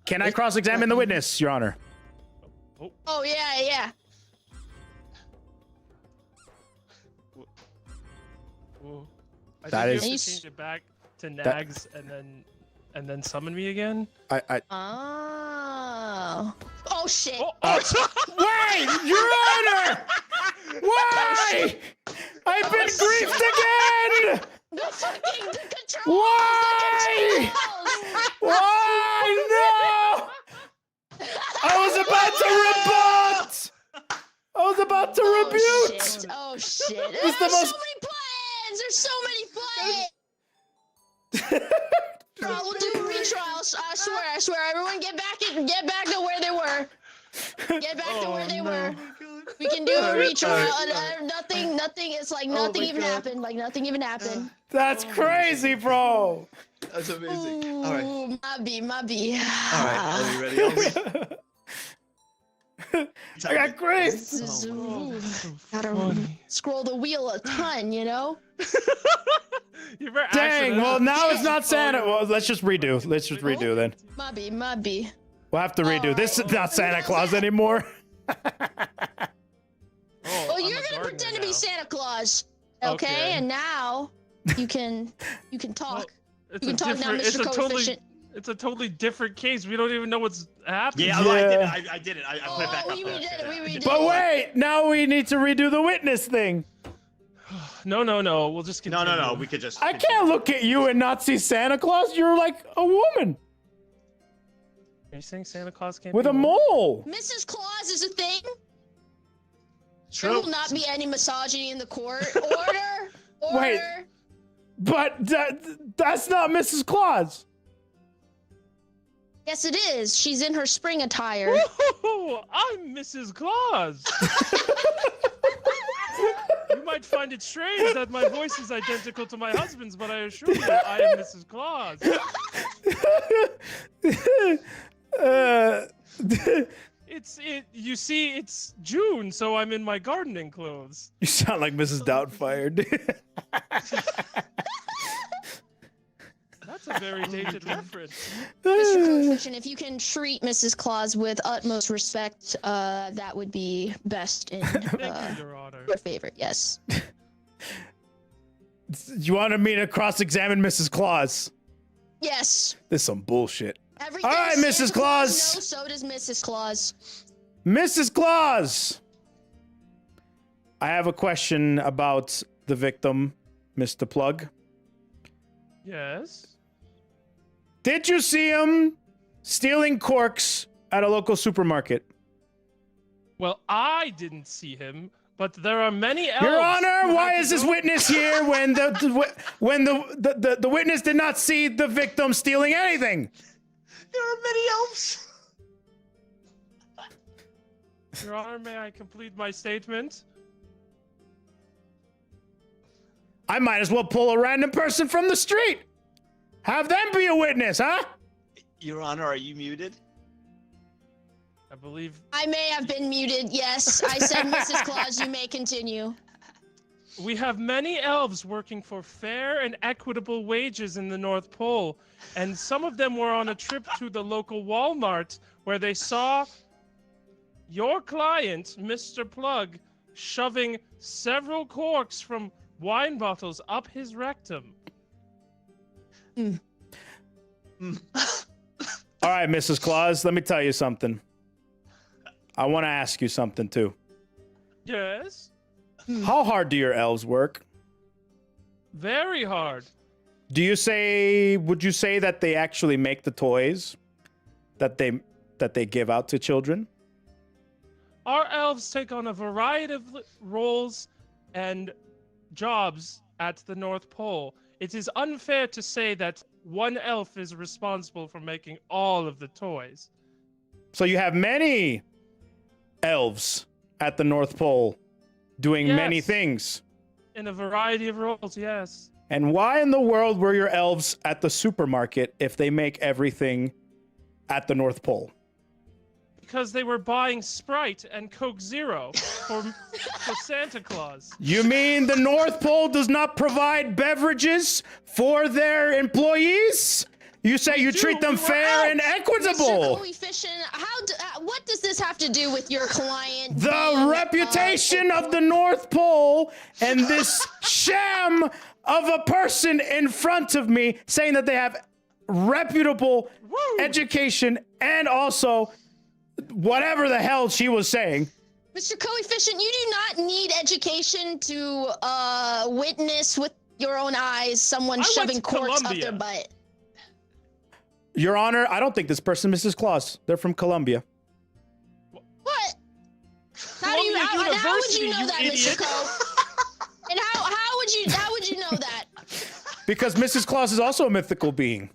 Can I cross-examine the witness, Your Honor? Oh yeah. Ooh. I That think is- you have to change it back to Nags and then summon me again. Oh. Oh shit. Wait, Your Honor! Why? I've been griefed again! The fucking controls. Why? The controls. Why? No! about to rebuke. Shit. Oh shit! It's the There's most- so many plans. There's so many plans. Bro, we'll do a retrial. I swear. Everyone get back to where they were. Get back to where they were. We can do a retrial. Nothing. It's like nothing even happened. Like nothing even happened. That's crazy, bro. That's amazing. All right. Ooh, my B. All right. Are we ready? Are we? I got grace. This is, Oh, gotta funny. scroll the wheel a ton, you know? You were Dang. Well, now it's not Santa. Oh, Well, let's just redo. Let's just redo then. My B. We'll have to redo. This is not Santa Claus anymore. Well, you're gonna pretend to be Santa Claus, okay? And now you can talk. It's You can talk now, Mr. Koefficient. It's a totally different case. We don't even know what's happening. Yeah, I did it. I put it back up we there. redid it. We redid But it. wait, now we need to redo the witness thing. No. We'll just continue. No. We could just. I can't look at you and not see Santa Claus. You're like a woman Are you saying Santa Claus can't with be a mole. Mrs. Claus is a thing. True. There will not be any misogyny in the court. Order. Wait. But that's not Mrs. Claus. Yes, it is. She's in her spring attire. Woohoo! I'm Mrs. Claus. You might find it strange that my voice is identical to my husband's, but I assure you, I am Mrs. Claus. You see, it's June, so I'm in my gardening clothes. You sound like Mrs. Doubtfire, dude. That's a very dated reference. Mr. Koefficient, if you can treat Mrs. Claus with utmost respect, that would be best in Thank you, Your Honor. your favor. Yes. You wanted me to cross-examine Mrs. Claus? Yes. This is some bullshit. Everything All right, Santa Mrs. Claus. knows, so does Mrs. Claus. Mrs. Claus! I have a question about the victim, Mr. Plug. Yes. Did you see him stealing corks at a local supermarket? Well, I didn't see him, but there are many elves. Your Honor, who why had is to this go- witness here when the witness did not see the victim stealing anything? There are many elves. Your Honor, may I complete my statement? I might as well pull a random person from the street. Have them be a witness, huh? Your Honor, are you muted? I believe I may have been muted. Yes, I said Mrs. Claus, you may continue. we have many elves working for fair and equitable wages in the North Pole, and some of them were on a trip to the local Walmart where they saw your client, Mr. Plug, shoving several corks from wine bottles up his rectum. All right, Mrs. Claus, let me tell you something. I want to ask you something, too. Yes? How hard do your elves work? Very hard. Would you say that they actually make the toys that they give out to children? Our elves take on a variety of roles and jobs at the North Pole. It is unfair to say that one elf is responsible for making all of the toys. So you have many elves at the North Pole doing many Yes. things. In a variety of roles, yes. And why in the world were your elves at the supermarket if they make everything at the North Pole? Because they were buying Sprite and Coke Zero for Santa Claus. You mean the North Pole does not provide beverages for their employees? You say you treat them we were fair and Mr. equitable. Coefficient, what does this have to do with your client? The being, reputation of the North Pole and this sham of a person in front of me saying that they have reputable education and also whatever the hell she was saying. Mr. Coefficient, you do not need education to witness with your own eyes someone I went shoving to corks up Colombia. their butt. Your Honor, I don't think this person, Mrs. Claus. They're from Colombia. What? How do you Columbia how would University, you know that, idiot. Mr. Koe? And how would you know that? Because Mrs. Claus is also a mythical being.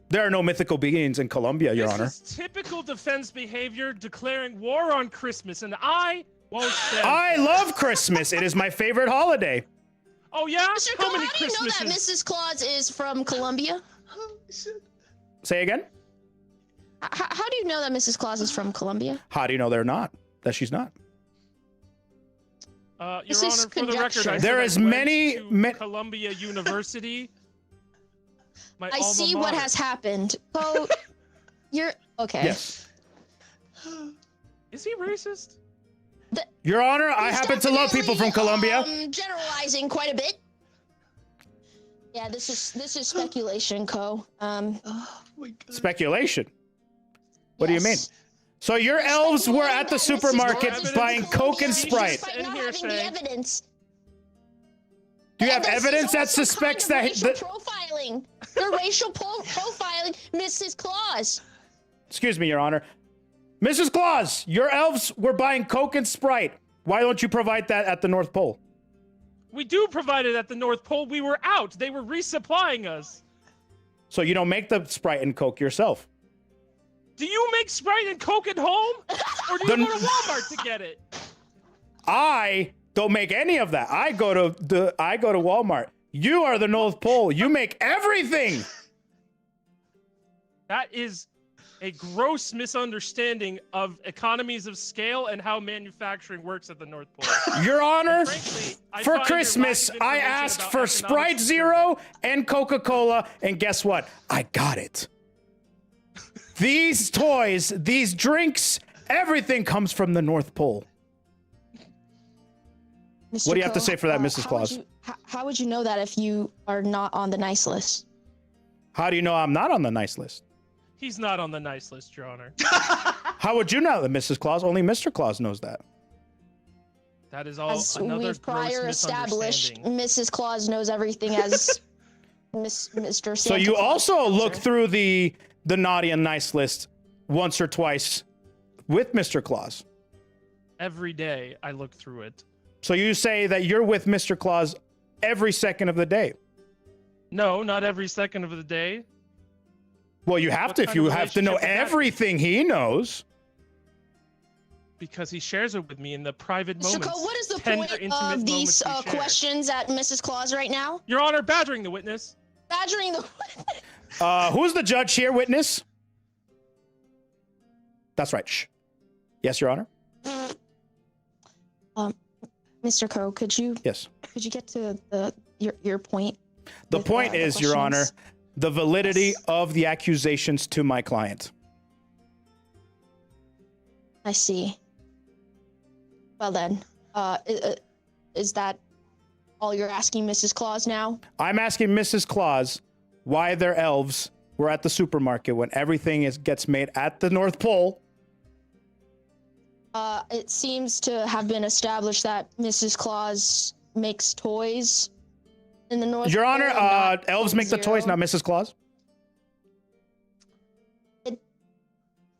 There are no mythical beings in Colombia, Your Honor. This is typical defense behavior, declaring war on Christmas, and I won't stand. I love Christmas. It is my favorite holiday. Oh yeah? Mr. Koe, how do you know that Mrs. Claus is from Colombia? Say again? How do you know that Mrs. Claus is from Colombia? How do you know they're not? That she's not? Your This is Honor, for the record, I conjecture. said There I is went many- to Columbia University. My I alma see what mater. has happened. Koe, you're okay. Yes. Is he racist? Your Honor, I He's happen to love people from definitely, Colombia. Generalizing quite a bit. Yeah, this is speculation, Koe. Oh my god. Speculation. What do you mean? yes. So your You're elves were speculating at the that Mrs. supermarket Claus is buying from Coke and Colombia Sprite. despite And not hearsay. having the evidence. Do you have And this is evidence that also suspects kind of that? racial profiling? They're racial profiling Mrs. Claus. Excuse me, Your Honor. Mrs. Claus, your elves were buying Coke and Sprite. Why don't you provide that at the North Pole? We do provide it at the North Pole. We were out. They were resupplying us. So you don't make the Sprite and Coke yourself. Do you make Sprite and Coke at home? Or do you The- go to Walmart to get it? I don't make any of that. I go to Walmart. You are the North Pole. You make everything. That is a gross misunderstanding of economies of scale and how manufacturing works at the North Pole. Your Honor, Frankly, I for find your Christmas, lack of I information asked about for economics Sprite disturbing. Zero and Coca-Cola, and guess what? I got it. These toys, these drinks, everything comes from the North Pole. Mr. What do you have to Koe, say for that, Mrs. how would Claus? you- How would you know that if you are not on the nice list? How do you know I'm not on the nice list? He's not on the nice list, Your Honor. How would you know that, Mrs. Claus? Only Mr. Claus knows that. That is all As another we've prior gross established, misunderstanding. Mrs. Claus knows everything as Mr. Santa So you Claus also knows look her. through the naughty and nice list once or twice with Mr. Claus. Every day I look through it. So you say that you're with Mr. Claus every second of the day. No, not every second of the day. Well, you have What to if kind you of have to know relationship would that be? everything he knows. Because he shares it with me in the private Mr. moments. Koe, what is the tender, point intimate of these moments we share. questions at Mrs. Claus right now? Your Honor, badgering the witness. Badgering the. Who's the judge here, witness? That's right. Shh. Yes, Your Honor. Mr. Koe, could you Yes. get to your point? The with, point the is, Your Honor, questions? the validity Yes. of the accusations to my client. I see. Well then, is that all you're asking, Mrs. Claus? Now? I'm asking Mrs. Claus why their elves were at the supermarket when everything gets made at the North Pole. It seems to have been established that Mrs. Claus makes toys in the North Your Pole Honor, and not elves Coke make the toys, Zero. not Mrs. Claus.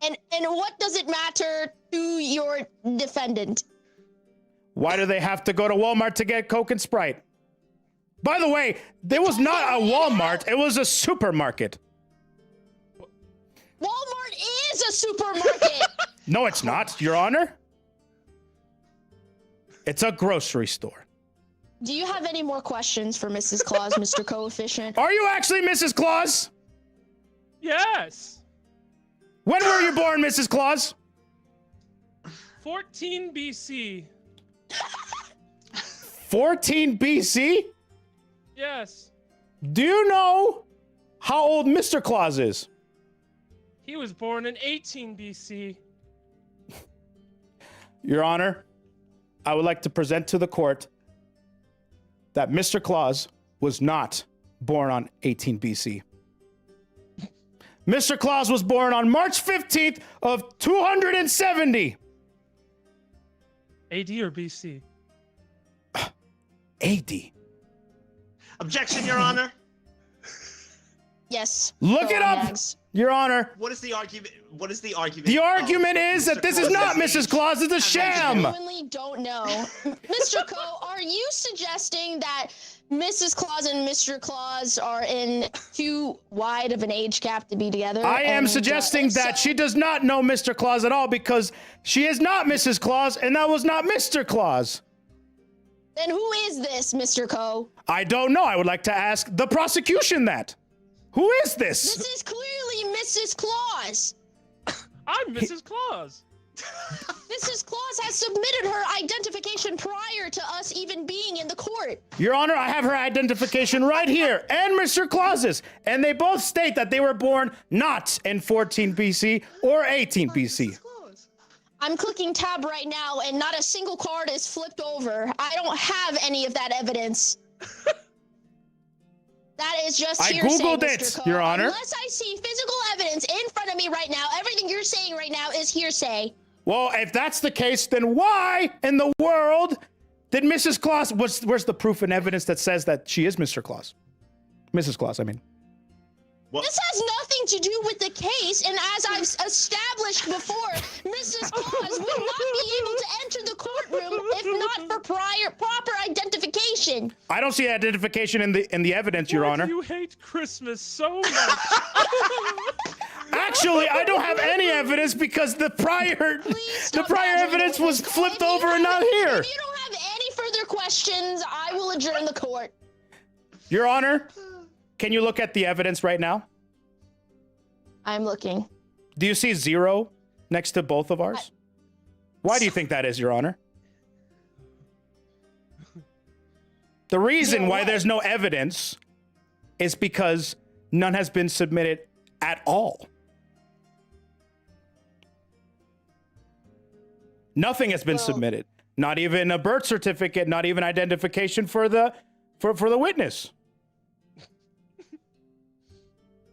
And what does it matter to your defendant? Why do they have to go to Walmart to get Coke and Sprite? By the way, there was not a Walmart, it was a supermarket. Walmart is a supermarket. No, it's not, Your Honor. It's a grocery store. Do you have any more questions for Mrs. Claus, Mr. Koefficient? Are you actually Mrs. Claus? Yes. When were you born, Mrs. Claus? 14 BC. 14 BC? Yes. Do you know how old Mr. Claus is? He was born in 18 BC. Your Honor, I would like to present to the court that Mr. Claus was not born on 18 BC. Mr. Claus was born on March 15th of 270. AD or BC? AD. Objection, Your Honor. Yes. Look Go it on, up. Mags. Your Honor. What is the argument? What is the argument? The argument is that this is not Mrs. Claus. It's a I sham. genuinely don't know. Mr. Koe, are you suggesting that Mrs. Claus and Mr. Claus are in too wide of an age gap to be together? I am And, suggesting if that so- she does not know Mr. Claus at all because she is not Mrs. Claus and that was not Mr. Claus. Then who is this, Mr. Koe? I don't know. I would like to ask the prosecution that. Who is this? This is clearly Mrs. Claus. I'm Mrs. Claus. Mrs. Claus has submitted her identification prior to us even being in the court. Your Honor, I have her identification right here and Mr. Claus's. And they both state that they were born not in 14 BC or 18 BC. I'm clicking tab right now and not a single card is flipped over. I don't have any of that evidence. That is just I hearsay, Googled Mr. it, Koe. Your Honor. Unless I see physical evidence in front of me right now, everything you're saying right now is hearsay. Well, if that's the case, then why in the world did Mrs. Claus, where's the proof and evidence that says that she is Mr. Claus? Mrs. Claus, I mean. What? This has nothing to do with the case, and as I've established before, Mrs. Claus will not be able to enter the courtroom if not for proper identification. I don't see identification in the evidence, Your Why Honor. do you hate Christmas so much? Actually, I don't have any evidence because the prior Please stop evidence badgering was Mrs. Koe. flipped If you over and have- not here. If you don't have any further questions, I will adjourn the court. Your Honor, can you look at the evidence right now? I'm looking. Do you see 0 next to both of ours? Why do you think that is, Your Honor? The reason why there's no evidence is because none has been submitted at all. Nothing has been submitted. Not even a birth certificate, not even identification for the witness.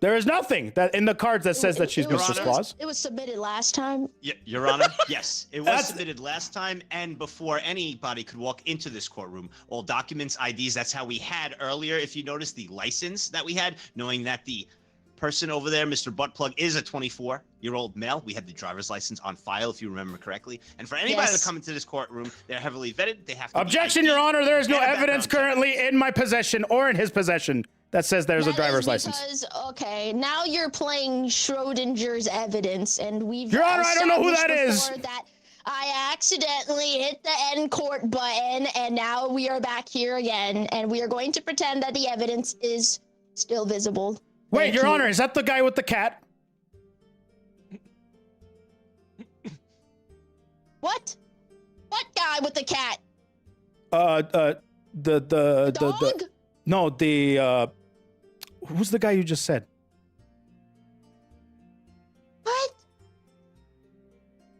There is nothing that in the cards that says that she's It was- Mrs. Claus. It was submitted last time. Your Honor, yes. It was That's- submitted last time and before anybody could walk into this courtroom. All documents, IDs, that's how we had earlier, if you notice, the license that we had, knowing that the person over there, Mr. Buttplug, is a 24-year-old male. We had the driver's license on file, if you remember correctly. And for anybody Yes. to come into this courtroom, they're heavily vetted. They have to be Objection, ID'd. Your Honor. There is no and a evidence background check. currently in my possession or in his possession that says there's a That driver's is license. because, okay, now you're playing Schrodinger's evidence, and we've Your Honor, I don't know who that established is. before that I accidentally hit the end court button, and now we are back here again, and we are going to pretend that the evidence is still visible. Wait, Thank Your you. Honor, is that the guy with the cat? What? What guy with the cat? The Dog? no, who's the guy you just said? What?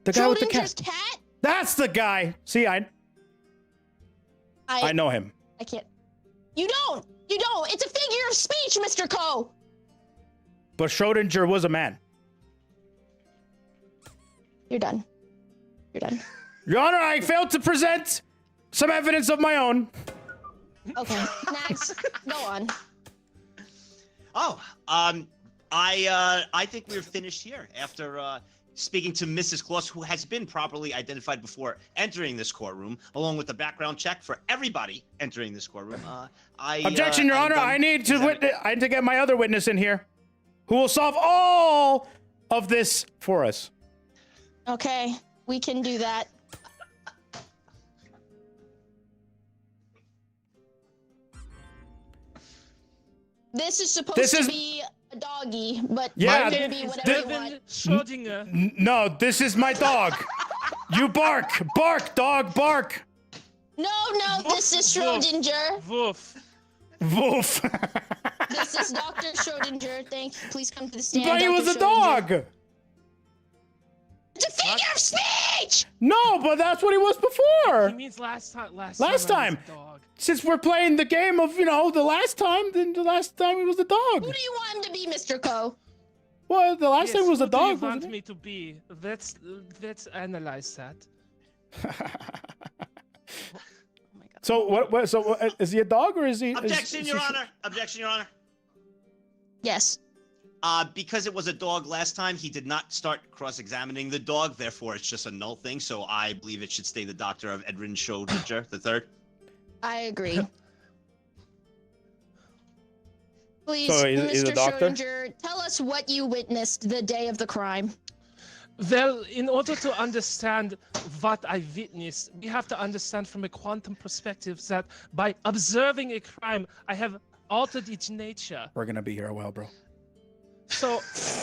The guy with the Schrodinger's cat. cat? That's the guy. See, I know him. I can't. You don't. You don't. It's a figure of speech, Mr. Koe. But Schrodinger was a man. You're done. You're done. Your Honor, I failed to present some evidence of my own. Okay. Next. Go on. Oh, I think we're finished here after speaking to Mrs. Claus, who has been properly identified before entering this courtroom, along with the background check for everybody entering this courtroom. Objection, Your I'm Honor. done I need to presenting. I need to get my other witness in here, who will solve all of this for us. Okay. We can do that. This is supposed to be a doggy, but Yeah, it's gonna be whatever you Devin want. Schrodinger. No, this is my dog. You bark, bark, dog, bark. No, this is Schrodinger. Woof. Woof. This is Dr. Schrodinger. Thank you. Please come to the stand. But he Dr. was a Schrodinger. dog. It's a figure of speech! No, but that's what he was before. He means last time. Last Last time. I time. was a dog. Since we're playing the game of, the last time, then the last time he was a dog. Who do you want him to be, Mr. Koe? Well, the last Yes, time was a who do you dog, want wasn't it? me to be? Let's analyze that. So what is he a dog or is he? Objection, Your Honor. Objection, Your Honor. Yes. Because it was a dog last time, he did not start cross-examining the dog. Therefore, it's just a null thing. So I believe it should stay the doctor of Edwin Schrodinger the third. I agree. Please, So is Mr. the doctor? Schrodinger, tell us what you witnessed the day of the crime. Well, in order to understand what I witnessed, we have to understand from a quantum perspective that by observing a crime, I have altered its nature. We're gonna be here a while, bro. So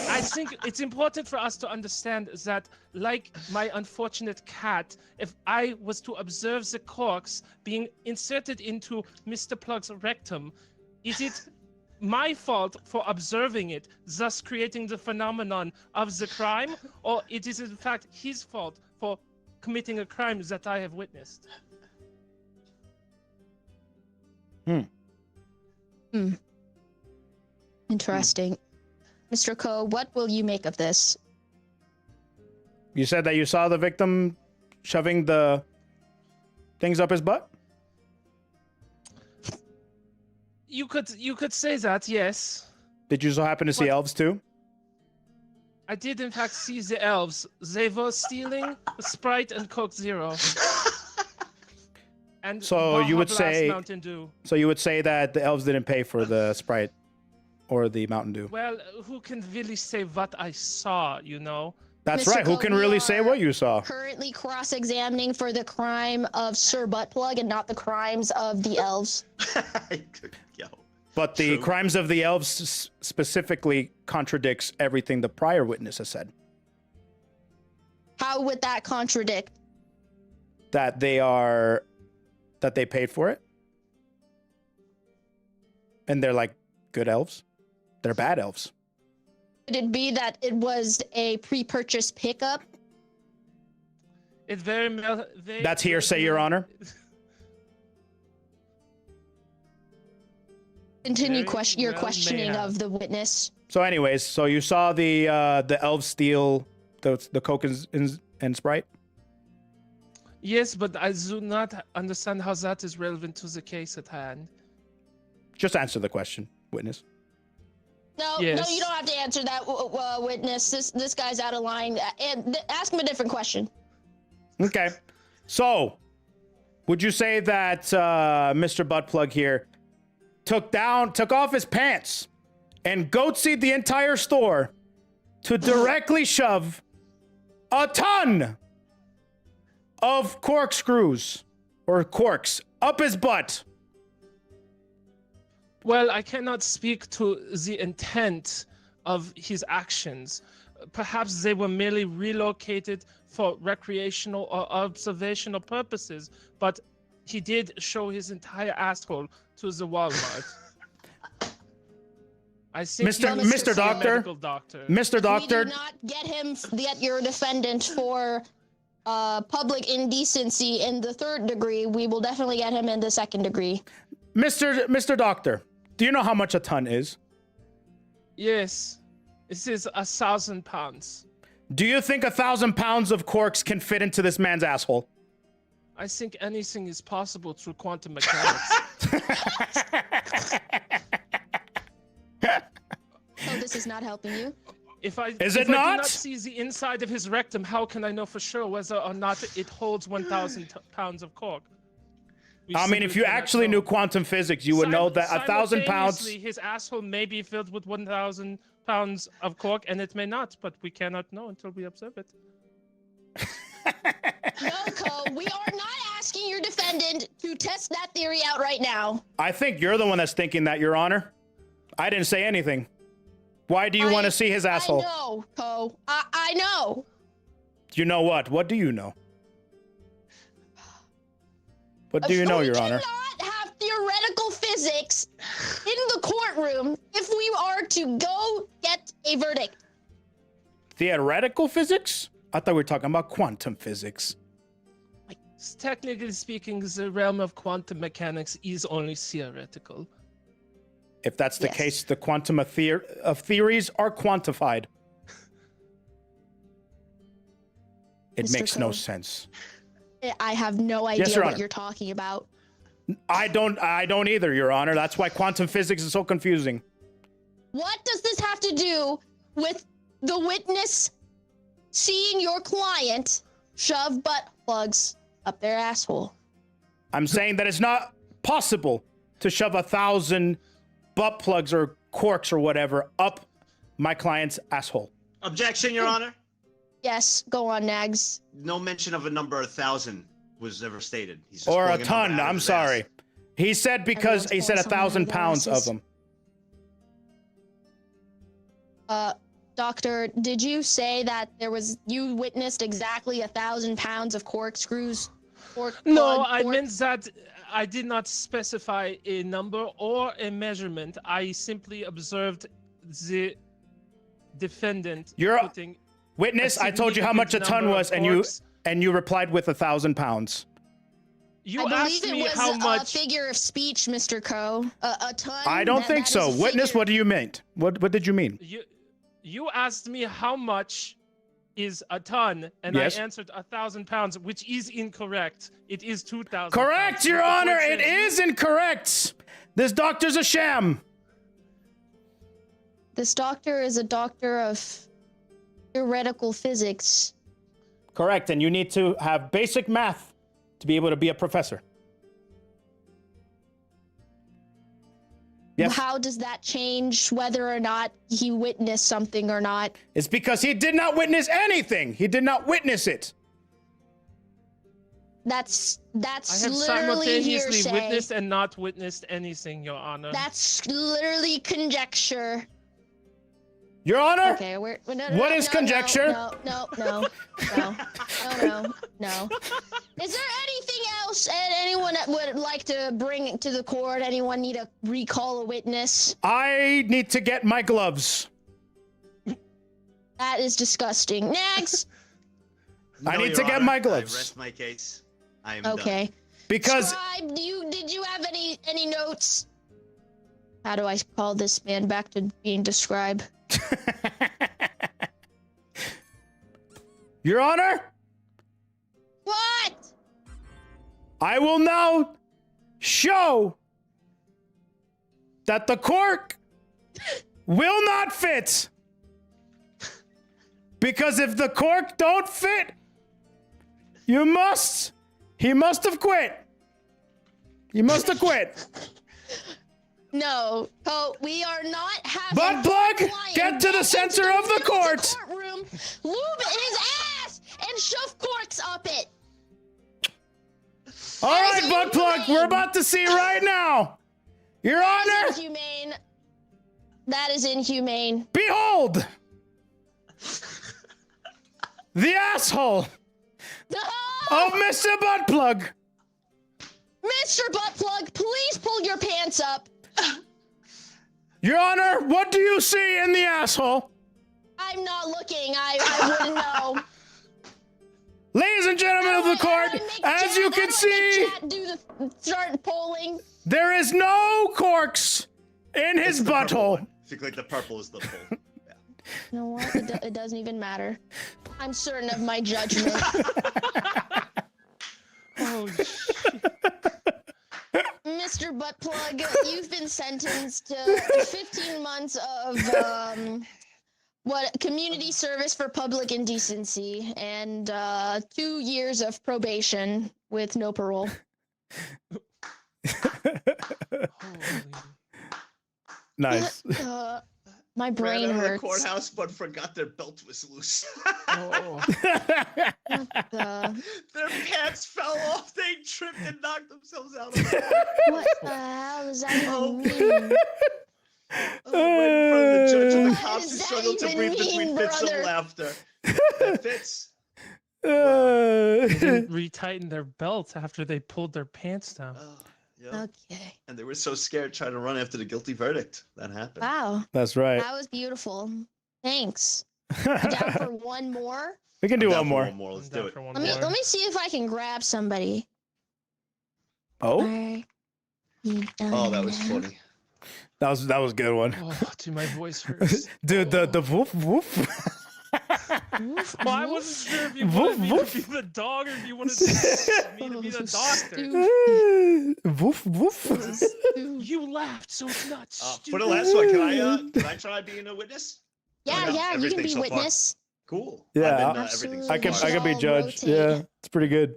I think it's important for us to understand that, like my unfortunate cat, if I was to observe the corks being inserted into Mr. Plug's rectum, is it my fault for observing it, thus creating the phenomenon of the crime, or it is in fact his fault for committing a crime that I have witnessed? Interesting. Mr. Koe, what will you make of this? You said that you saw the victim shoving the things up his butt? You could say that, yes. Did you so happen to see What? elves too? I did in fact see the elves. They were stealing Sprite and Coke Zero. And So you Baja would Blast say- Mountain Dew. So you would say that the elves didn't pay for the Sprite or the Mountain Dew? Well, who can really say what I saw, you know? That's Mr. right. Who Koe, can we really say are what you saw? Currently cross-examining for the crime of Sir Buttplug and not the crimes of the elves. Yo. But the True. crimes of the elves specifically contradicts everything the prior witness has said. How would that contradict? That they paid for it. And they're like good elves. They're bad elves. Could it be that it was a pre-purchase pickup? It very That's hearsay, Your Honor. Continue Very your well questioning may have. of the witness. So anyways, so you saw the elves steal the Coke and Sprite? Yes, but I do not understand how that is relevant to the case at hand. Just answer the question, witness. No, Yes. no, you don't have to answer that, witness. This guy's out of line. And ask him a different question. Okay. So, would you say that Mr. Buttplug here took off his pants and goatsied the entire store to directly shove a ton of corkscrews or corks up his butt? Well, I cannot speak to the intent of his actions. Perhaps they were merely relocated for recreational or observational purposes, but he did show his entire asshole to the Walmart. I think Mr. he was Mr. to see a Doctor? medical doctor. Mr. We Doctor, do not get your defendant for public indecency in the 3rd degree. We will definitely get him in the 2nd degree. Mr. Doctor, do you know how much a ton is? Yes, this is 1,000 pounds. Do you think 1,000 pounds of corks can fit into this man's asshole? I think anything is possible through quantum mechanics. So this is not helping you. If I Is if it I do not? not see the inside of his rectum, how can I know for sure whether or not it holds 1,000 pounds of cork? We I mean, if simply you cannot actually know. knew quantum physics, you would know that 1,000 pounds. Simultaneously, his asshole may be filled with 1,000 pounds of cork, and it may not, but we cannot know until we observe it. No, Koe, we are not asking your defendant to test that theory out right now. I think you're the one that's thinking that, Your Honor. I didn't say anything. Why do you want to see his asshole? I know, Koe. I know. You know what? What do you know? What do you know, Your Honor? We cannot have theoretical physics in the courtroom if we are to go get a verdict. Theoretical physics? I thought we were talking about quantum physics. Technically speaking, the realm of quantum mechanics is only theoretical. If that's the Yes. case, the quantum of theories are quantified. It Mr. makes no Koe. sense. I have no idea Your what Honor. you're talking about. I don't either, Your Honor. That's why quantum physics is so confusing. What does this have to do with the witness seeing your client shove butt plugs up their asshole? I'm saying that it's not possible to shove 1,000 butt plugs or corks or whatever up my client's asshole. Objection, Your Honor. Yes, go on, Nags. No mention of a number 1,000 was ever stated. He's just Or a pulling number ton. out of I'm his sorry. ass. He said because he said Everyone's pulling 1,000 something out of pounds their of asses. them. Doctor, did you say that you witnessed exactly 1,000 pounds of corkscrews? No, I meant that I did not specify a number or a measurement. I simply observed the defendant You're a putting witness. a I told you how much a significant ton number was, of and corks. you replied with 1,000 pounds. You I believe asked it me was how a much. figure of speech, Mr. Koe. A ton. I don't think that is so. a Witness, figure- what do you mean? What did you mean? You asked me how much is a ton, and Yes. I answered 1,000 pounds, which is incorrect. It is 2,000. Correct, pounds. Your The court Honor. It says you- is incorrect. This doctor's a sham. This doctor is a doctor of theoretical physics. Correct, and you need to have basic math to be able to be a professor. Yes. How does that change whether or not he witnessed something or not? It's because he did not witness anything. He did not witness it. That's I have literally simultaneously hearsay. witnessed and not witnessed anything, Your Honor. That's literally conjecture. Your Honor? Okay, What is conjecture? No. Is there anything else anyone that would like to bring to the court? Anyone need to recall a witness? I need to get my gloves. That is disgusting. Next. I No, need Your to get Honor. my I gloves. rest my case. I am done. Okay. Because Scribe, did you have any notes? How do I call this man back to being described? Your Honor, What? I will now show that the cork will not fit. Because if the cork don't fit, he must have quit. He must have quit. No, we are not having Butt plug, client get to the into center of the court. Courtroom, lube his ass, and shove corks up it. All That right, is butt plug, inhumane. we're about to see right now. Your That Honor, is inhumane. That is inhumane. behold the asshole No! of Mr. Buttplug. Mr. Buttplug, please pull your pants up. Your Honor, what do you see in the asshole? I'm not looking. I wouldn't know. Ladies and gentlemen of the court, as you can see, Start polling. there is no corks in his It's the purple butthole. one. I think like the purple is the full. Yeah. You know what? It doesn't even matter. I'm certain of my judgment. Oh, shit. Mr. Buttplug, you've been sentenced to 15 months of community service for public indecency and 2 years of probation with no parole. Holy. Nice. My brain Ran out of the hurts. courthouse, but forgot their belt was loose. Oh. Their pants fell off. They tripped and knocked themselves out. What the hell does that Oh, even mean? Right in front of the judge and the What cops does who that struggled to even breathe between mean, fits brother? of laughter. That fits. They didn't retighten their belts after they pulled their pants down. Oh, yeah. Okay. And they were so scared trying to run after the guilty verdict. That happened. Wow. That's right. That was beautiful. Thanks. You down for one more? We can do I'm one down for more. One more. Let's I'm down do it. for one Let me more. see if I can grab somebody. Oh, Oh, that was funny. that was a good one. Oh, dude, my voice hurts. Dude, the woof woof. Well, I wasn't sure if you Woof, wanted me woof. to be the dog or if you wanted me to be the doctor. Woof woof. You laughed, so it's not stupid. For the last one, can I try being a witness? Yeah, no, yeah, you can everything be so far. witness. Cool. Yeah, I've been, everything so I can far. be all judge. rotate. Yeah, it's pretty good.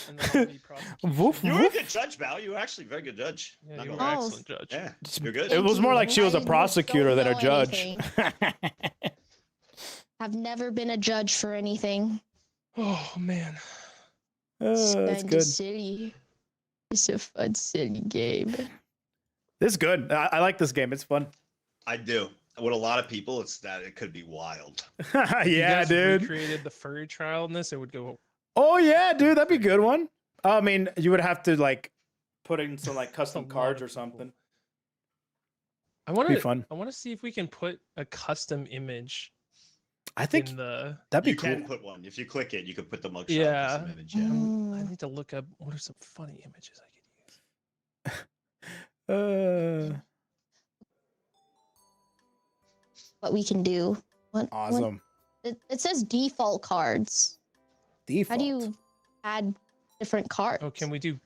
And then I'll be prosecution. Woof You were a woof. good judge, Val. You were actually a very good judge. Yeah, Not you were gonna an lie. Oh. excellent judge. Yeah, you're good. It was more like she was a I prosecutor don't than a know judge. anything. I've never been a judge for anything. Oh man. It's That's kinda good. silly. It's a fun, silly game. This is good. I like this game. It's fun. I do. With a lot of people, it's that it could be wild. If you Yeah, guys dude. recreated the furry trial in this, it would go. Oh yeah, dude. That'd be a good one. I mean, you would have to like put in some like custom lot cards of or something. I want Be to. fun. I want to see if we can put a custom image I think in the. that'd be You cool. can put one. If you click it, you can put the mugshot. Yeah. custom image, yeah. I Mm, need to look up what are some funny images I could use. what we can do. What, Awesome. it says default cards. Default. How do you add different cards? Oh, can we do?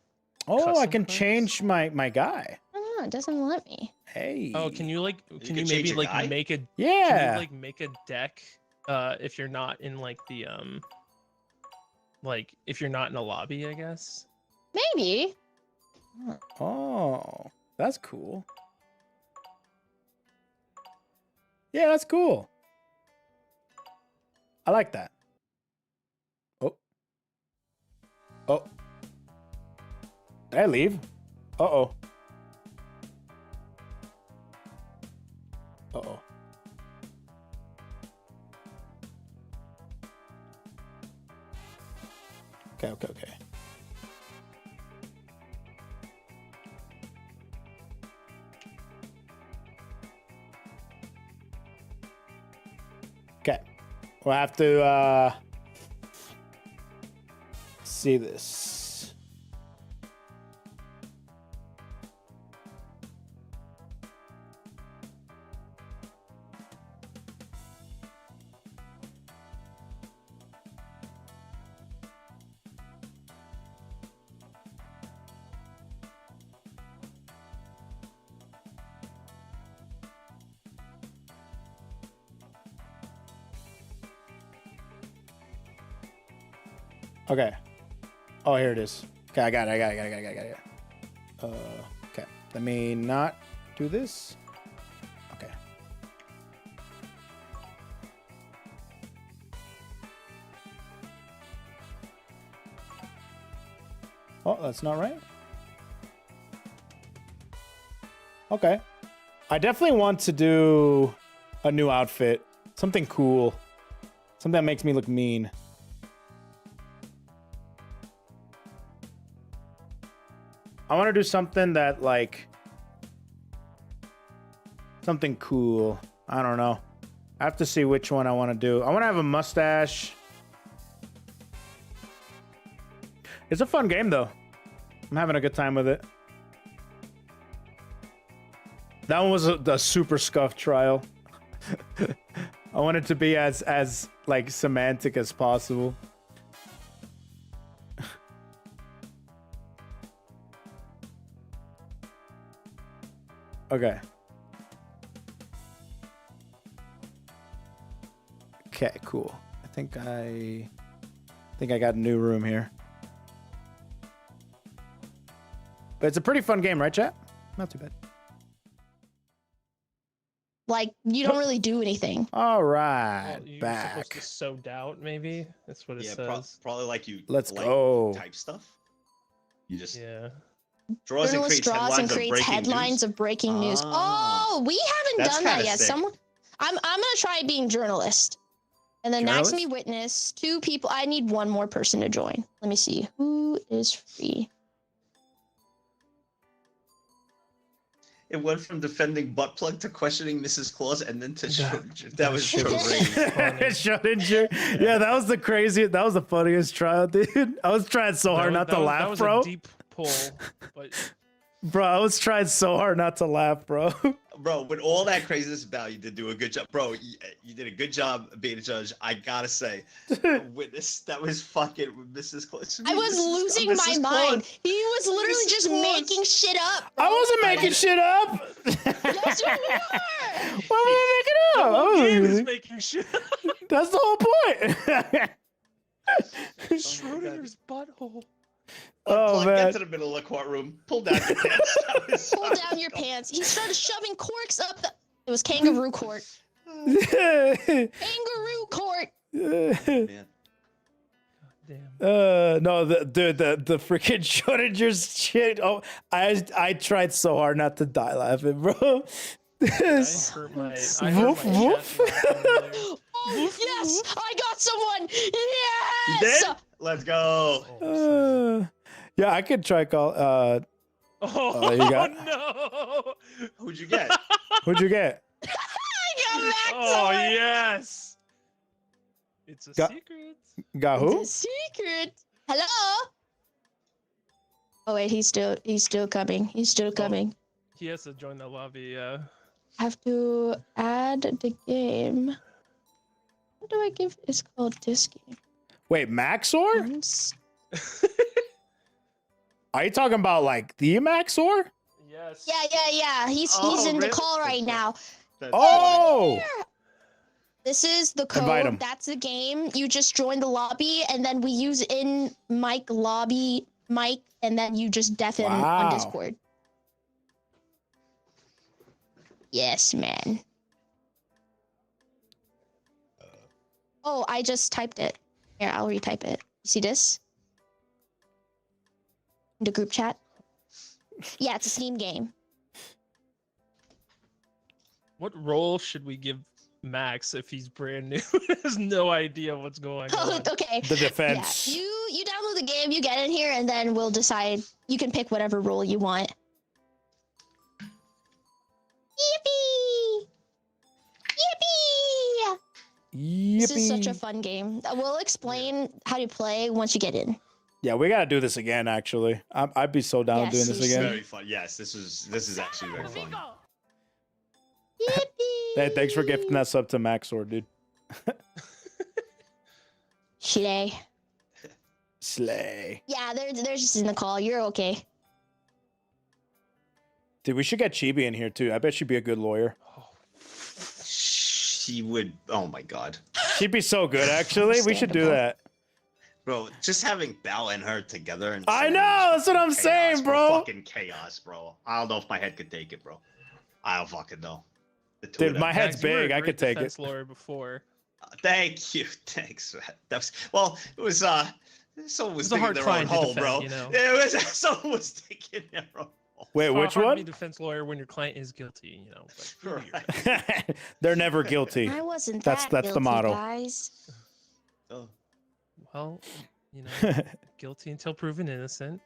Oh, I custom can cards? change my guy. I don't know. It doesn't let me. Hey. Oh, can you like? Can can you change maybe your like guy? make a? Can Yeah. you like make a deck? If you're not in like the like if you're not in a lobby, I guess. Maybe. Oh, that's cool. Yeah, that's cool. I like that. Oh. Oh. Did I leave? Uh-oh. Uh-oh. Okay. Okay. We'll have to see this. Okay. Oh, here it is. Okay, I got it. Okay. Let me not do this. Okay. Oh, that's not right. Okay. I definitely want to do a new outfit. Something cool. Something that makes me look mean. I want to do something that, like, something cool. I don't know. I have to see which one I want to do. I want to have a mustache. It's a fun game, though. I'm having a good time with it. That one was a super scuffed trial. I want it to be as like semantic as possible. Okay. Okay, cool. I think I got a new room here. But it's a pretty fun game, right, chat? Not too bad. Like, you don't really do anything. All right, Well, you're back. supposed to sow doubt, maybe. That's what it Yeah, says. probably like you. Let's like go. Type stuff. You just Yeah. draws and Journalist creates draws headlines and of creates breaking headlines news. of breaking news. Ah. Oh, we haven't That's done that kinda yet. sick. I'm gonna try being journalist. And then next me Journalist? witness, 2 people. I need one more person to join. Let me see. Who is free? It went from defending butt plug to questioning Mrs. Claus, and then to That- that was shit was great. funny. Schrodinger. Yeah, that was the craziest. That was the funniest trial, dude. I was trying so hard not to that laugh, was bro. a deep pull, but Bro, I was trying so hard not to laugh, bro. bro, with all that craziness about you did do a good job, bro. You did a good job being a judge. I gotta say, witness that was fucking Mrs. Claus. I was losing my mind. He was literally just making shit up. Bro. I wasn't making shit up. Yes, you were. Why was I making it The up? whole I game wasn't- is making shit. That's the whole point. Schrodinger's butthole. Oh, Get man. to the middle of the courtroom. Pull down your pants. That was- Pull down your pants. He started shoving corks up the. It was kangaroo court. Kangaroo court. Man. Damn. No, the freaking Schrodinger's shit. Oh, I tried so hard not to die laughing, bro. I hurt my Woof, woof. chest laughing earlier. Oh, yes, I got someone. You Yes. did? Let's go. Yeah, I could try call. Oh, you got- Oh, no! Who'd you get? Who'd you get? I got Maxor. Oh yes! It's a Got- secret. Got who? It's a secret. Hello. Oh wait, he's still coming. He's still coming. He has to join the lobby. I have to add the game. What do I give? It's called this game. Wait, Maxor? Once- Are you talking about like the Maxor? Yes. Yeah. He's Oh, in the really? call right now. That's Oh, This is the Invite him. code. That's the game. You just join the lobby, and then we use in mic lobby mic, and then you just def him Wow. on Discord. Yes, man. Oh, I just typed it. Here, I'll retype it. You see this? In the group chat? Yeah, it's a Steam game. What role should we give Max if he's brand new? Has no idea what's going Oh, on. okay. the defense. Yeah, you download the game, you get in here, and then we'll decide. You can pick whatever role you want. Yippee! Yippee! This is such a Yippee. fun game. We'll explain how to play once you get in. Yeah, we gotta do this again. Actually, I'd be so down Yeah, doing this seriously. again. very fun. Yes, this is actually very fun. Yippee! Hey, thanks for gifting that sub to Maxor, dude. Slay. Slay. Yeah, they're just in the call. You're okay. Dude, we should get Chibi in here too. I bet she'd be a good lawyer. She would. Oh my god, She'd be so good, actually. We should do that. bro! Just having Belle and her together. And I know. That's what I'm chaos, saying, bro. Fucking chaos, bro. I don't know if my head could take it, bro. I don't fucking know. The two Dude, of them. my head's Max, you were a big. I great could take it. defense lawyer before. Thank you. Thanks. That was well. It was someone was It's a digging hard their own client to hole, defend, bro. you know. It was someone was digging their own hole. Wait, It's which hard to one? be a defense lawyer when your client is guilty, you know. But you're Right. They're never guilty. I wasn't That's that the guilty, motto. guys. Oh. well, you know, guilty until proven innocent.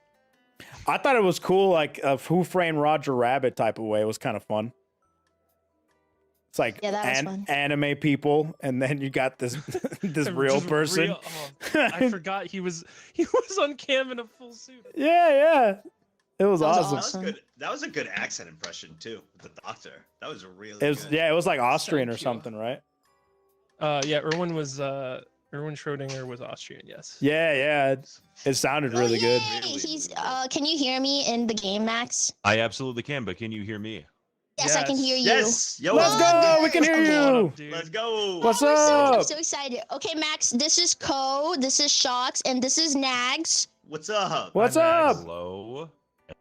I thought it was cool, like a Who Framed Roger Rabbit type of way. It was kind of fun. It's like Yeah, that was fun. anime people, and then you got this this Just real person. I forgot he was on cam in a full suit. Yeah. It was That was awesome. That was Awesome. good. That was a good accent impression too. With the doctor. That was a really. It was good. yeah, it was like Austrian or Thank you. something, right? Yeah, Erwin Schrodinger was Austrian, yes. Yeah. It sounded really good. Yay! Really, He's. really good. Can you hear me in the game, Max? I absolutely can, but can you hear me? Yes, I can hear you. Yes. Yo. Let's go. We can hear What you. up, dude? Let's go. What's I'm up? so excited. Okay, Max, this is Ko, this is Shocks, and this is Nags. What's up? What's Hi, up? Hello,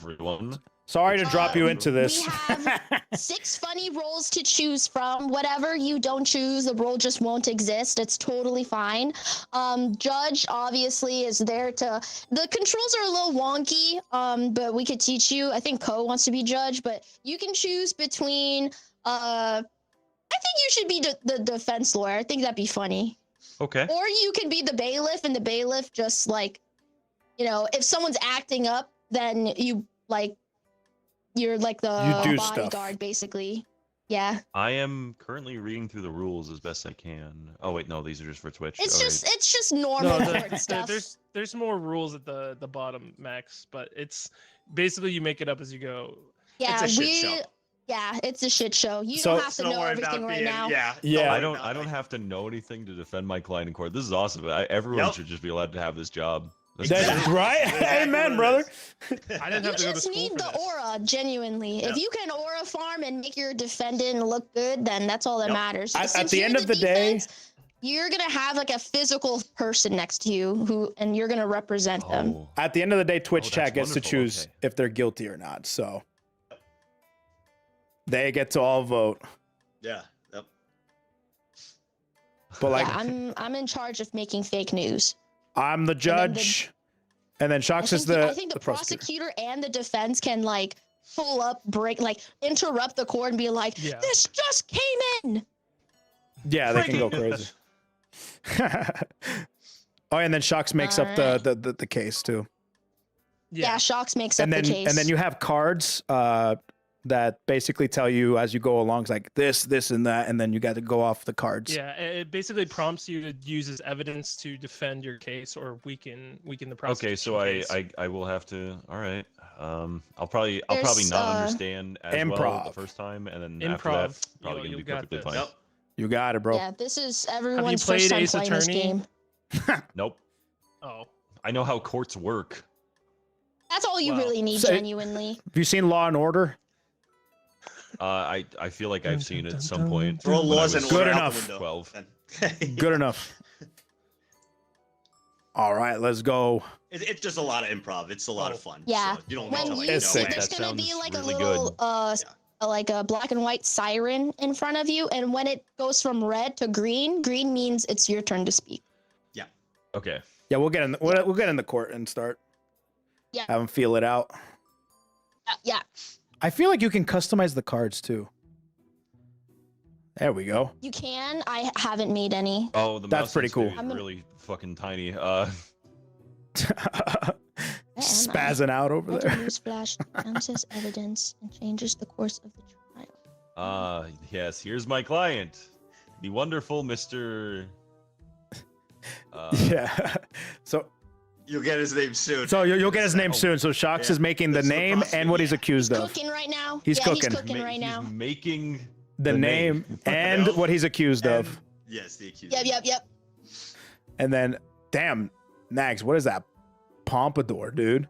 everyone. Sorry to drop you into this. We have 6 funny roles to choose from. Whatever you don't choose, the role just won't exist. It's totally fine. Judge obviously is there to. The controls are a little wonky, but we could teach you. I think Ko wants to be judge, but you can choose between. I think you should be the defense lawyer. I think that'd be funny. Okay. Or you could be the bailiff, and the bailiff just like, you know, if someone's acting up, then you like. You're like the You do stuff. bodyguard, basically. Yeah. I am currently reading through the rules as best I can. Oh wait, no, these are just for Twitch. It's All just normal No, court stuff. there's more rules at the bottom, Max, but it's basically you make it up as you go. Yeah, It's a shit show. Yeah, it's a shit show. You So- don't have to Don't know worry everything about right being, now. Yeah. Yeah. I worry don't. about I don't it. have to know anything to defend my client in court. This is awesome. Everyone Yep. should just be allowed to have this job. That's Exactly. right. Exactly Amen, what brother. it is. I didn't You have to go to just school need for the this. aura, genuinely. Yep. If you can aura farm and make your defendant look good, then that's all that Yep. matters. At Since the you're end of the day- defense, you're gonna have like a physical person next to you and you're gonna represent them. Oh, At the end of the day, Twitch Oh, chat that's gets to wonderful. choose Okay. if they're guilty or not. So they get to all vote. Yeah. Yep. But like, Yeah, I'm in charge of making fake news. I'm the then the- judge, and then Shocks is the. I think the prosecutor. prosecutor and the defense can like pull up, break, like interrupt the court and be like, Yeah. "This just came in." Yeah, they can go crazy. Oh, and then Shocks makes up the case too. Yeah, Shocks makes up And then the case. and then you have cards that basically tell you as you go along, it's like this, and that, and then you got to go off the cards. Yeah, it basically prompts you to use as evidence to defend your case or weaken the prosecution. okay. So I will have to. All right. I'll probably There's, not understand as well improv. the first time, and then after Improv. that, probably You'll gonna be got perfectly this. fine. Yep. You got it, bro. Yeah, this is everyone's played first time Ace playing this Attorney? game. Nope. Oh, I know how courts work. That's all you Well, really need, so- genuinely. Have you seen Law and Order? I feel like I've seen it at some point. Throw when I laws and was order Good out enough. the window. 12. Then. Good enough. All right, let's go. It's just a lot of improv. It's a lot of fun. Yeah. So you don't When need to you like It's see sick. there's That gonna be sounds like a really little good. like a black and white siren in front of you, and when it goes from red to green, green means it's your turn to speak. Okay. Yeah, we'll get in. We'll get in the court and start. Yeah. Have them feel it out. Yeah. I feel like you can customize the cards too. There we go. You can. I haven't made any. Oh, the That's mouse pretty cool. sensitivity is really fucking tiny. Spazzing out over Enter there. newsflash counts as evidence and changes the course of the trial. Yes. Here's my client, the wonderful Mr. Yeah. So You'll get his name soon. you'll get his name soon. So Shocks is making the That's the name and what he's accused of. Cooking right now. He's yeah, cooking. He's cooking right now. He's making The name and Yep. what he's accused And- of. Yes, the accused. Yep. And then, damn, Nags, what is that? Pompadour, dude.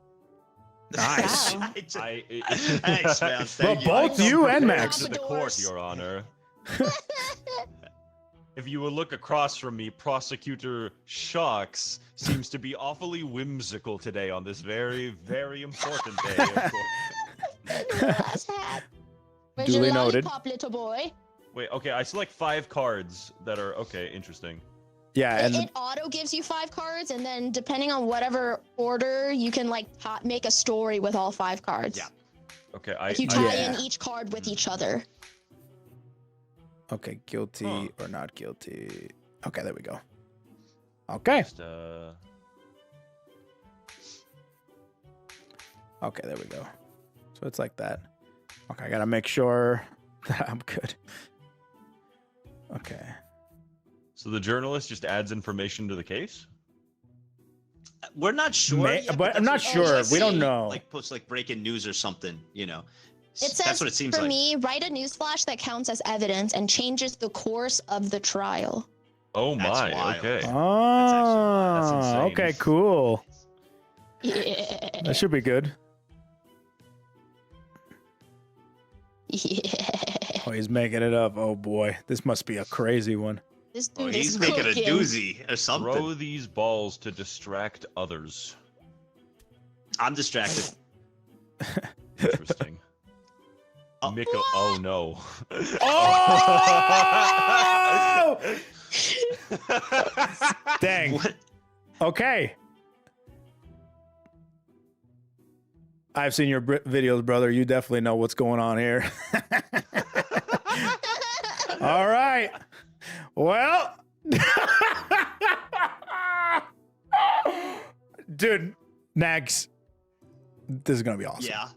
Nice. Wow. Thanks, man. Well, Thank you. both you and Max. To the court, Pompadours. Your Honor. If you will look across from me, Prosecutor Shocks seems to be awfully whimsical today on this very, very important day. Of course. Last hat. Where's Duly your noted. lollipop, little boy? Wait, okay, I select 5 cards that are okay. Interesting. Yeah, It, and it auto gives you 5 cards, and then depending on whatever order, you can like make a story with all 5 cards. Yeah. Okay, Like you tie Yeah. in each card with each other. okay, guilty Huh. or not guilty. Okay, there we go. Okay. just, Okay, there we go. So it's like that. Okay, I gotta make sure that I'm good. Okay. So the journalist just adds information to the case? We're not sure. May- yet, but I'm not that's sure. what- We don't know. Like post like breaking news or something. You know. It says That's what it seems for like. me, write a newsflash that counts as evidence and changes the course of the trial. Oh That's my, wild. okay. That's Oh, insane. okay, cool. Yeah. That should be good. Yeah. Oh, he's making it up. Oh boy, this must be a crazy one. This Oh, dude he's is making cooking. a doozy or something. Throw these balls to distract others. I'm distracted. Interesting. Oh. Miko, oh no. Oh! Dang. What? Okay. I've seen your videos, brother. You definitely know what's going on here. All right. Well, dude, Nags, this is gonna be awesome. Yeah.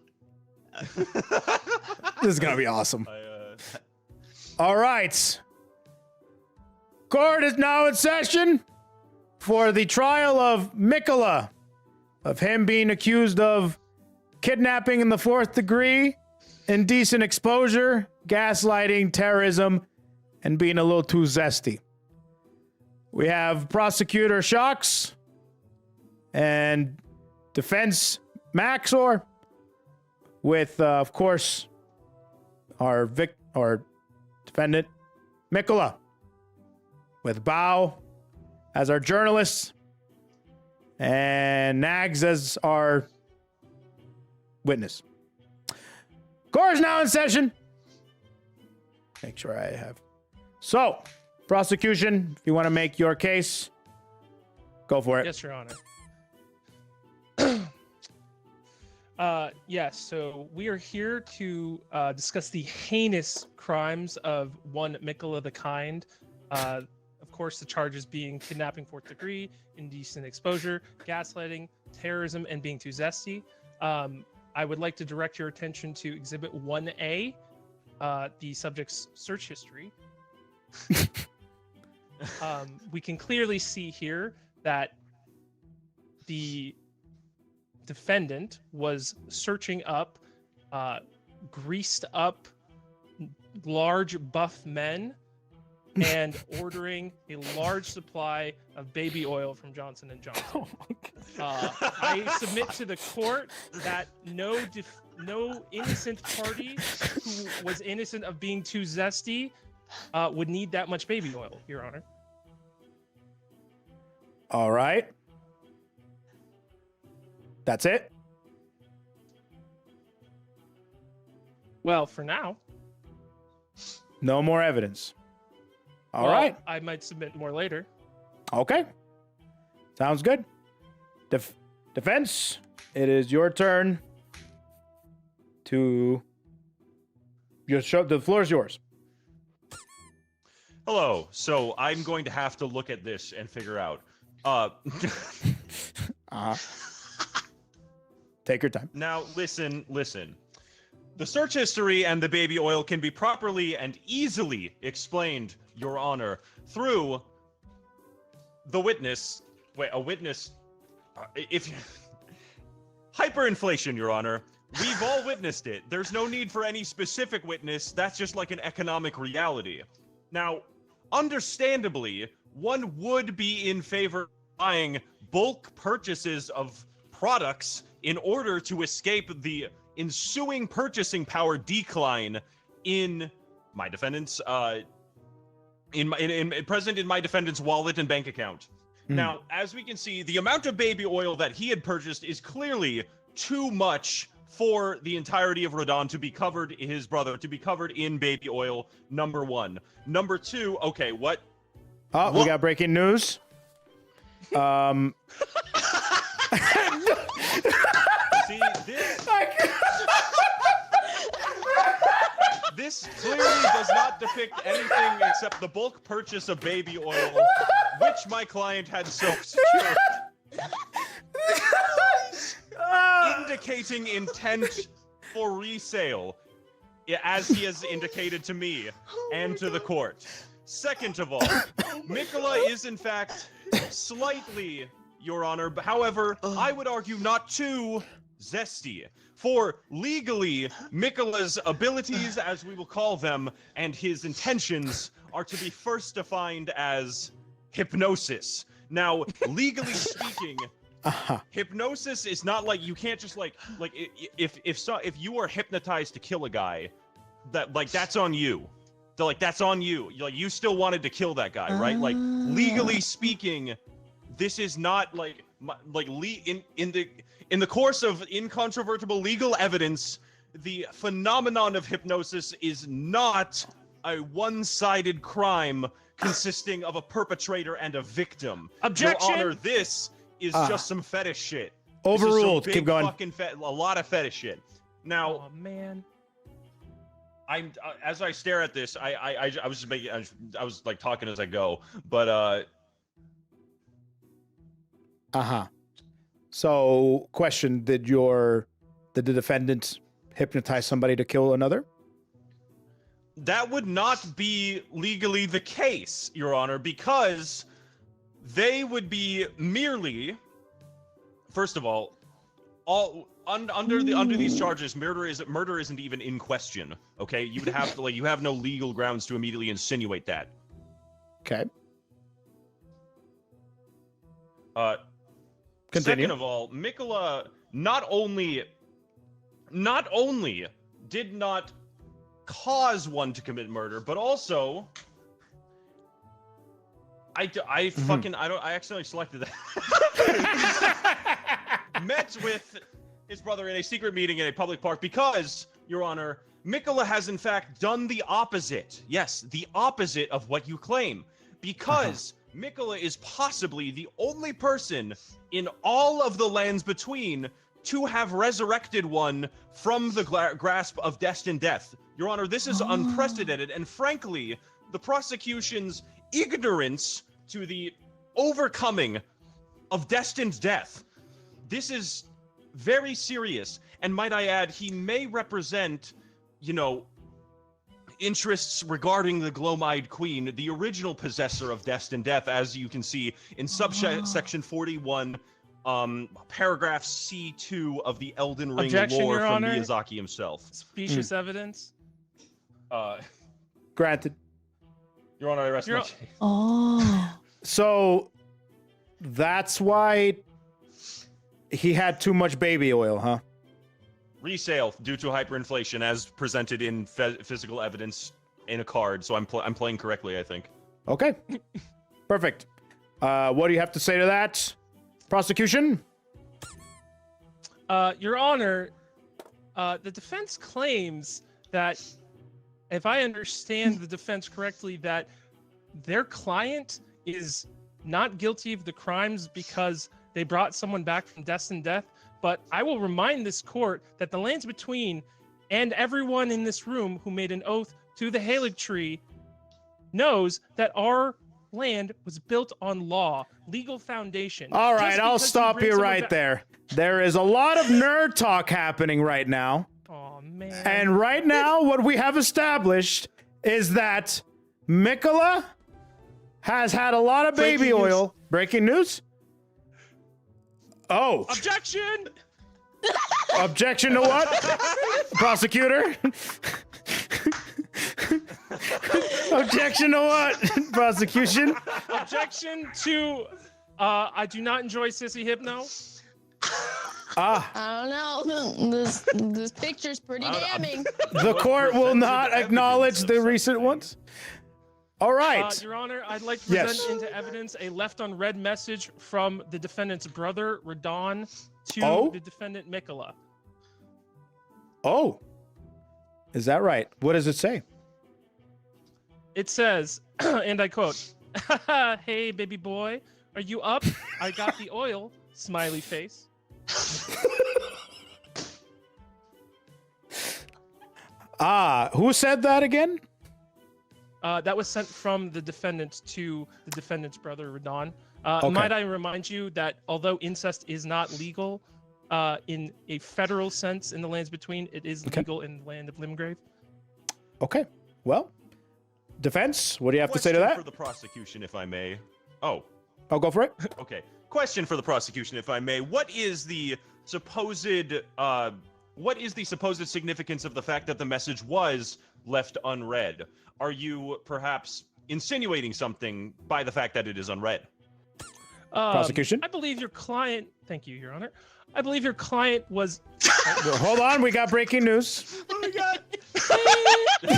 This is gonna be awesome. I, All right. Court is now in session for the trial of Mikola, of him being accused of kidnapping in the 4th degree indecent exposure, gaslighting, terrorism, and being a little too zesty. We have prosecutor Shocks and defense Maxor with, of course, our defendant Mikola with Bao as our journalist and Nags as our witness. Court is now in session. Make sure I have. So, prosecution, if you want to make your case, go for it. Yes, Your Honor. Yes, so we are here to discuss the heinous crimes of one Mikola the Kind. Of course, the charges being kidnapping 4th degree, indecent exposure, gaslighting, terrorism, and being too zesty. I would like to direct your attention to Exhibit 1A, the subject's search history. We can clearly see here that the defendant was searching up greased up large buff men and ordering a large supply of baby oil from Johnson & Johnson. Oh my God. I submit to the court that no innocent party who was innocent of being too zesty would need that much baby oil, Your Honor. All right. That's it? Well, for now. No more evidence. All right. I might submit more later. Okay. Sounds good. Defense, it is your turn to just show. The floor is yours. Hello. So I'm going to have to look at this and figure out. Take your time. Now, listen. The search history and the baby oil can be properly and easily explained, Your Honor, through the witness. Wait, a witness. Hyperinflation, Your Honor. We've all witnessed it. There's no need for any specific witness. That's just like an economic reality. Now, understandably, one would be in favor of buying bulk purchases of products in order to escape the ensuing purchasing power decline in my defendant's present in my defendant's wallet and bank account. Now, as we can see, the amount of baby oil that he had purchased is clearly too much for the entirety of Rodon to be covered, his brother, to be covered in baby oil, number one. Number two, okay, what? Oh, we got breaking news. See, this clearly does not depict anything except the bulk purchase of baby oil, which my client had self-secured. Indicating intent for resale, as he has indicated to me and to the court. Second of all, Mikola is in fact slightly, Your Honor, but however, I would argue not too zesty. For legally, Mikola's abilities, as we will call them, and his intentions are to be first defined as hypnosis. Now, legally speaking, hypnosis is not like you can't just like if you are hypnotized to kill a guy, that's on you. That's on you. You still wanted to kill that guy, right? Like legally speaking, this is not in the course of incontrovertible legal evidence, the phenomenon of hypnosis is not a one-sided crime consisting of a perpetrator and a victim. Objection! Your Honor, this is just some fetish shit. Overruled. This is some big Keep going. Fucking a lot of fetish shit. Now, Oh man. I'm as I stare at this, I was just making I was like talking as I go, but So, question: Did the defendant hypnotize somebody to kill another? that would not be legally the case, Your Honor, because they would be merely, first of all under these charges, murder isn't even in question. Okay, you would have to you have no legal grounds to immediately insinuate that. Okay. Continue. Second of all, Mikola not only did not cause one to commit murder, but also I accidentally selected that. Met with his brother in a secret meeting in a public park because, Your Honor, Mikola has in fact done the opposite. Yes, the opposite of what you claim. Because Mikola is possibly the only person in all of the lands between to have resurrected one from the grasp of destined death. Your Honor, this is unprecedented, and frankly, the prosecution's ignorance to the overcoming of destined death. This is very serious, and might I add, he may represent, you know, interests regarding the Gloam-Eyed Queen, the original possessor of destined death, as you can see in subsection 41, paragraph C2 of the Elden Ring Objection, lore Your from Honor. Miyazaki himself. Specious evidence. Granted. Your Honor, I rest my case. Oh. So that's why he had too much baby oil, huh? Resale due to hyperinflation, as presented in physical evidence in a card. So I'm playing correctly, I think. Okay. Perfect. What do you have to say to that, prosecution? Your Honor, the defense claims that, if I understand the defense correctly, that their client is not guilty of the crimes because they brought someone back from destined death. But I will remind this court that the lands between and everyone in this room who made an oath to the Halig tree knows that our land was built on law, legal foundation. All right, Just I'll because stop bring you someone right back- there. There is a lot of nerd talk happening right now. Oh man. And right now, what we have established is that Mikola has had a lot of baby Breaking news. oil. Breaking news? Oh. Objection! Objection to what? Prosecutor? Objection to what? Prosecution? Objection to I do not enjoy sissy hypno. Ah, I don't know. This picture's pretty damning. the court will not acknowledge the recent ones. All right. Your Honor, I'd like to present into evidence a left on red message from the defendant's brother, Radon, to the defendant, Mikola. Oh. Is that right? What does it say? It says, and I quote, "Hey, baby boy, are you up? I got the oil." Smiley face. Who said that again? That was sent from the defendant to the defendant's brother, Radon. Okay. Might I remind you that although incest is not legal in a federal sense in the lands between, it is legal in the land of Limgrave. Okay. Well, defense, what do you have to say to Question that? for the prosecution, if I may. Oh, I'll go for it. okay. Question for the prosecution, if I may. What is the supposed significance of the fact that the message was left unread? Are you perhaps insinuating something by the fact that it is unread? Prosecution? I believe your client. Thank you, Your Honor. I believe your client was. Hold on, we got breaking news. Oh my god. The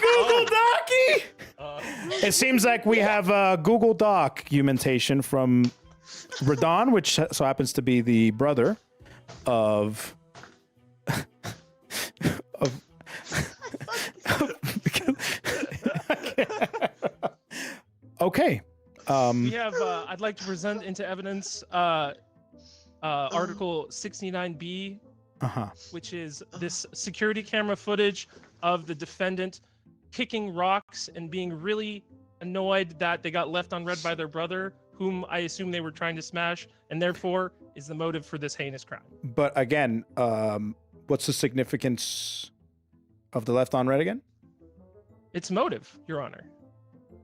Google Docky! It seems like we have a Google documentation from Radon, which so happens to be the brother of Okay. We have. I'd like to present into evidence Article 69B, which is this security camera footage of the defendant kicking rocks and being really annoyed that they got left unread by their brother, whom I assume they were trying to smash, and therefore is the motive for this heinous crime. But again, what's the significance of the left on red again? It's motive, Your Honor.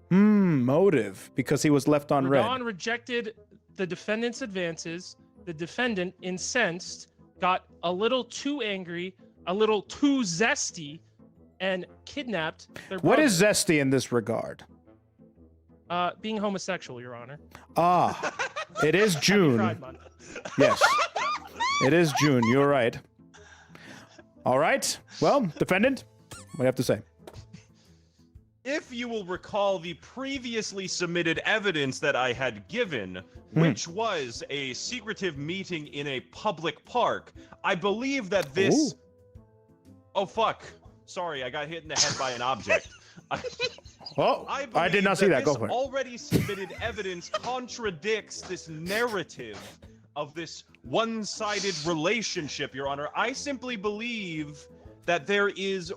Motive, because he was left on red. Radon rejected the defendant's advances the defendant, incensed, got a little too angry, a little too zesty, and kidnapped their What brother. is zesty in this regard? Being homosexual, Your Honor. Ah, it is Happy June. Pride Month. Yes, it is June. You're right. All right. Well, defendant, what do you have to say? If you will recall the previously submitted evidence that I had given, which was a secretive meeting in a public park, I believe that this... Ooh. Oh, fuck. Sorry, I got hit in the head by an object. Oh, I did not see that. Go for it. Already submitted evidence contradicts this narrative of this one-sided relationship, Your Honor. I simply believe that there is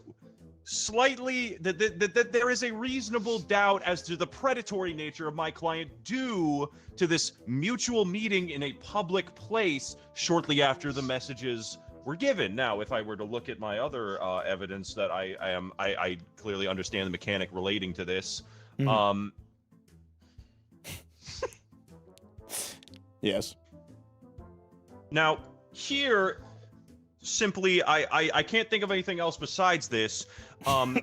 that there is a reasonable doubt as to the predatory nature of my client due to this mutual meeting in a public place shortly after the messages were given. Now, if I were to look at my other evidence that I clearly understand the mechanic relating to this. Yes. Now, here, simply, I can't think of anything else besides this,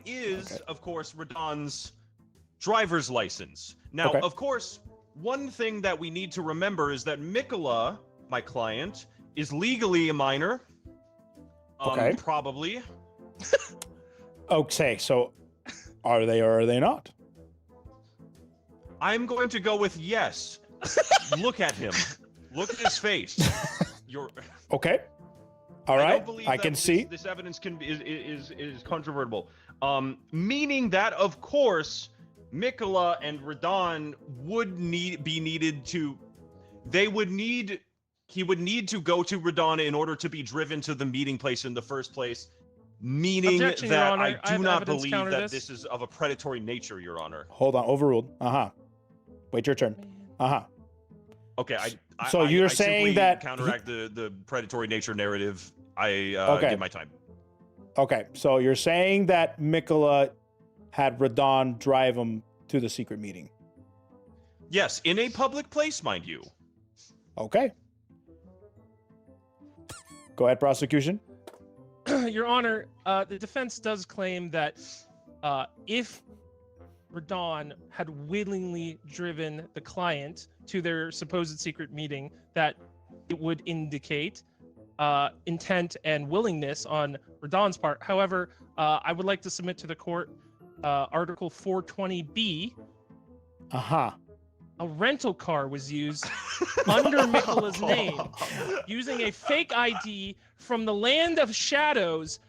is, of course, Radon's driver's license. Now, of course, one thing that we need to remember is that Mikola, my client, is legally a minor. Probably. Okay, so are they or are they not? I'm going to go with yes. Look at him. Look at his face. You're okay. All I right. don't believe I that can see. this evidence is controvertible. Meaning that, of course, Mikola and Radon would he would need to go to Radon in order to be driven to the meeting place in the first place. Meaning Objection, Your that Honor. I I have do not evidence believe counter that this. this is of a predatory nature, Your Honor. Hold on. Overruled. Wait your turn. Okay, So you're I saying simply that counteract the predatory nature narrative. I Okay. give my time. Okay, so you're saying that Mikola had Radon drive him to the secret meeting. Yes, in a public place, mind you. Okay. Go ahead, prosecution. Your Honor, the defense does claim that if Radon had willingly driven the client to their supposed secret meeting, that it would indicate intent and willingness on Radon's part. However, I would like to submit to the court Article 420B. A rental car was used under Mikola's name, using a fake ID from the land of shadows,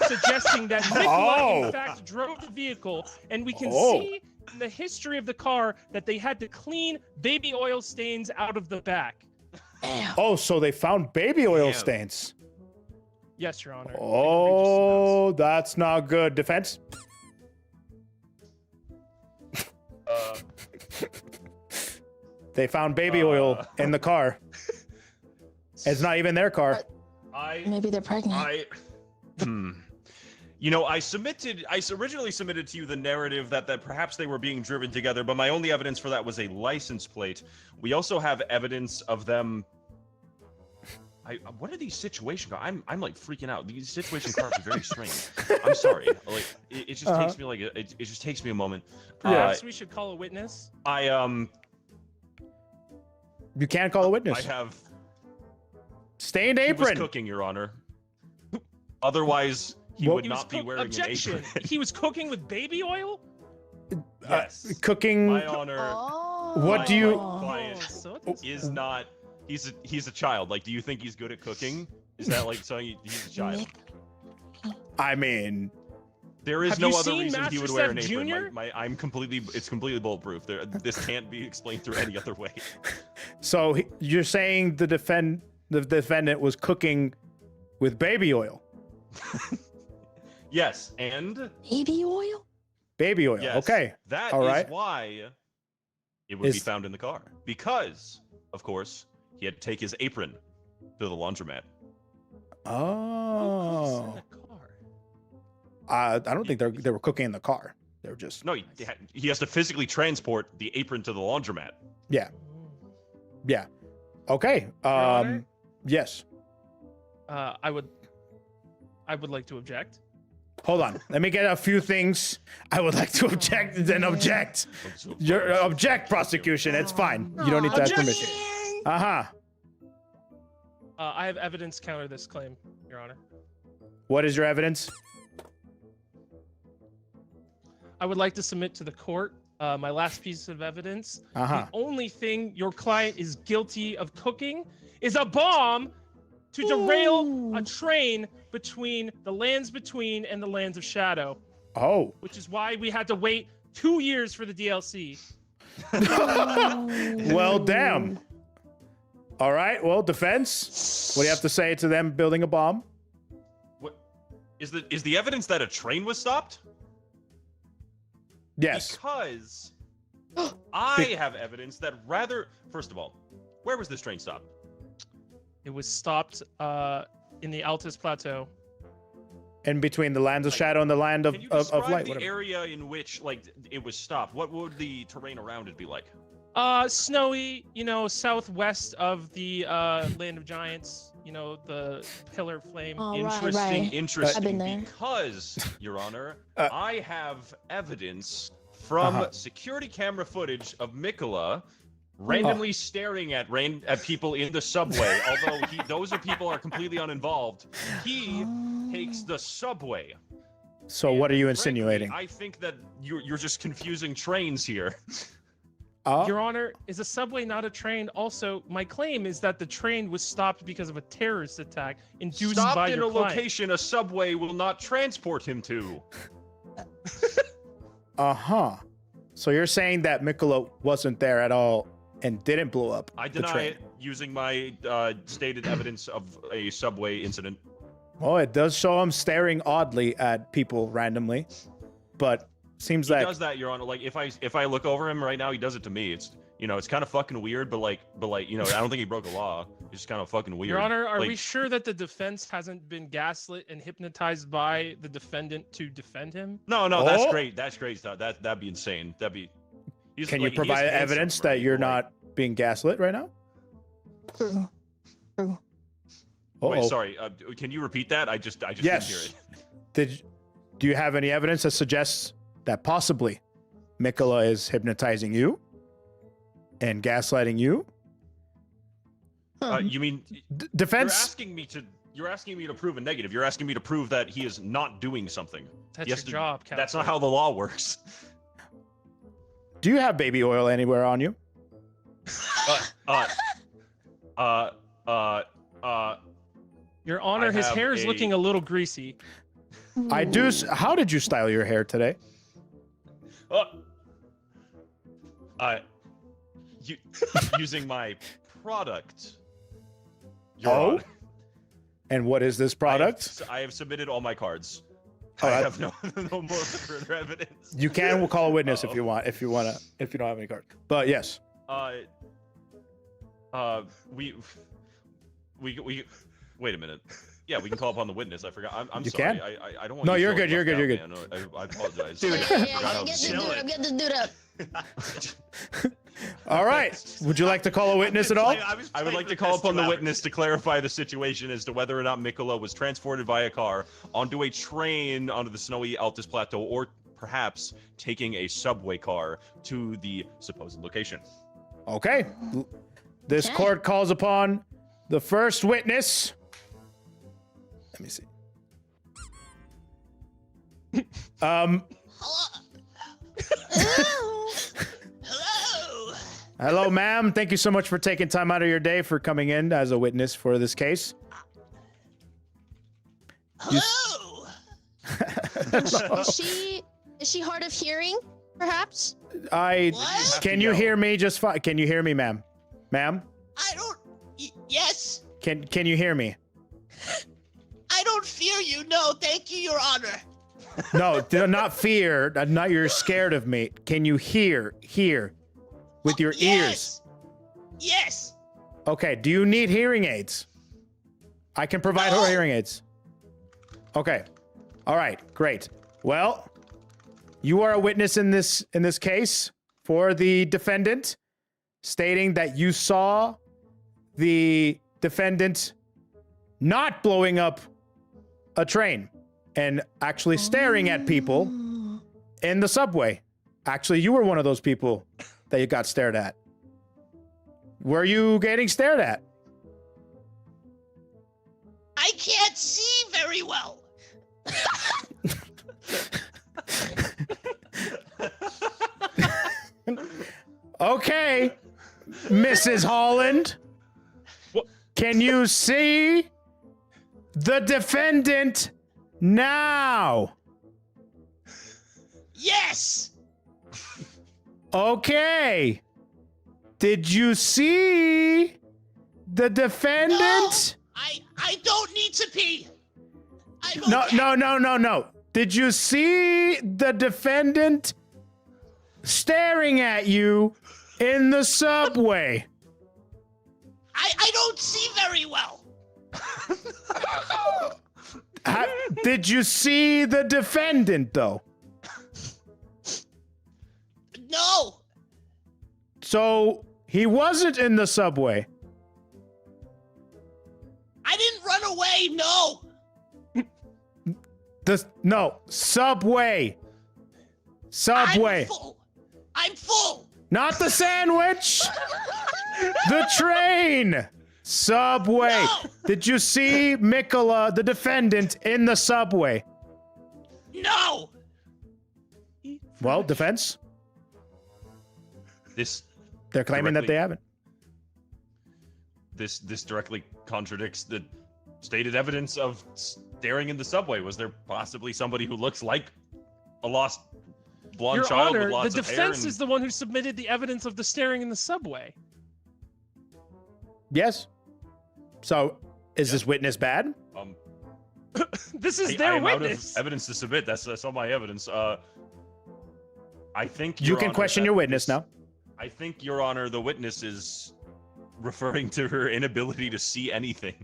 suggesting that Mikola in fact drove the vehicle, and we can see in the history of the car that they had to clean baby oil stains out of the back. Oh, so they found baby oil stains. Yes, Your Honor. Oh, that's not good. Defense? They found baby oil in the car. It's not even their car. Maybe they're pregnant. You know, I originally submitted to you the narrative that perhaps they were being driven together, but my only evidence for that was a license plate. We also have evidence of them. What are these situation cards? I'm like freaking out. These situation cards are very strange. I'm sorry. Like it just takes me it just takes me a moment. Perhaps we should call a witness. You can't call a witness. I have stained He apron. was cooking, Your Honor. Otherwise, he would not be wearing Objection. an apron. He was cooking with baby oil? Yes. Cooking. My honor. What do you? Client is not. He's a child. Like, do you think he's good at cooking? Is that like saying he's a child? I mean, there is Have no you other reason reason he would Master wear an Chef apron. Jr.? It's completely bulletproof. This can't be explained through any other way. So you're saying the defendant was cooking with baby oil? Yes, and baby oil. Baby oil. Yes, Okay. That All right. is why it would be found in the car. Because, of course, he had to take his apron to the laundromat. Oh. I don't think they were cooking in the car. They were just. No, he has to physically transport the apron to the laundromat. Yeah. Yeah. Okay. Honor? Yes. I would like to object. Hold on. Let me get a few things. I would like to object, then object. Object, prosecution. It's fine. You don't need to ask permission. Uh-huh. I have evidence to counter this claim, Your Honor. What is your evidence? I would like to submit to the court my last piece of evidence. Uh-huh. The only thing your client is guilty of cooking is a bomb to derail a train between the lands between and the lands of shadow. Oh. Which is why we had to wait 2 years for the DLC. Well, damn. All right. Well, defense. What do you have to say to them building a bomb? What is the evidence that a train was stopped? Yes. Because I have evidence that first of all, where was this train stopped? It was stopped in the Altus Plateau. In between the lands of shadow and the land of Can you describe light. the Whatever. area in which it was stopped? What would the terrain around it be like? Snowy, southwest of the Land of Giants, the Pillar of Flame. Oh, Interesting, right. interesting. I've been there. Because, Your Honor, I have evidence from security camera footage of Mikola randomly staring at people in the subway. Although those people are completely uninvolved. He takes the subway. So what are you insinuating? Frankly, I think that you're just confusing trains here. Your Honor, is a subway not a train? Also, my claim is that the train was stopped because of a terrorist attack induced Stopped by in your a client. location a subway will not transport him to. Uh-huh. So you're saying that Mikola wasn't there at all and didn't blow up I the deny train? it using my stated evidence of a subway incident. Well, it does show him staring oddly at people randomly, but seems He like does that, Your Honor. Like if I look over him right now, he does it to me. It's it's kind of fucking weird, but I don't think he broke a law. It's just kind of fucking weird. Your Honor, are Like, we sure that the defense hasn't been gaslit and hypnotized by the defendant to defend him? No, that's great. That's great stuff. That'd be insane. Can you provide evidence that you're not being gaslit right now? True. Wait, sorry. Can you repeat that? I just didn't hear it. Do you have any evidence that suggests that possibly Mikola is hypnotizing you and gaslighting you? You mean defense? You're asking me to prove a negative. You're asking me to prove that he is not doing something. That's your job, counsel. That's not how the law works. Do you have baby oil anywhere on you? Your Honor, his hair is looking a little greasy. I do. How did you style your hair today? Using my product. Oh? And what is this product? I have submitted all my cards. Oh, I have no more further evidence. You can call a witness if you want. If you don't have any cards. But yes. We wait a minute. Yeah, we can call upon the witness. I forgot. I'm You sorry. can? I don't want. No, you you're feeling good. You're left good. out, You're good. man. I apologize. Yeah, get this dude up. All right. Would you like to call a witness at all? I would like to call upon the witness to clarify the situation as to whether or not Mikola was transported via car onto a train onto the snowy Altus Plateau, or perhaps taking a subway car to the supposed location. Okay. This court calls upon the first witness. Let me see. Hello. Hello, ma'am. Thank you so much for taking time out of your day for coming in as a witness for this case. Hello. Is she hard of hearing, perhaps? What? Can you hear me just fine? Can you hear me, ma'am? Ma'am? I don't. Yes. Can you hear me? I don't fear you. No, thank you, Your Honor. No, not fear. Not you're scared of me. Can you hear with your ears? Yes. Okay. Do you need hearing aids? I can provide her hearing aids. Okay. All right. Great. Well, you are a witness in this case for the defendant, stating that you saw the defendant not blowing up a train and actually staring at people in the subway. Actually, you were one of those people that you got stared at. Were you getting stared at? I can't see very well. Okay, Mrs. Holland. Can you see the defendant now? Yes. Okay. Did you see the defendant? I don't need to pee. I'm No, okay. no. Did you see the defendant staring at you in the subway? I don't see very well. Did you see the defendant, though? No. So he wasn't in the subway. I didn't run away. No. No, subway. Subway. I'm full. Not the sandwich. The train. Subway. No. Did you see Mikola, the defendant, in the subway? No. Well, defense. They're claiming that they haven't. This directly contradicts the stated evidence of staring in the subway. Was there possibly somebody who looks like a lost blonde Your child Honor, with lots the of hair? defense is the one who submitted the evidence of the staring in the subway. Yes. So, is this witness bad? This is I their am out witness. of evidence to submit. That's all my evidence. I think You Your can Honor, question that your witness this- now. I think, Your Honor, the witness is referring to her inability to see anything.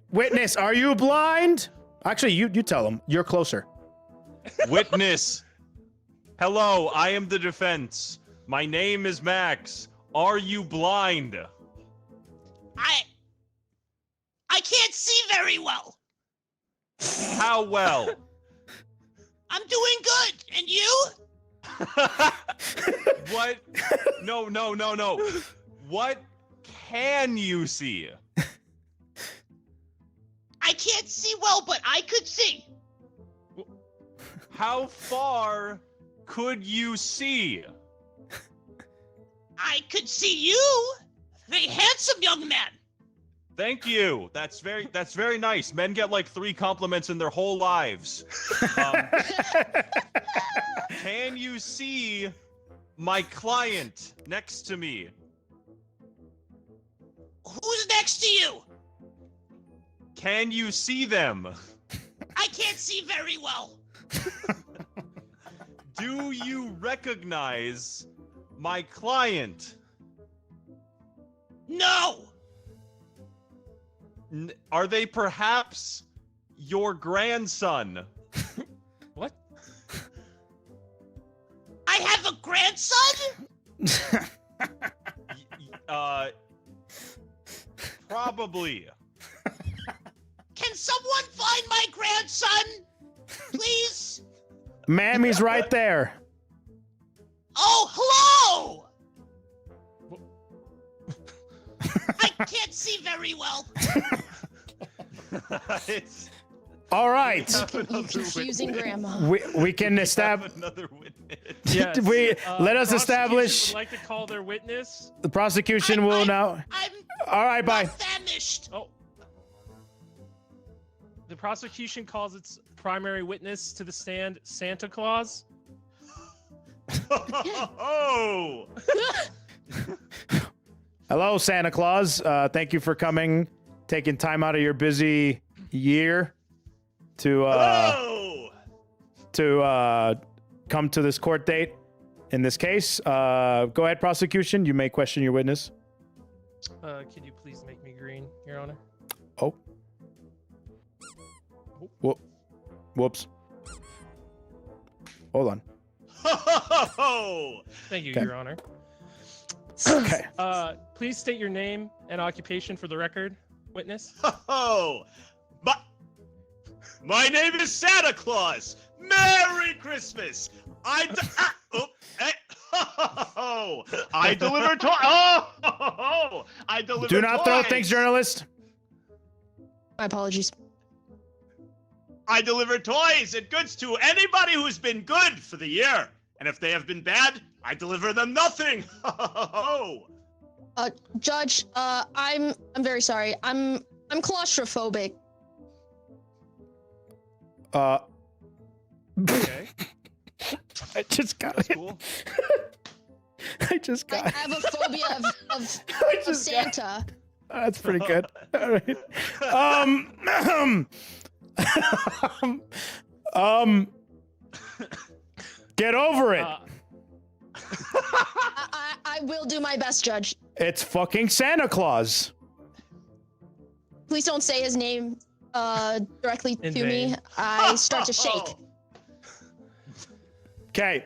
Witness, are you blind? Actually, you tell him. You're closer. Witness. Hello, I am the defense. My name is Max. Are you blind? I can't see very well. How well? I'm doing good. And you? What? No. What can you see? I can't see well, but I could see. How far could you see? I could see you. Very handsome young man. Thank you. That's very nice. Men get like 3 compliments in their whole lives. Can you see my client next to me? Who's next to you? Can you see them? I can't see very well. Do you recognize my client? No. Are they perhaps your grandson? What? I have a grandson? Probably. Can someone find my grandson? Please? Ma'am, he's right there. Oh, hello! I can't see very well. All right. You confusing grandma. We can establish. Another witness. Yes. Let us prosecution establish. would like to call their witness. The prosecution will now. I'm All right, bye. not famished. Oh. The prosecution calls its primary witness to the stand Santa Claus. Oh! Hello, Santa Claus. Thank you for coming, taking time out of your busy year to come to this court date. In this case, go ahead, prosecution. You may question your witness. Could you please make me green, Your Honor? Oh. Whoops. Hold on. Oh! Thank you, Okay. Your Honor. Okay. Please state your name and occupation for the record, witness. Oh, my name is Santa Claus. Merry Christmas. I deliver toys. Oh, I deliver. Do not throw things, toys. journalist. My apologies. I deliver toys and goods to anybody who's been good for the year, and if they have been bad, I deliver them nothing. Judge, I'm very sorry. I'm claustrophobic. Okay. I just got That's it. cool. I just got I it. have a phobia of I just got it. Santa. That's pretty good. All right. Get over it. I will do my best, Judge. It's fucking Santa Claus. Please don't say his name directly In to me. vain. I start to shake. Okay.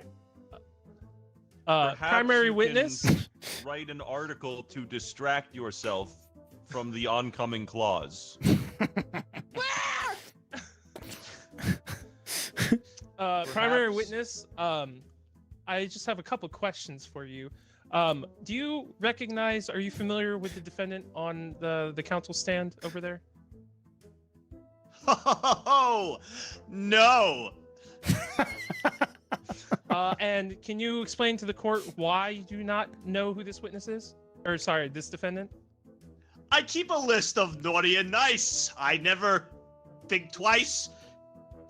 Perhaps Primary you witness. can write an article to distract yourself from the oncoming clause. Primary Perhaps- witness. I just have a couple questions for you. Do you recognize? Are you familiar with the defendant on the counsel stand over there? Oh, no. And can you explain to the court why you do not know who this witness is? Or sorry, this defendant? I keep a list of naughty and nice. I never think twice.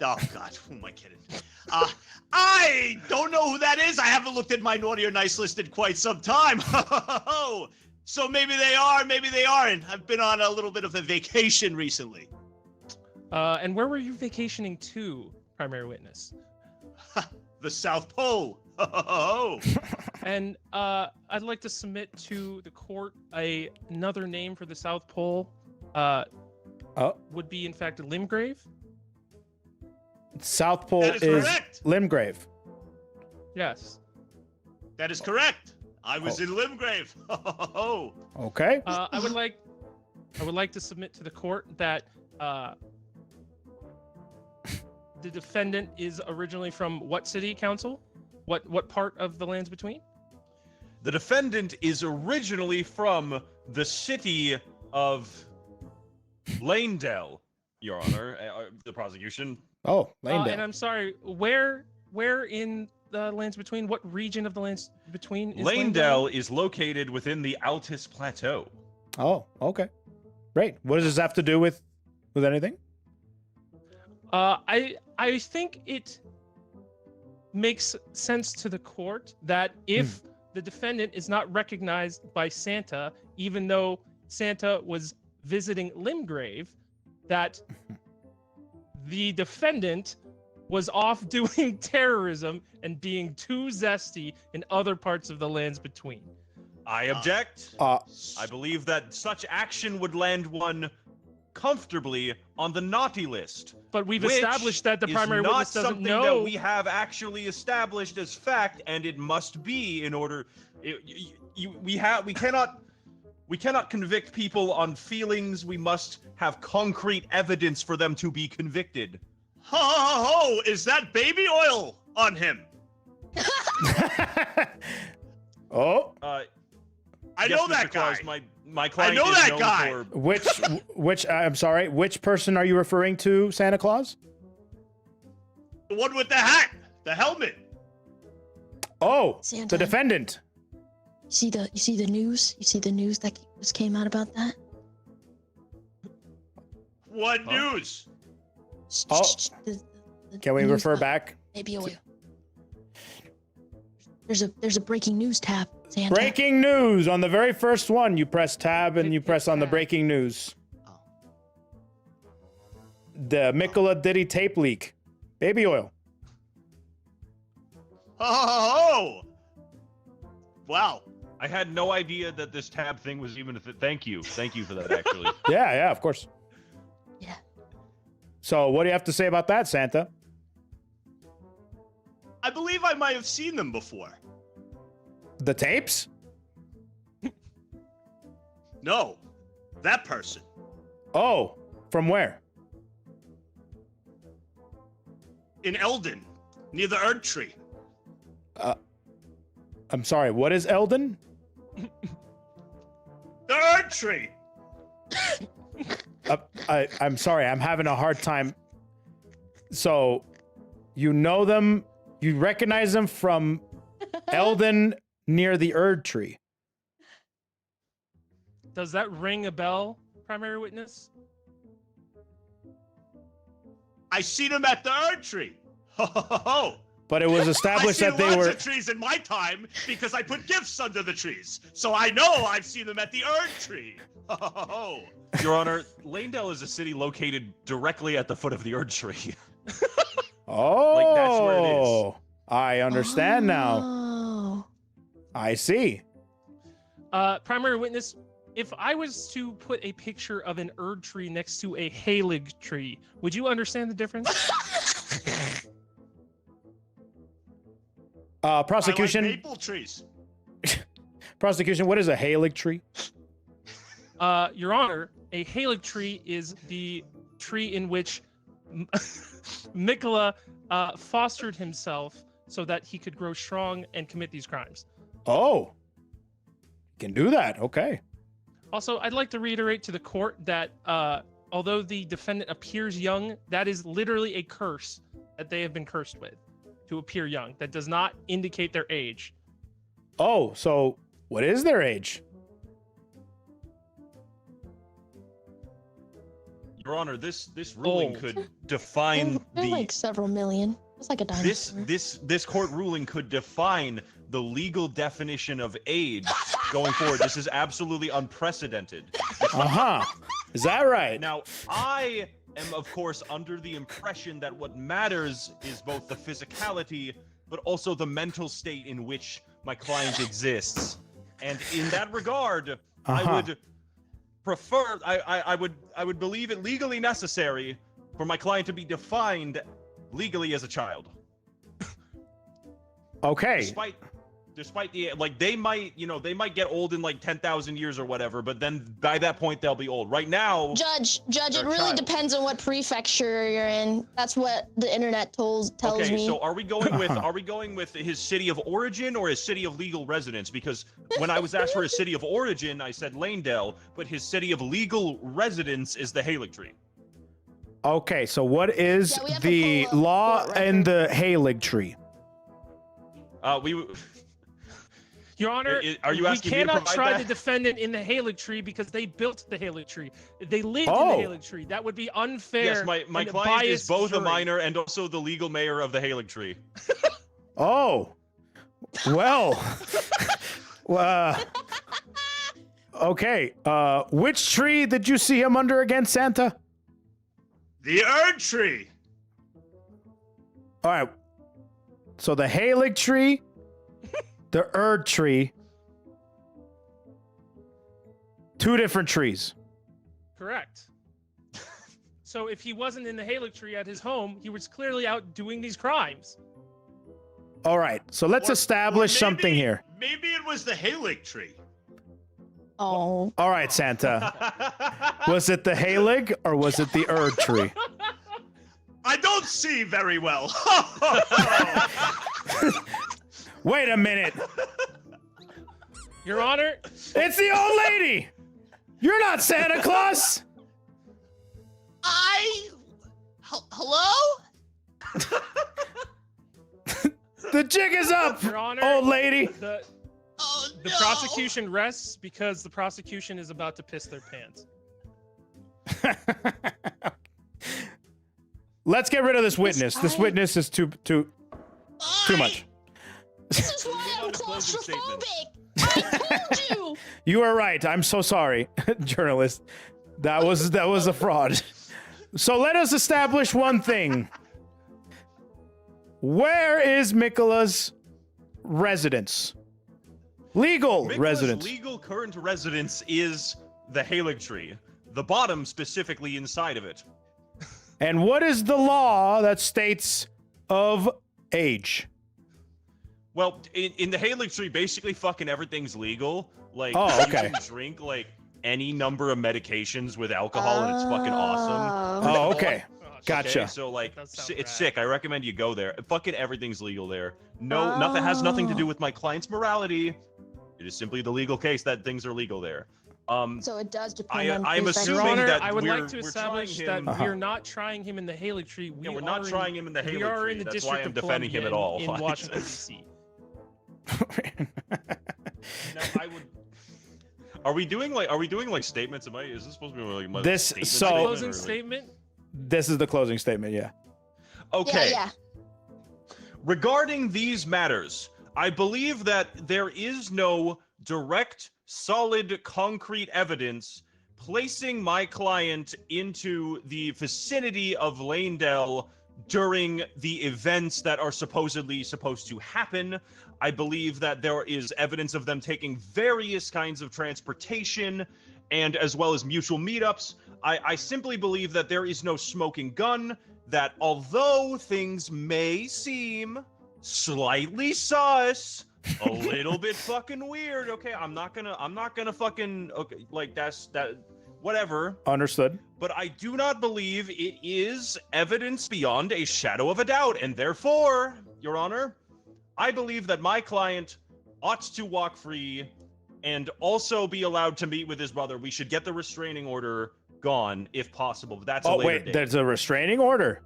Oh, God, who am I kidding? I don't know who that is. I haven't looked at my naughty or nice list in quite some time. So maybe they are, maybe they aren't. I've been on a little bit of a vacation recently. And where were you vacationing to, primary witness? The South Pole. And I'd like to submit to the court another name for the South Pole. Would be in fact Limgrave. South Pole That is correct. Limgrave. Yes. That is correct. I was in Limgrave. Okay. I would like to submit to the court that the defendant is originally from what city council? What part of the lands between? The defendant is originally from the city of Lanedale, Your Honor. The prosecution. Oh, Lanedale. And I'm sorry, where in the lands between? What region of the lands between is Lanedale is located within the Altus Plateau. Oh, okay. Great. What does this have to do with anything? I think it makes sense to the court that if the defendant is not recognized by Santa, even though Santa was visiting Limgrave, that the defendant was off doing terrorism and being too zesty in other parts of the lands between. I object. I believe that such action would land one comfortably on the naughty list. But we've which established that the primary is not witness doesn't something know. that we have actually established as fact, and it must be in order. We cannot convict people on feelings. We must have concrete evidence for them to be convicted. Ho! Is that baby oil on him? Oh. I know that guy. My client I know is that known guy. for- Which I'm sorry, which person are you referring to, Santa Claus? The one with the hat, the helmet. Oh, Santa. the defendant. You see the news? You see the news that just came out about that? What news? Oh. Can we news refer about back? Baby oil. There's a breaking news tab, Santa. Breaking news on the very first one. You press tab and you press on the breaking news. The Mikola Diddy tape leak. Baby oil. Oh! Wow. I had no idea that this tab thing was even a Thank you for that. Actually, Yeah, of course. Yeah. So, what do you have to say about that, Santa? I believe I might have seen them before. The tapes? No, that person. Oh, from where? In Eldon, near the Erd Tree. I'm sorry, what is Eldon? The Erd Tree! I'm sorry, I'm having a hard time. So, you know them, you recognize them from Eldon near the Erd Tree. Does that ring a bell, primary witness? I seen him at the Erd Tree. Ho, ho, ho, ho. But it was established I've that seen they lots were... of trees in my time because I put gifts under the trees. So I know I've seen them at the Erd Tree. Ho, ho, ho, ho. Your Honor, Lanedale is a city located directly at the foot of the Erd Tree. Oh, Like, that's where it is. I understand now. Oh. I see. Primary witness, if I was to put a picture of an Erd tree next to a Halig tree, would you understand the difference? Prosecution. I like maple trees. Prosecution, what is a Halig tree? Your Honor, a Halig tree is the tree in which Mikola fostered himself so that he could grow strong and commit these crimes. Oh, can do that. Okay. Also, I'd like to reiterate to the court that although the defendant appears young, that is literally a curse that they have been cursed with, to appear young. That does not indicate their age. Oh, so what is their age? Your Honor, this ruling could define They're the like several million. It's like a dinosaur. this court ruling could define the legal definition of age going forward. This is absolutely unprecedented. Uh-huh. Is that right? Now, I am, of course, under the impression that what matters is both the physicality, but also the mental state in which my client exists. And in that regard, I would prefer, I would believe it legally necessary for my client to be defined legally as a child. Okay. Despite the, like, they might get old in like 10,000 years or whatever, but then by that point they'll be old. Right now, Judge, it they're a really child. depends on what prefecture you're in. That's what the internet tells Okay, me. so are we going with his city of origin or his city of legal residence? Because when I was asked for his city of origin, I said Lanedale, but his city of legal residence is the Halig tree. Okay, so what is Yeah, we have to the pull up law court and the Halig tree? Your Honor, Are you asking we me to cannot provide try that? the defendant in the Halig tree because they built the Halig tree. They lived Oh. in the Halig tree. That would be unfair. Yes, my and a client is biased both a jury. minor and also the legal mayor of the Halig tree. Oh. Well. Okay. Which tree did you see him under again, Santa? The Erd Tree. All right. So the Halig tree, the Erd tree, two different trees. Correct. So if he wasn't in the Halig tree at his home, he was clearly out doing these crimes. All right. So let's Or establish maybe- something here. Maybe it was the Halig Tree. Oh. All right, Santa. Was it the Halig or was it the Erd tree? I don't see very well. Wait a minute. Your Honor, It's the old lady. You're not Santa Claus. Hello? The jig is up, Your Honor, old lady. the Oh, the prosecution rests because the prosecution is about to piss their pants. Let's get rid of this witness. This I- witness is too much. This is why I'm Closing statement. claustrophobic. I told you. You are right. I'm so sorry, journalist. That was a fraud. So let us establish one thing. Where is Mikola's residence? Legal Mikola's residence. legal current residence is the Halig tree. The bottom specifically inside of it. And what is the law that states of age? Well, in the Halig tree, basically fucking everything's legal. Like, Oh, you okay. can drink, like, any number of medications with alcohol, and it's fucking awesome. Oh, okay. Gosh. Gotcha. Okay, so like, That sounds it's rad. sick. I recommend you go there. Fucking everything's legal there. No, nothing has nothing to do with my client's morality. It is simply the legal case that things are legal there. So it does depend on I'm who's assuming Your Honor, that I would we're like to trying establish him- that we're not trying him in the Haley tree. we're not trying him in the We Haley are tree. in the That's why District I'm of defending him at all. Columbia in Washington D.C. No, I would. Are we doing like statements? Is this supposed to be like my This- statement so- statement, Closing or, like- statement. This is the closing statement. Yeah. Okay. Yeah, Regarding these matters, I believe that there is no direct, solid, concrete evidence placing my client into the vicinity of Lanedale during the events that are supposedly supposed to happen. I believe that there is evidence of them taking various kinds of transportation and as well as mutual meetups. I simply believe that there is no smoking gun, that although things may seem slightly sus, a little bit fucking weird, okay, I'm not gonna fucking, okay, like that, whatever. Understood. But I do not believe it is evidence beyond a shadow of a doubt, and therefore, Your Honor, I believe that my client ought to walk free and also be allowed to meet with his brother. We should get the restraining order gone if possible, but that's a Oh later wait, date. there's a restraining order.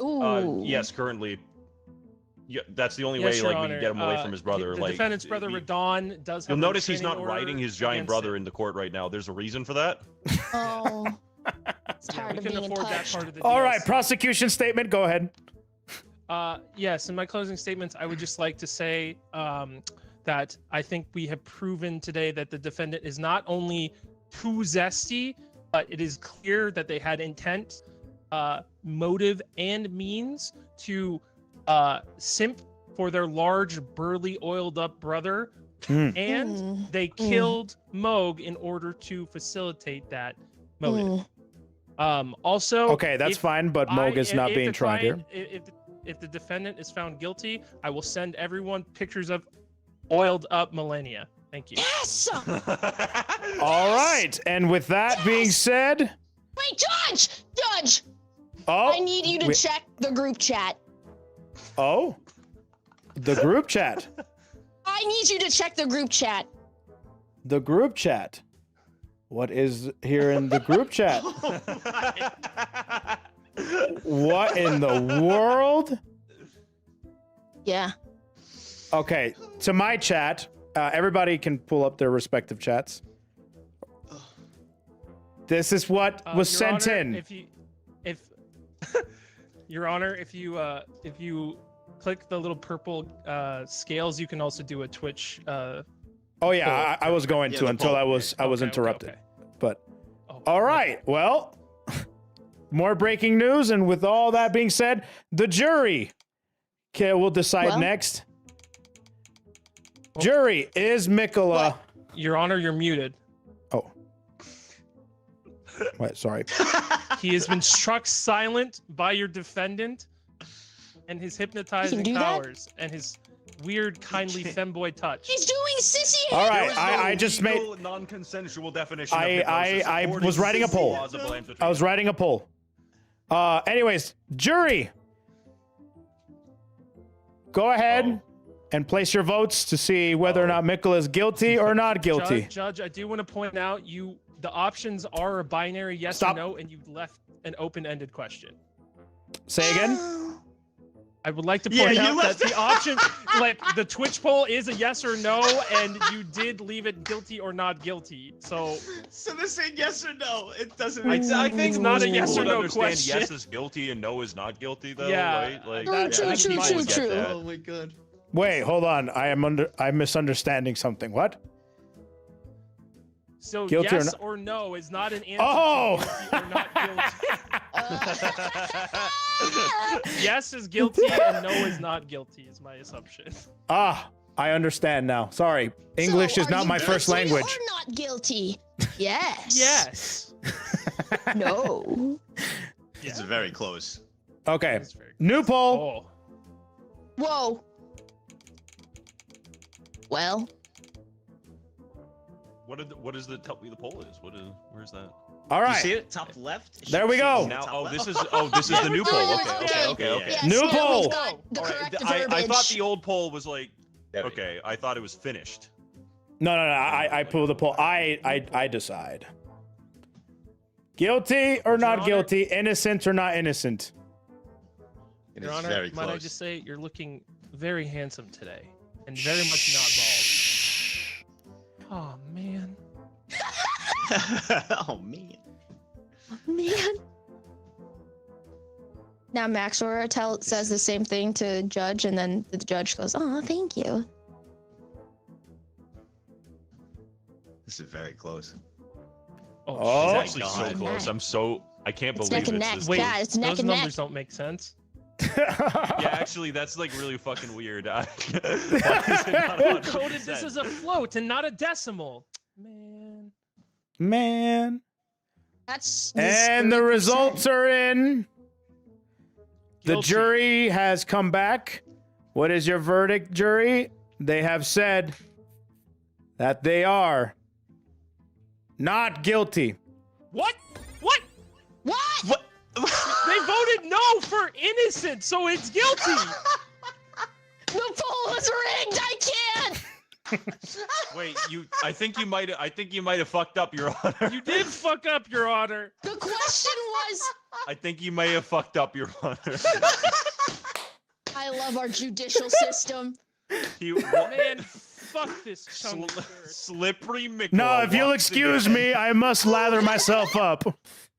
Ooh. Yes, currently. Yeah, that's the only Yes, way Your like we Honor. can get him away from his brother. The like defendant's brother, we- Radon, does have You'll a notice he's restraining not order riding his giant against brother him. in the court right now. There's a reason for that. Oh. Yeah, Tired we of can being in afford that touch. part of the All right, DLC. prosecution statement. Go ahead. Yes, in my closing statements, I would just like to say that I think we have proven today that the defendant is not only too zesty, but it is clear that they had intent, motive, and means to simp for their large, burly, oiled-up brother, and they killed Moog in order to facilitate that motive. Also, Okay, that's fine, but Moog is not being tried here. If the defendant is found guilty, I will send everyone pictures of oiled up millennia. Thank you. Yes! All right, and with that being said, Wait, Judge! oh, I need you to check the group chat. oh, the group chat, I need you to check the group chat. the group chat. What is here in the group chat? What in the world? Yeah. Okay, to my chat, everybody can pull up their respective chats. This is what was Your sent Honor, in. if Your Honor, if you click the little purple scales, you can also do a Twitch. Oh yeah, I was going to the until poll. I was Okay, interrupted. okay. But Oh, all right, well, more breaking news, and with all that being said, the jury will decide Well- next. Jury, is Mikola? Your Honor, you're muted. Oh, wait, sorry. He has been struck silent by your defendant and his hypnotizing do that? powers and his weird, kindly femboy touch. He's doing sissy All hands. right, There is no I just made. legal, non-consensual definition of I hypnosis was writing a according to poll. laws of land between- I was writing a poll. Anyways, jury, go ahead Oh. and place your votes to see whether or not Mikola is guilty or not guilty. Judge, I do want to point out the options are a binary yes Stop. or no, and you left an open-ended question. Say again. I would like to Yeah, point you out that left the option, like the Twitch poll, is a yes or no, and you did leave it guilty or not guilty. So So this ain't yes or no. It doesn't I make sense. think It's not a most yes people or would no understand question. yes is guilty and no is not guilty, though, Yeah, right? Like, True, I true, think true, people true, would get true. that. Oh my god. Wait, hold on. I'm misunderstanding something. What? So Guilty or yes not- or no is not an answer. Oh! To guilty or not guilty. Yes is guilty and no is not guilty is my assumption. Ah, I understand now. Sorry, English So is are not you my first guilty language. Or not guilty? Yes. Yes. No. It's very close. Okay, That's very new poll. Oh. Whoa. Well, What is the tell me the poll is? Where's that? All You right. see it? Top left? There we go. Now this is the new poll. Okay. Yes, New now poll. we've got the All right. correct I thought verbiage. the old poll was like There we okay. I thought it was finished. No. I pull the poll. I decide. Guilty or Your not Honor. guilty? Innocent or not innocent? It Your is Honor, very might I close. just say you're looking very handsome today, and very much not bald. Oh man. Oh man. Man. Now Maxor says the same thing to judge, and then the judge goes, "Oh, thank you." This is very close. Oh. It's actually so God. close. I can't It's believe neck and it's neck. this Wait, Yeah, it's neck those and numbers neck. don't make sense. Yeah, actually, that's like really fucking weird. Why is it not Who coded this 100%? as a float and not a decimal? Man. Man. That's And the 3%. results are in. The Guilty. jury has come back. What is your verdict, jury? They have said that they are not guilty. What? What? What? What? They voted no for innocent, so it's guilty. The poll was rigged. I can't. Wait, I think you might have fucked up, Your Honor. You did fuck up, Your Honor. The question was, I think you may have fucked up, Your Honor. I love our judicial system. Man, fuck this chunk. Slippery Mick. No, if you'll excuse me, I must lather myself up.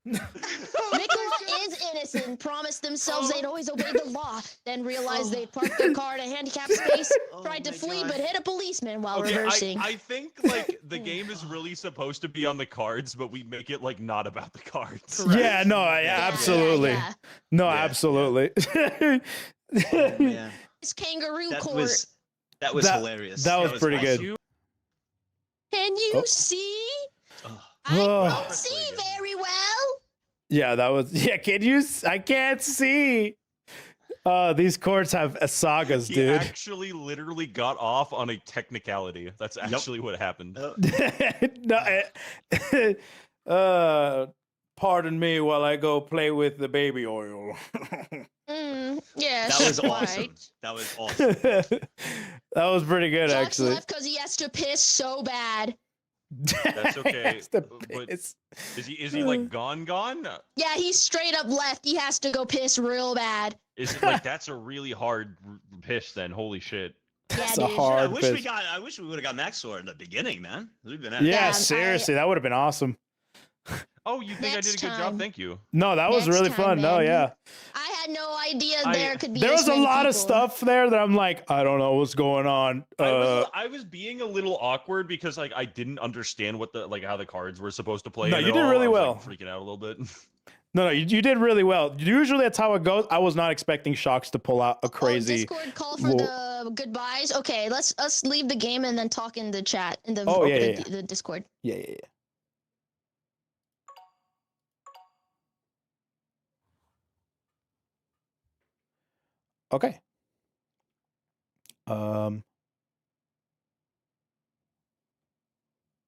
Mikola is innocent. Promised themselves they'd always obey the law. Then realized they'd parked their car in a handicapped space, tried to my flee, God. but hit a policeman while Okay, reversing. I think like the game is really supposed to be on the cards, but we make it like not about the cards. Yeah, no, absolutely. Yeah. No, Yeah, absolutely. Oh, man. It's kangaroo That court. was hilarious. that was pretty good. You Can you Oh. see? Oh. I Oh. don't see very well. Yeah, that was. Yeah, can you? I can't see. These courts have sagas, He dude. actually literally got off on a technicality. That's actually what happened. No, pardon me while I go play with the baby oil. Yeah, That was right. awesome. That was awesome. That was pretty good, Josh actually. left because he has to piss so bad. That's okay. It's the but piss. is he like gone? Yeah, he straight up left. He has to go piss real bad. Is it like that's a really hard piss then? Holy shit. Yeah, That's a dude. I hard wish piss. I wish we would have got Maxor in the beginning, man. We've been at Yeah, Yeah, seriously, that would have been awesome. Oh, you think I did a Next good time. job? Thank you. No, that was Next really time, fun. No, man. yeah. I had no idea I- there could be. There this was a many lot of people. stuff there that I'm like, I don't know what's going on. I was being a little awkward because like I didn't understand what the how the cards were supposed to play. No, in you it did all. really I was, well. like, freaking out a little bit. No, you did really well. Usually that's how it goes. I was not expecting Shocks to pull out a crazy. Discord call for Whoa. the goodbyes. Okay, let's leave the game and then talk in the chat in the Oh, yeah, the Discord. Yeah. Okay.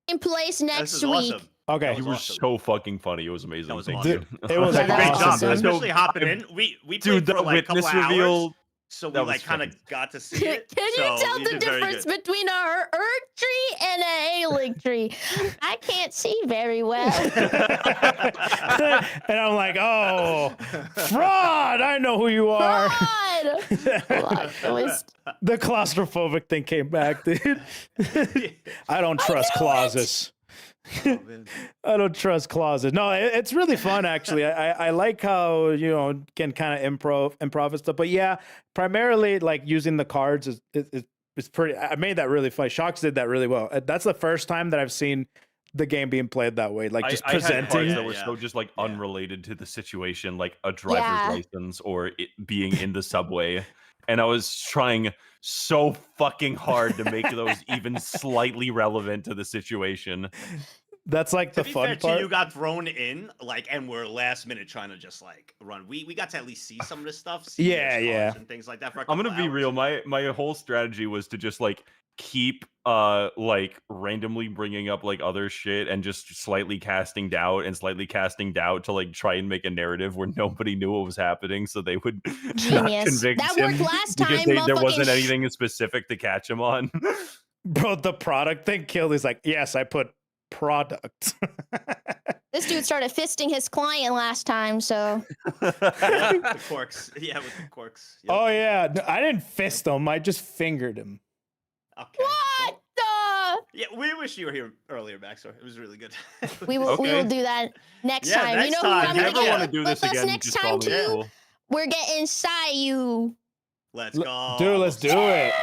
In place This next is week. awesome. Okay. That You was were awesome. so fucking funny. It was amazing. That was Thank awesome. you. It was Yeah, that Great was job, awesome. especially hopping in. We played Dude, for the like a couple witness of reveal. hours, so we that was like kind of fucking- got to see Can it. you so tell we the did very difference good. between a Earth tree and a Halic tree? I can't see very well. And I'm like, oh, fraud! I know who you are. God! Plot twist. The claustrophobic thing came back, dude. I don't trust knew it. closets. Oh, man. I don't trust closets. No, it's really fun actually. I like how can kind of improv and stuff. But yeah, primarily like using the cards is pretty. I made that really fun. Shocks did that really well. That's the first time that I've seen the game being played that way. Like just I had cards presenting. that were Yeah. so just like Yeah. unrelated to the situation, like a driver's Yeah. license or it being in the subway. And I was trying so fucking hard to make those even slightly relevant to the situation. That's like To the be fun fair, part. too, you got thrown in, like, and we're last minute trying to just like run. We got to at least see some of this stuff. See Yeah, those yeah. cards and things like that. For a I'm gonna couple be hours. real. My whole strategy was to just like keep like randomly bringing up like other shit and just slightly casting doubt to like try and make a narrative where nobody knew what was happening, so they would not Genius. convict That him worked last because time. there wasn't motherfucking anything specific to catch him on. Bro, the product thing killed. He's like, yes, I put product. This dude started fisting his client last time, so The corks. Yeah, with the corks. Yep. Oh yeah, no, I didn't fist him. I just fingered him. Okay. what the? Yeah, we wish you were here earlier, Maxor. It was really good. We will Okay. do that next Yeah, time. next you know time. who I'm If you gonna ever get want to do with this us again, next just time call me. too? Cool. We're getting Sayu. Let's go. Dude, let's do it.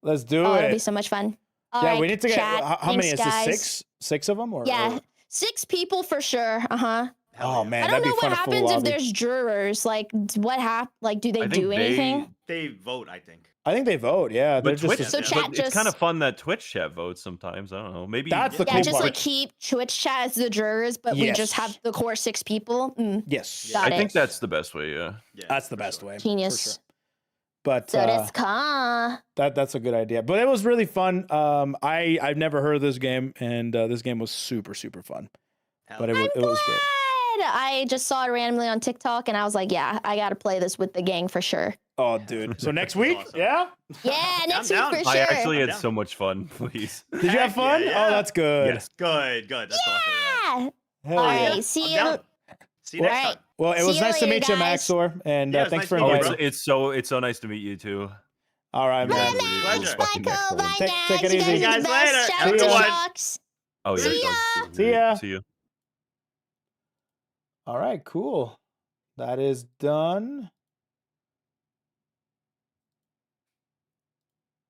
Let's do Oh, it. it'll be so much fun. All yeah, right, we need to get chat. how many Thanks, is this? guys. Six of them, or Yeah, or- 6 people for sure. Hell Oh yeah. man, I that'd don't be know fun what to full happens if lobby. there's jurors. Like, what Like, do they I think do anything? They vote, I think. I think they vote. Yeah, they're But Twitch, just So chat but it's kind just- of fun that Twitch chat votes sometimes. I don't know. Maybe That's the Yeah, cool just part. like keep Twitch chat as the jurors, but we just Yes. have the core 6 people. yes. Got I it. think that's the best way. Yeah. Yeah, That's the for best sure. way. for Genius. sure. But So that's car. that's a good idea. But it was really fun. I've never heard of this game, and this game was super fun. Hell But it yeah. was great. I just saw it randomly on TikTok, and I was like, yeah, I got to play this with the gang for sure. Oh, dude. So next That's week, awesome. yeah. Yeah, next week down. for I sure. actually had down. so much fun. Please. Did you have Heck fun? yeah, Oh, that's good. Yes. Good. That's awesome. Yeah. Hell All yeah. right, see I'm you. down. See you next All right. time. Well, it See was you nice to later, meet you, guys. Maxor, and Yeah, it was thanks nice for to meet you, inviting. bro. It's so nice to meet you too. All right, Bye, man. Really, Max. really Pleasure. Bye, fucking Cole. excellent. Bye, Take- guys. take it You easy. guys are Guys, the later. best. Have Shout a out good to one. Sharks. Oh yeah. See ya. See ya. See you. All right, cool. That is done.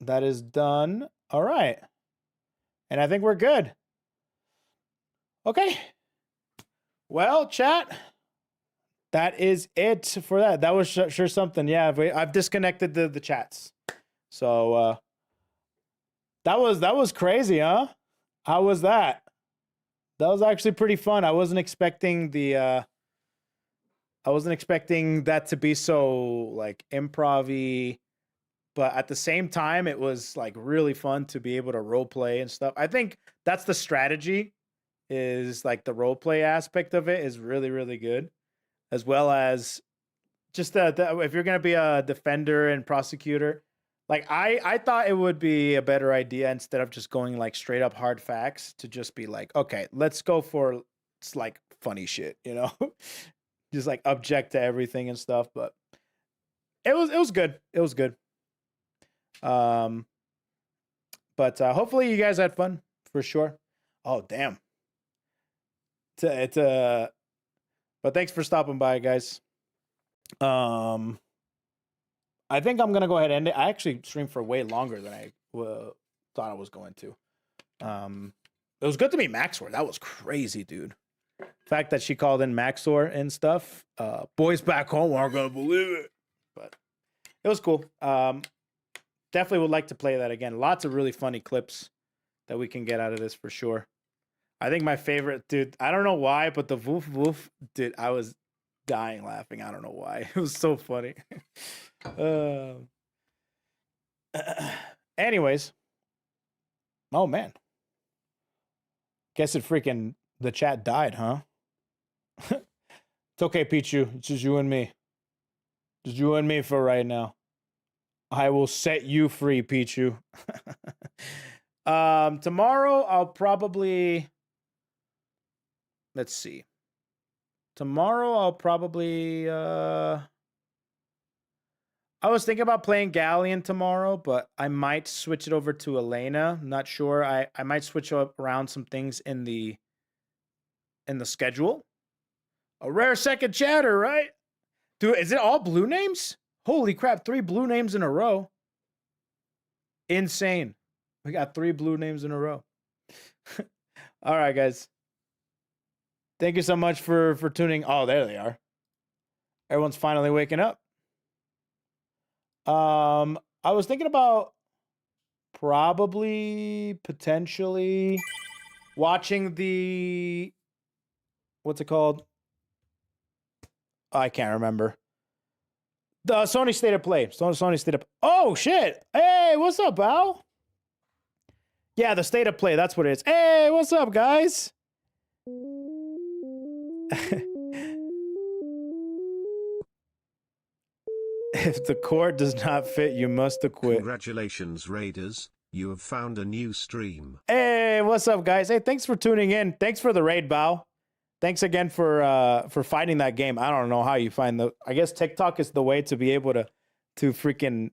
That is done. All right. And I think we're good. Okay. Well, chat. That is it for that. That was sure something. Yeah, I've disconnected the chats. So that was crazy, huh? How was that? That was actually pretty fun. I wasn't expecting that to be so like improv-y, but at the same time it was like really fun to be able to role play and stuff. I think that's the strategy, is like the role play aspect of it is really good, as well as just if you're going to be a defender and prosecutor. Like I thought it would be a better idea, instead of just going like straight up hard facts, to just be like, okay, let's go for like funny shit, you know? Just like object to everything and stuff. But it was good. It was good. But hopefully you guys had fun for sure. Oh damn. But thanks for stopping by, guys. I think I'm gonna go ahead and end it. I actually streamed for way longer than I thought I was going to. It was good to meet Maxor. That was crazy, dude. The fact that she called in Maxor and stuff. Boys back home aren't gonna believe it. But it was cool. Definitely would like to play that again. Lots of really funny clips that we can get out of this for sure. I think my favorite, dude, I don't know why, but the woof woof, dude, I was dying laughing. I don't know why. It was so funny. Anyways. Oh man. Guess the chat died, huh? It's okay, Pichu. It's just you and me. Just you and me for right now. I will set you free, Pichu. Tomorrow I'll probably, let's see. Tomorrow I'll probably I was thinking about playing Galleon tomorrow, but I might switch it over to Elena. I'm not sure. I might switch up around some things in the schedule. A rare second chatter, right? Dude, is it all blue names? Holy crap, 3 blue names in a row. Insane. We got 3 blue names in a row. All right, guys. Thank you so much for tuning. Oh, there they are. Everyone's finally waking up. I was thinking about potentially watching the, what's it called? I can't remember. The Sony State of Play. Sony State of. Oh shit! Hey, what's up, Al? Yeah, the state of play. That's what it is. Hey, what's up, guys? If the court does not fit, you must acquit. Congratulations, Raiders. You have found a new stream. Hey, what's up, guys? Hey, thanks for tuning in. Thanks for the raid, Bao. Thanks again for finding that game. I don't know how you find the. I guess TikTok is the way to be able to freaking.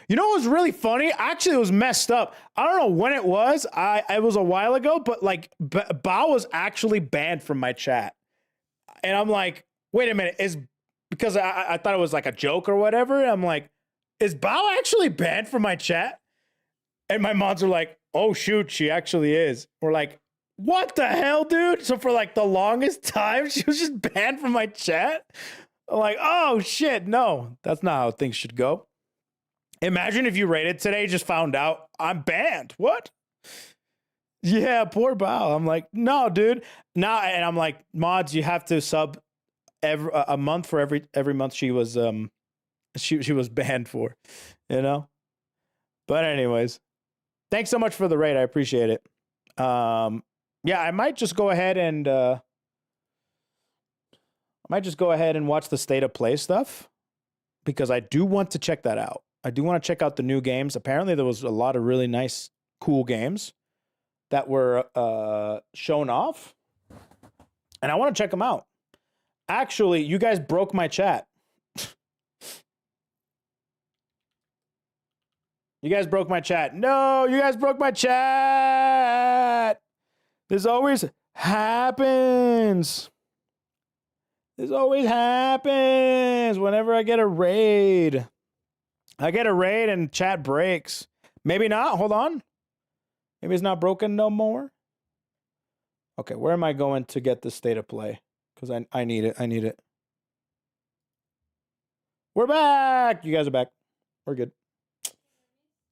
You know what was really funny? Actually, it was messed up. I don't know when it was. It was a while ago, but like Bao was actually banned from my chat, and I'm like, wait a minute, because I thought it was like a joke or whatever. And I'm like, is Bao actually banned from my chat? And my mods are like, oh shoot, she actually is. We're like, what the hell, dude? So for like the longest time, she was just banned from my chat. I'm like, oh shit, no, that's not how things should go. Imagine if you raided today, just found out I'm banned. What? Yeah, poor Bao. I'm like, no, dude. Now, and I'm like, mods, you have to sub a month for every month she was she was banned for, you know. But anyways, thanks so much for the raid. I appreciate it. Yeah, I might just go ahead and watch the state of play stuff because I do want to check that out. I do want to check out the new games. Apparently, there was a lot of really nice, cool games that were shown off, and I want to check them out. Actually, you guys broke my chat. You guys broke my chat. No, you guys broke my chat. This always happens. This always happens whenever I get a raid. I get a raid and chat breaks. Maybe not. Hold on. Maybe it's not broken no more. Okay, where am I going to get the state of play? Because I need it. I need it. We're back. You guys are back. We're good.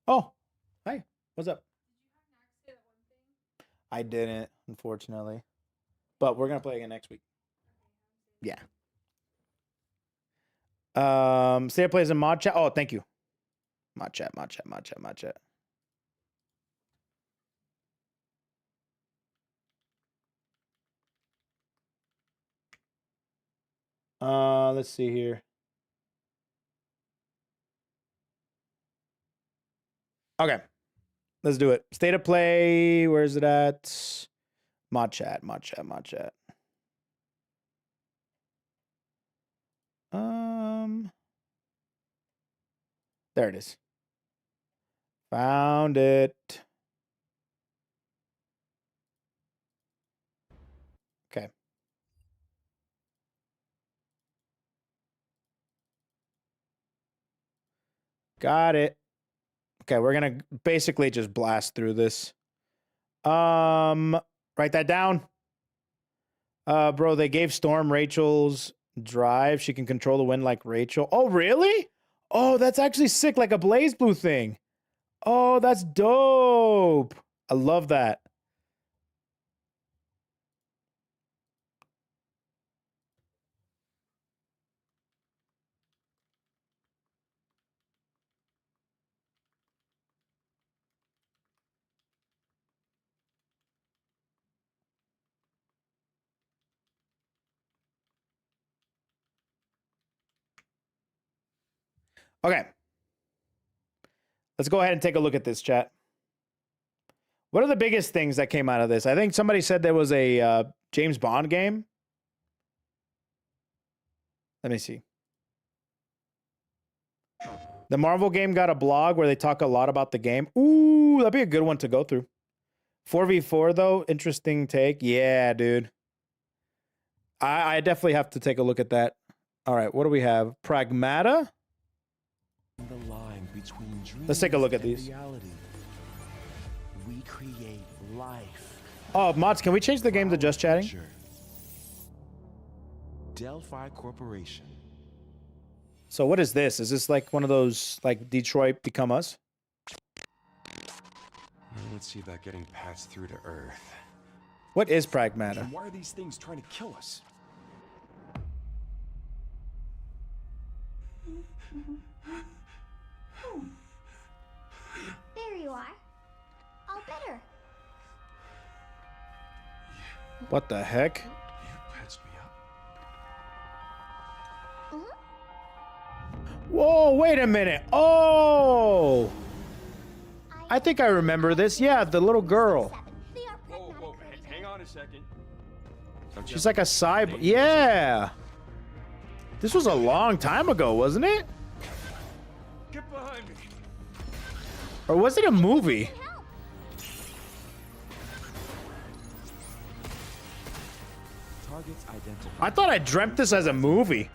Oh, hi. What's up? I didn't, unfortunately. But we're going to play again next week. Yeah. State of plays in mod chat. Oh, thank you. Mod chat. Let's see here. Okay. Let's do it. State of play. Where is it at? Mod chat. There it is. Found it. Okay. Got it. Okay, we're gonna basically just blast through this. Write that down. Bro, they gave Storm Rachel's drive. She can control the wind like Rachel. Oh, really? Oh, that's actually sick, like a Blaze Blue thing. Oh, that's dope. I love that. Okay. Let's go ahead and take a look at this, chat. What are the biggest things that came out of this? I think somebody said there was a James Bond game. Let me see. The Marvel game got a blog where they talk a lot about the game. Ooh, that'd be a good one to go through. 4v4, though. Interesting take. Yeah, dude. I definitely have to take a look at that. All right, what do we have? Pragmata? The line between Let's take a look at these. reality. We create life. Oh, mods, can we change the game to just chatting? Delphi Corporation. So what is this? Is this like one of those, like, Detroit Become Us? Let's see about getting passed through to Earth. What is Pragmata? And why are these things trying to kill us? There you are. All better. What the heck? You patched me up. Whoa, wait a minute. Oh! I think I remember this. Yeah, the little girl. Whoa, hang on a second. She's like a cyber. Yeah. This was a long time ago, wasn't it? Get behind me. Or was it a movie? Targets identified. I thought I dreamt this as a movie.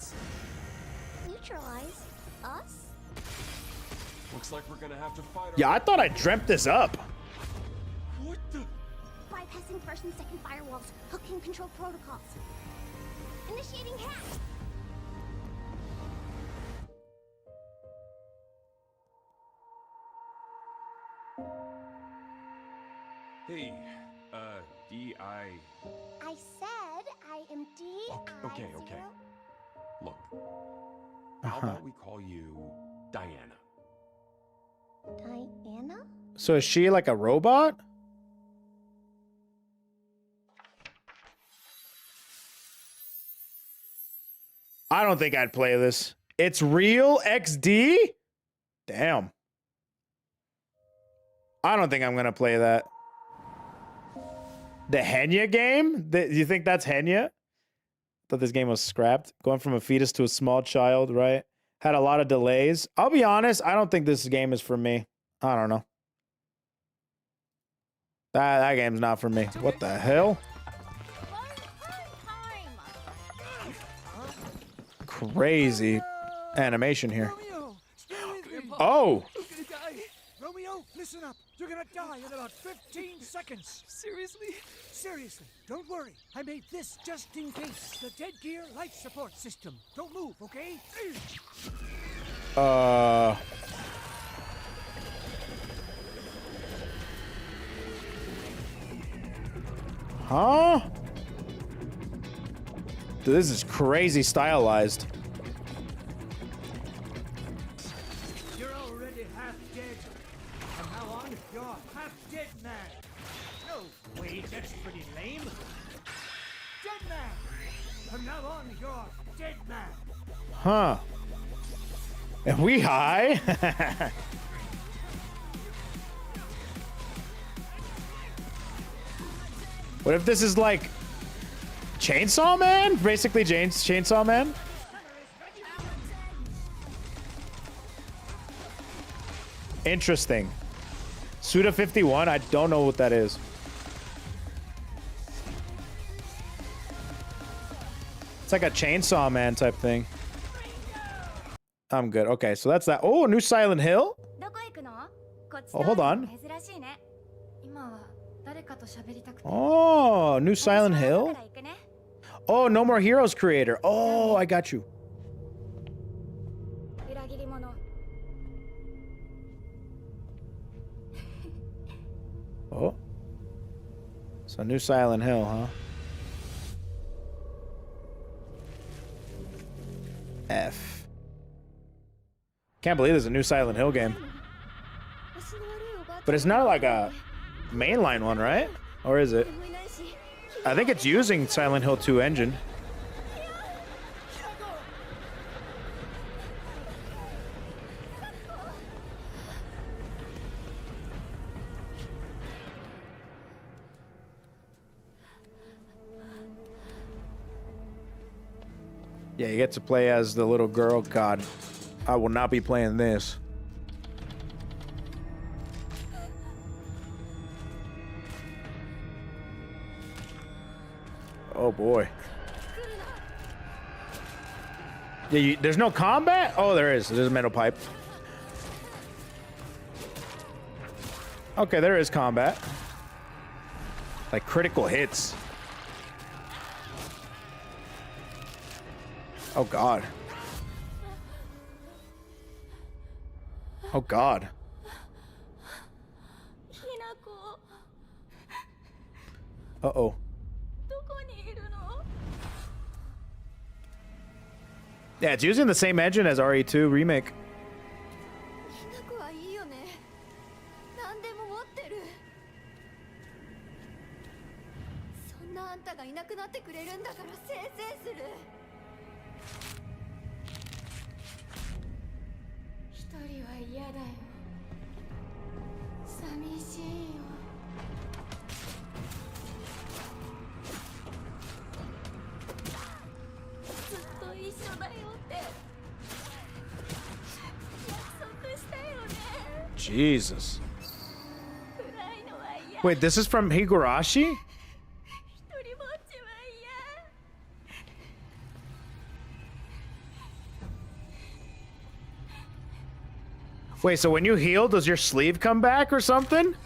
Neutralize us? Looks like we're gonna have to fight. Yeah, I thought I dreamt this up. What the? Bypassing first and second firewalls, hooking control protocols. Initiating hack. Hey, D.I. I said I am Okay. Look, how about we call you Diana? Diana? So is she like a robot? I don't think I'd play this. It's real XD? Damn. I don't think I'm gonna play that. The Henya game? You think that's Henya? Thought this game was scrapped. Going from a fetus to a small child, right? Had a lot of delays. I'll be honest, I don't think this game is for me. I don't know. That game's not for me. What the hell? Crazy animation here. Oh! Romeo, listen up. You're gonna die in about 15 seconds. Seriously? Seriously. Don't worry. I made this just in case. The dead gear life support system. Don't move, okay? Huh? Dude, this is crazy stylized. You're already half dead. From now on, you're half dead man. No, wait, that's pretty lame. Dead man. From now on, you're dead man. Huh. And we high? What if this is like Chainsaw Man? Basically Chainsaw Man? Interesting. Suda 51? I don't know what that is. It's like a Chainsaw Man type thing. I'm good. Okay, so that's that. Oh, new Silent Hill? Oh, hold on. Oh, new Silent Hill? Oh, No More Heroes creator. Oh, I got you. Oh. So new Silent Hill, huh? F. Can't believe there's a new Silent Hill game. But it's not like a mainline one, right? Or is it? I think it's using Silent Hill 2 engine. Yeah, you get to play as the little girl. God, I will not be playing this. Oh boy. Yeah, there's no combat? Oh, there is. There's a metal pipe. Okay, there is combat. Like critical hits. Oh God. Oh God. Uh-oh. Yeah, it's using the same engine as RE2 Remake. たがいなくなってくれるんだからせいせいする。一人は嫌だよ。寂しいよ。ずっと一緒だよって約束したよね。 Jesus. Wait, this is from Higurashi? Wait, so when you heal, does your sleeve come back or something?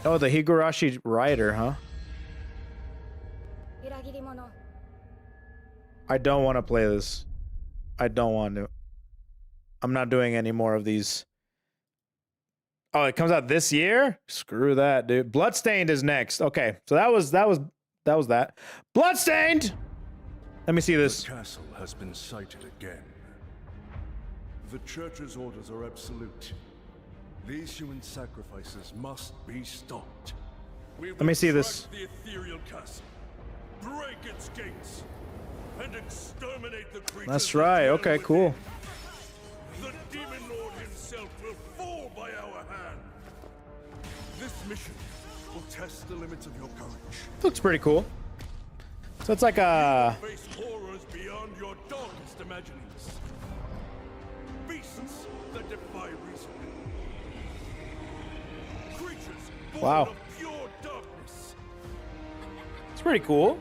Oh, the Higurashi rider, huh? I don't want to play this. I don't want to. I'm not doing any more of these. Oh, it comes out this year? Screw that, dude. Bloodstained is next. Okay, so that was that. Bloodstained! Let me see this. The castle has been sighted again. The church's orders are absolute. These human sacrifices must be stopped. Let me see this. The ethereal castle, break its gates, and exterminate the creatures. That's right. Okay, cool. The demon lord himself will fall by our hand. This mission will test the limits of your courage. Looks pretty cool. So it's like a. Face horrors beyond your darkest imaginings. Beasts that defy reason. Creatures born Wow. of pure darkness. It's pretty cool.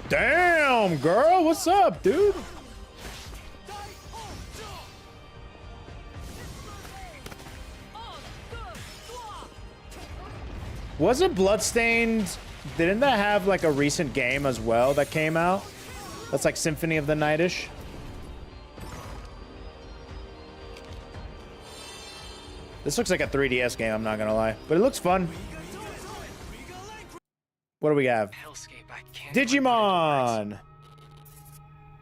Damn, girl, what's up, dude? Wasn't Bloodstained? Didn't that have like a recent game as well that came out? That's like Symphony of the Night-ish. This looks like a 3DS game, I'm not gonna lie. But it looks fun. What do we have? Digimon!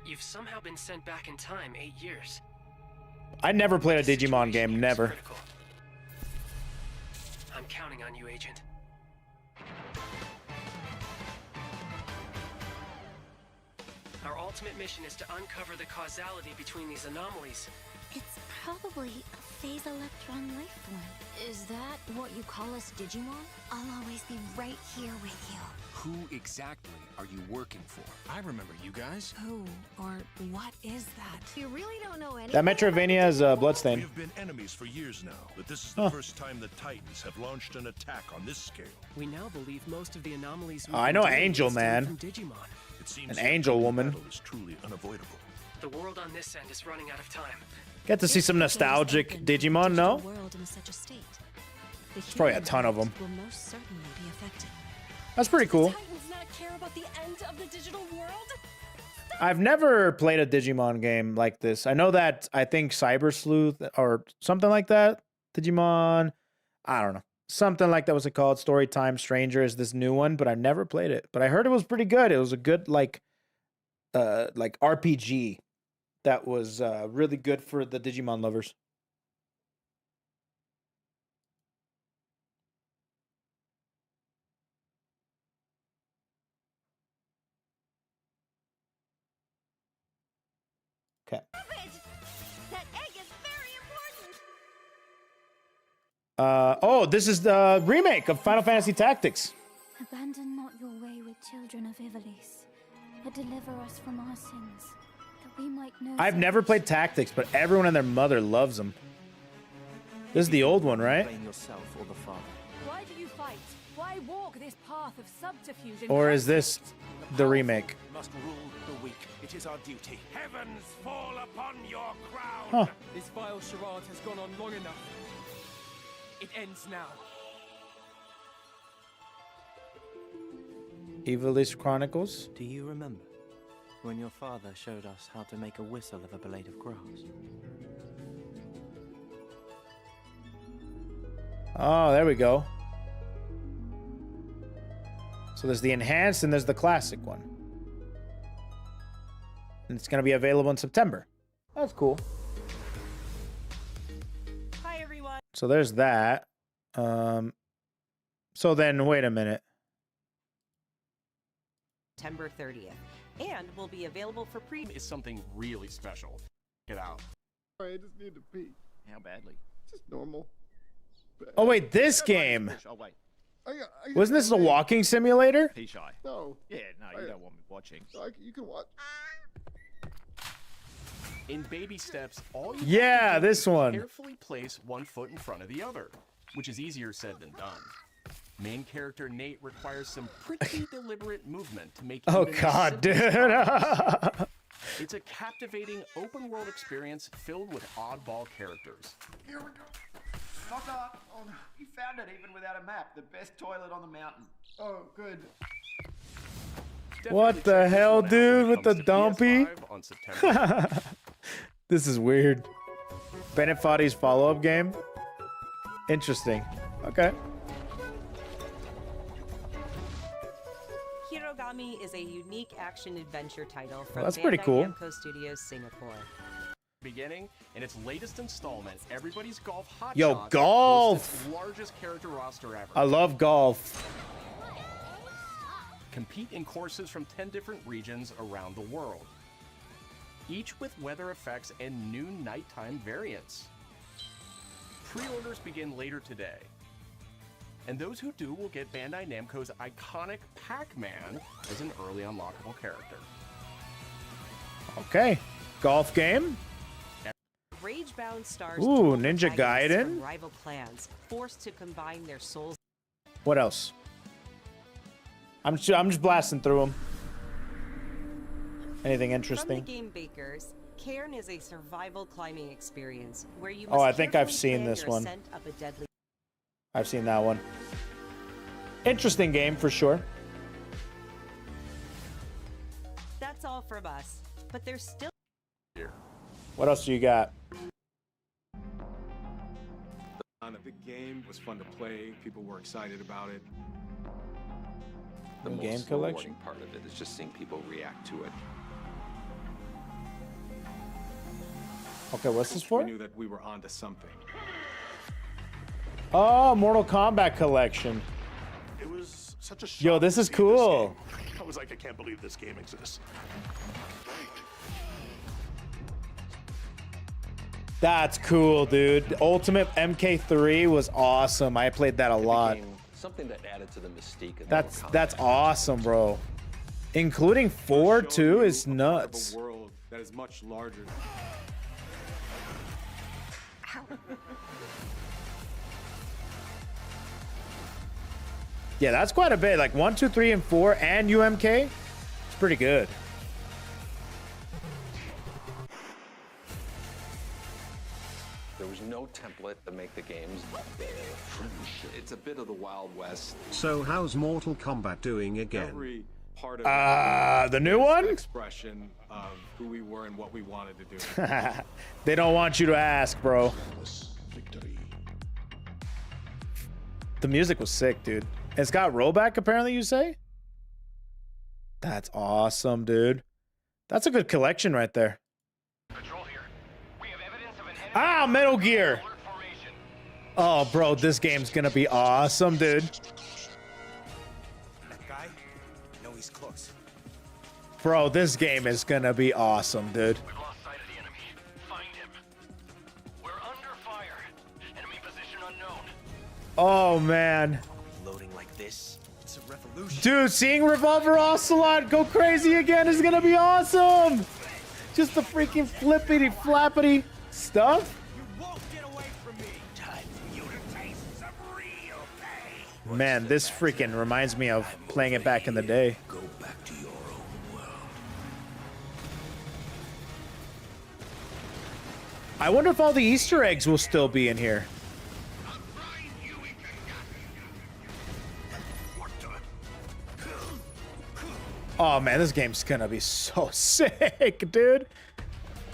You've somehow been sent back in time 8 years. I never played a Digimon game, never. I'm counting on you, Agent. Our ultimate mission is to uncover the causality between these anomalies. It's probably a phase electron life form. Is that what you call us, Digimon? I'll always be right here with you. Who exactly are you working for? I remember you guys. Who or what is that? You really don't know anything. That Metrovania is Bloodstained. We've been enemies for years now, but this is the first time the Titans have launched an attack on this scale. We now believe most of the anomalies. Oh, I know Angel, man. From Digimon. It seems An angel woman. battle is truly unavoidable. The world on this end is running out of time. Get to see some nostalgic Digimon, no? World in such a state. There's probably a ton of them. Will most certainly be affected. That's pretty cool. Titans not care about the end of the digital world? I've never played a Digimon game like this. I know that, I think Cyber Sleuth or something like that. Digimon, I don't know. Something like that was it called. Storytime Stranger is this new one, but I never played it. But I heard it was pretty good. It was a good like RPG that was really good for the Digimon lovers. Okay. That egg is very important. Oh, this is the remake of Final Fantasy Tactics. Abandon not your way with children of Ivalice, but deliver us from our sins, that we might know. I've never played Tactics, but everyone and their mother loves them. This is the old one, right? Blame yourself or the father. Why do you fight? Why walk this path of subterfuge? and Or is this the remake? Must rule the weak. It is our duty. Heavens fall upon your crown! Huh. This vile charade has gone on long enough. It ends now. Ivalice Chronicles. Do you remember when your father showed us how to make a whistle of a blade of grass? Oh, there we go. So there's the enhanced and there's the classic one. And it's going to be available in September. That's cool. Hi, everyone. So there's that. So then, wait a minute. September 30th. And will be available for pre- Is something really special. Get out. I just need to pee. How badly? Just normal. Oh, wait, this game. Oh, wait. Wasn't this a walking simulator? Pee shy. No. Yeah, no, you don't want me watching. You can watch. In baby steps, all you Yeah, have to do this is one. carefully place one foot in front of the other, which is easier said than done. Main character Nate requires some pretty deliberate movement to make Oh, even the God, simplest dude. progress. It's a captivating open-world experience filled with oddball characters. Here we go. Knock on. Oh, no. You found it even without a map. The best toilet on the mountain. Oh, good. What the hell, dude, with the dumpy? PS5 on September. This is weird. Bennett Foddy's follow-up game? Interesting. Okay. Hirogami is a unique action-adventure title from That's pretty Bandai cool. Namco Studios Singapore. Beginning, in its latest installment, Everybody's Golf Hot Yo, Shots golf! boasts its largest character roster ever. I love golf. Compete in courses from 10 different regions around the world, each with weather effects and new nighttime variants. Pre-orders begin later today, and those who do will get Bandai Namco's iconic Pac-Man as an early unlockable character. Okay. Golf game? Rage-bound stars Ooh, duel Ninja protagonists Gaiden? from rival clans, forced to combine their souls. What else? I'm just blasting through them. Anything From interesting? the game Bakers, Cairn is a survival climbing experience where you Oh, must I think I've carefully seen plan this your one. ascent up a deadly. I've seen that one. Interesting game for sure. That's all from us, but there's still. What else do you got? The game was fun to play. People were excited about it. The New most game collection? rewarding part of it is just seeing people react to it. Okay, what's this We for? knew that we were onto something. Oh, Mortal Kombat collection. It was such a shock. Yo, this to is see cool. game. I was like, I can't believe this game exists. That's cool, dude. Ultimate MK3 was awesome. I played that a lot. Became something that added to the mystique of That's awesome, bro. Including 4 too is nuts. A world that is much larger. Yeah, that's quite a bit. Like 1, 2, 3, and 4 and UMK. It's pretty good. There was no template to make the games. It's a bit of the Wild West. So how's Mortal Kombat doing again? Every part of the new one? Expression of who we were and what we wanted to do. They don't want you to ask, bro. The music was sick, dude. It's got rollback, apparently, you say? That's awesome, dude. That's a good collection right there. Ah, Metal Gear. Oh, bro, this game's gonna be awesome, dude. That guy? No, he's close. Bro, this game is gonna be awesome, dude. Oh, man. Loading like this, it's a revolution. Dude, seeing Revolver Ocelot go crazy again is gonna be awesome. Just the freaking flippity flappity stuff. Man, this freaking reminds me of playing it back in the day. Go back to your own world. I wonder if all the Easter eggs will still be in here. Oh man, this game's gonna be so sick, dude.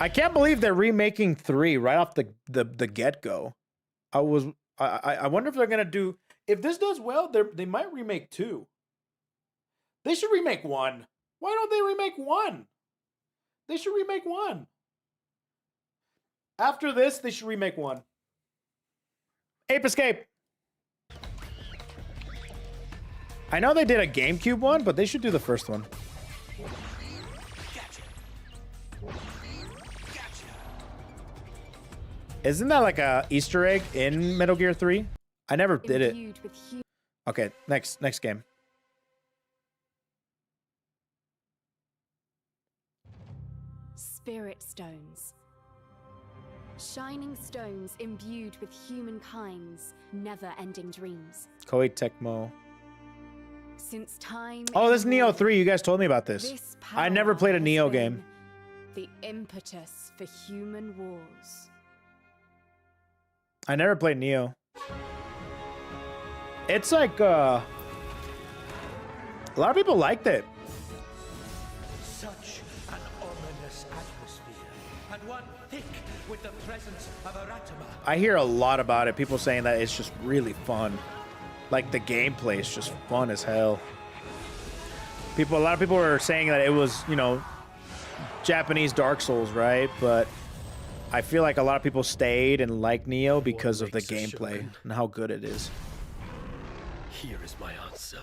I can't believe they're remaking 3 right off the get-go. I wonder if they're gonna do, if this does well, they might remake 2. They should remake 1. Why don't they remake 1? They should remake 1. After this, they should remake 1. Ape Escape. I know they did a GameCube one, but they should do the first one. Isn't that like a Easter egg in Metal Gear 3? I never did it. Okay, next game. Spirit stones. Shining stones imbued with humankind's never-ending dreams. Koei Tecmo. Since time. Oh, this is Neo 3. You guys told me about this. This I never played a power Neo has been game. The impetus for human wars. I never played Neo. It's like a lot of people liked it. Such an ominous atmosphere, and one thick with the presence of Aratama. I hear a lot about it. People saying that it's just really fun. Like the gameplay is just fun as hell. A lot of people were saying that it was, you know, Japanese Dark Souls, right? But I feel like a lot of people stayed and liked Neo because of the gameplay and how good it is. Here is my answer.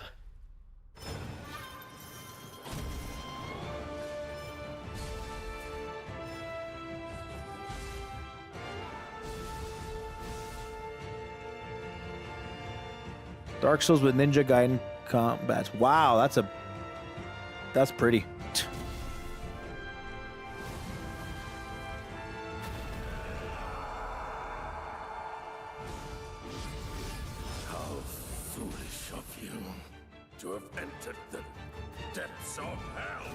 Dark Souls with Ninja Gaiden combats. Wow, that's pretty. How foolish of you to have entered the depths of hell.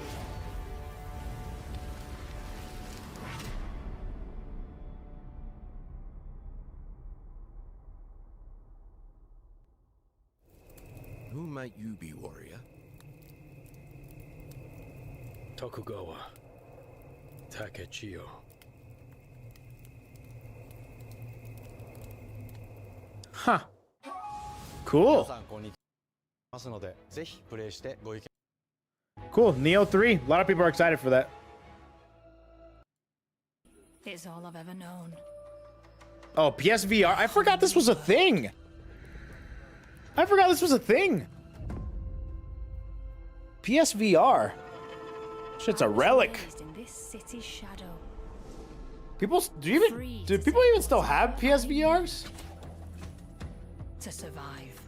Who might you be, warrior? Tokugawa Takechiyo. Huh. Cool. Cool. Neo 3. A lot of people are excited for that. It's all I've ever known. Oh, PSVR. I forgot this was a thing. PSVR. Shit's a relic. In this city's shadow. Do people even still have PSVRs? To survive.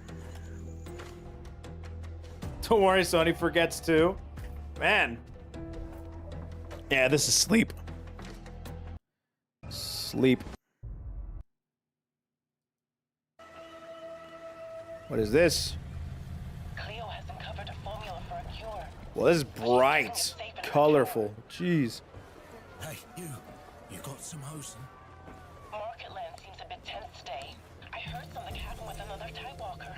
Don't worry, Sony forgets too. Man. Yeah, this is sleep. Sleep. What is this? Cleo has uncovered a formula for a cure. Well, this is bright, colorful. Jeez. Hey, you got some hosen? Market land seems a bit tense today. I heard something happen with another Tidewalker.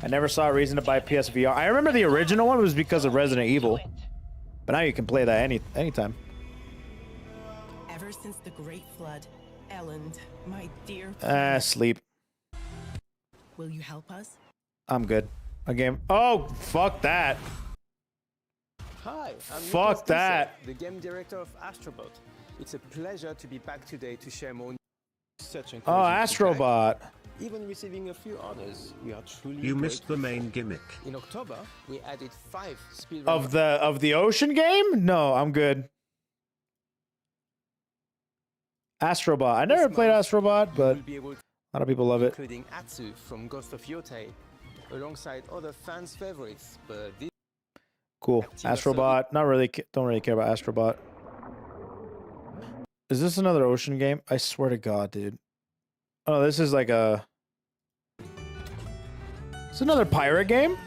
I never saw a reason to buy PSVR. I remember the original one was because of Resident Evil. But now you can play that anytime. Ever since the Great Flood, Elend, my dear. Sleep. Will you help us? I'm good. A game. Oh, fuck that. Hi, I'm Fuck that. the game director of Astrobot. It's a pleasure to be back today to share more such Oh, Astrobot. Even receiving a few honors. We are truly You missed the grateful. main gimmick. In October, we added 5 speedrun Of the ocean game? No, I'm good. Astrobot. I never played Astrobot, but a lot of people love it. including Atsu from Ghost of Yotei, alongside other fans' favorites. But this Cool. Astrobot. Not really. Don't really care about Astrobot. Is this another ocean game? I swear to God, dude. Oh, this is like a. It's another pirate game.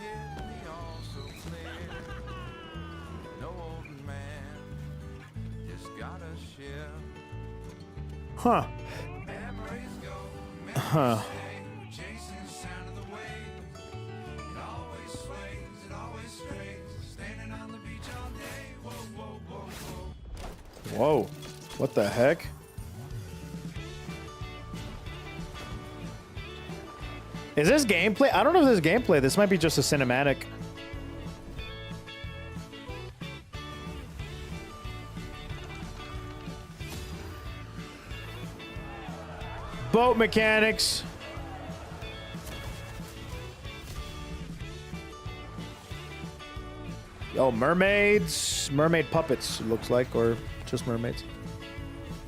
Huh. Huh. Whoa. What the heck? Is this gameplay? I don't know if this is gameplay. This might be just a cinematic. Boat mechanics. Oh, mermaids. Mermaid puppets, it looks like, or just mermaids.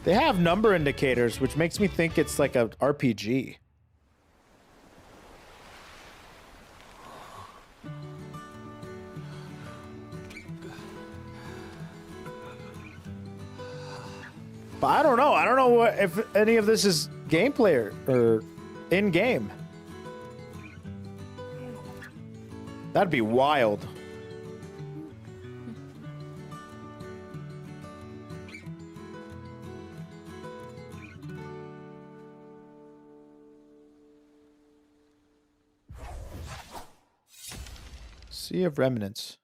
They have number indicators, which makes me think it's like a RPG. But I don't know. I don't know what if any of this is gameplay or in-game. That'd be wild. Sea of Remnants.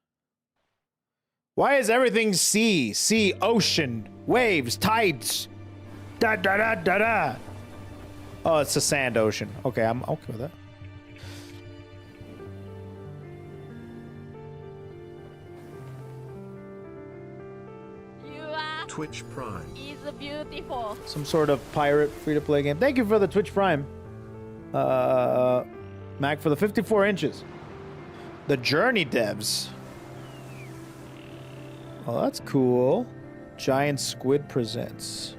Why is everything sea? Sea, ocean, waves, tides. Da da da da da. Oh, it's a sand ocean. Okay, I'm okay with that. You are Twitch Prime. is beautiful. Some sort of pirate free-to-play game. Thank you for the Twitch Prime. Mac for the 54 inches. The Journey devs. Oh, that's cool. Giant Squid Presents.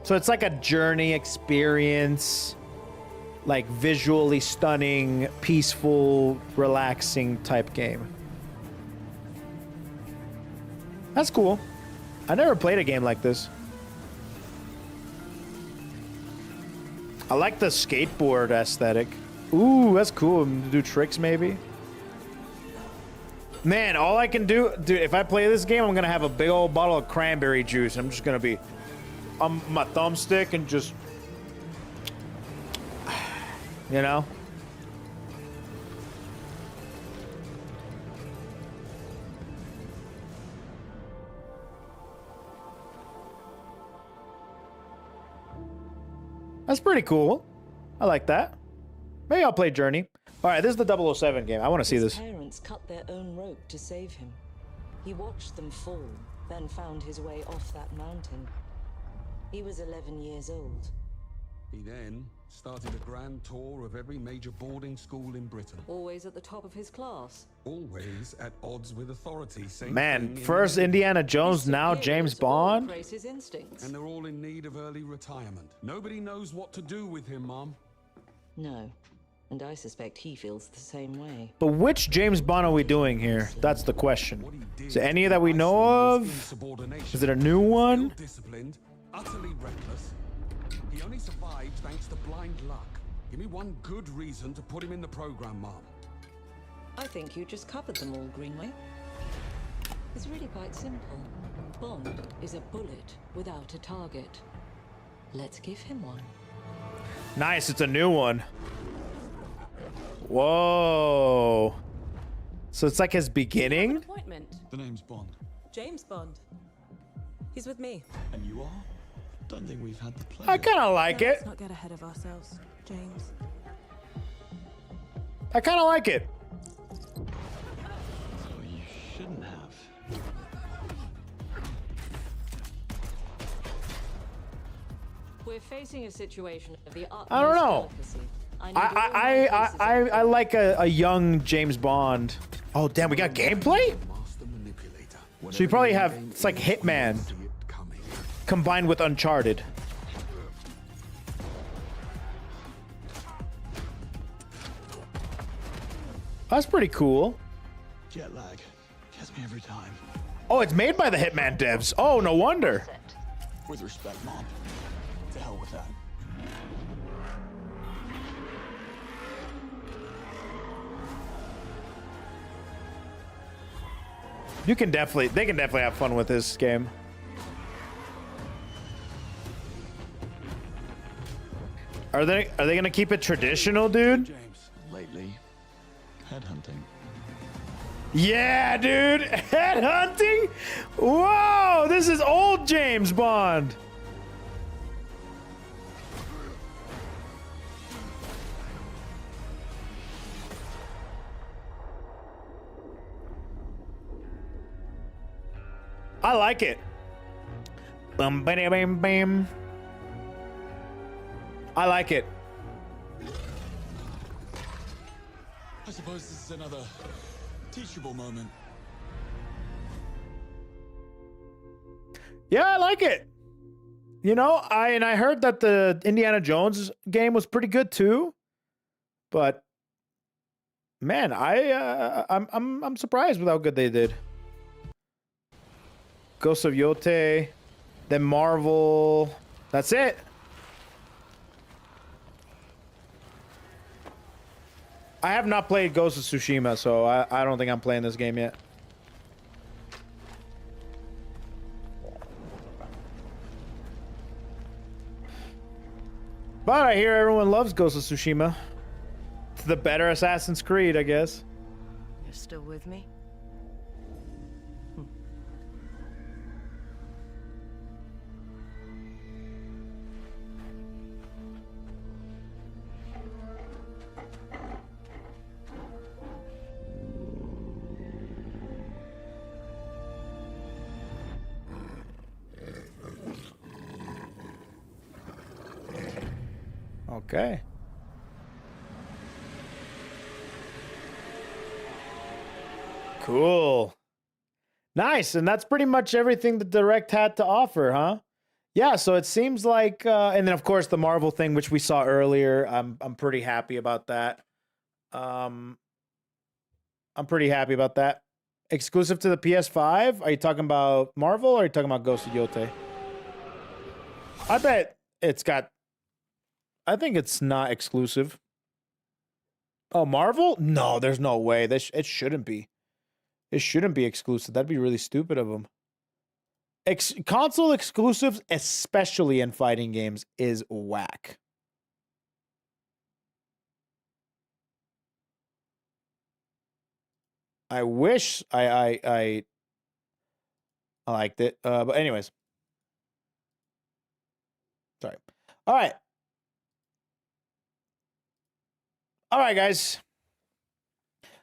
So it's like a journey experience, like visually stunning, peaceful, relaxing type game. That's cool. I never played a game like this. I like the skateboard aesthetic. Ooh, that's cool. Do tricks maybe. Man, all I can do, dude, if I play this game, I'm gonna have a big old bottle of cranberry juice. I'm just gonna be on my thumbstick and just, you know? That's pretty cool. I like that. Maybe I'll play Journey. All right, this is the 007 game. I want to see this. His parents cut their own rope to save him. He watched them fall, then found his way off that mountain. He was 11 years old. He then started a grand tour of every major boarding school in Britain. Always at the top of his class. Always at odds with authority. Man, first Indiana Jones, now James Bond. His instincts. And they're all in need of early retirement. Nobody knows what to do with him, Mom. No. And I suspect he feels the same way. But which James Bond are we doing here? That's the question. Is there any that we know of? Is it a new one? Disciplined, utterly reckless. He only survived thanks to blind luck. Give me one good reason to put him in the program, Mom. I think you just covered them all, Greenway. It's really quite simple. Bond is a bullet without a target. Let's give him one. Nice, it's a new one. Whoa. So it's like his beginning? Appointment. The name's Bond. James Bond. He's with me. And you are? Don't think we've had the pleasure. I kind of like it. Let's not get ahead of ourselves, James. I kind of like it. So you shouldn't have. We're facing a situation of the utmost I don't know. delicacy. I like a young James Bond. Oh, damn, we got gameplay? So you probably have, it's like Hitman combined with Uncharted. That's pretty cool. Jet lag gets me every time. Oh, it's made by the Hitman devs. Oh, no wonder. With respect, Mom. To hell with that. They can definitely have fun with this game. Are they gonna keep it traditional, dude? James, lately, headhunting. Yeah, dude, headhunting. Whoa, this is old James Bond. I like it. Bum, bam, bam, bam. I like it. I suppose this is another teachable moment. Yeah, I like it. You know, I heard that the Indiana Jones game was pretty good too. But man, I'm surprised with how good they did. Ghost of Yote, then Marvel. That's it. I have not played Ghost of Tsushima, so I don't think I'm playing this game yet. But I hear everyone loves Ghost of Tsushima. It's the better Assassin's Creed, I guess. You're still with me? Okay. Cool. Nice, and that's pretty much everything the Direct had to offer, huh? Yeah, so it seems like, and then of course the Marvel thing, which we saw earlier. I'm pretty happy about that. I'm pretty happy about that. Exclusive to the PS5? Are you talking about Marvel or are you talking about Ghost of Yote? I bet it's got. I think it's not exclusive. Oh, Marvel? No, there's no way. It shouldn't be. It shouldn't be exclusive. That'd be really stupid of them. Console exclusives, especially in fighting games, is whack. I wish I liked it. But anyways. Sorry. All right. All right, guys.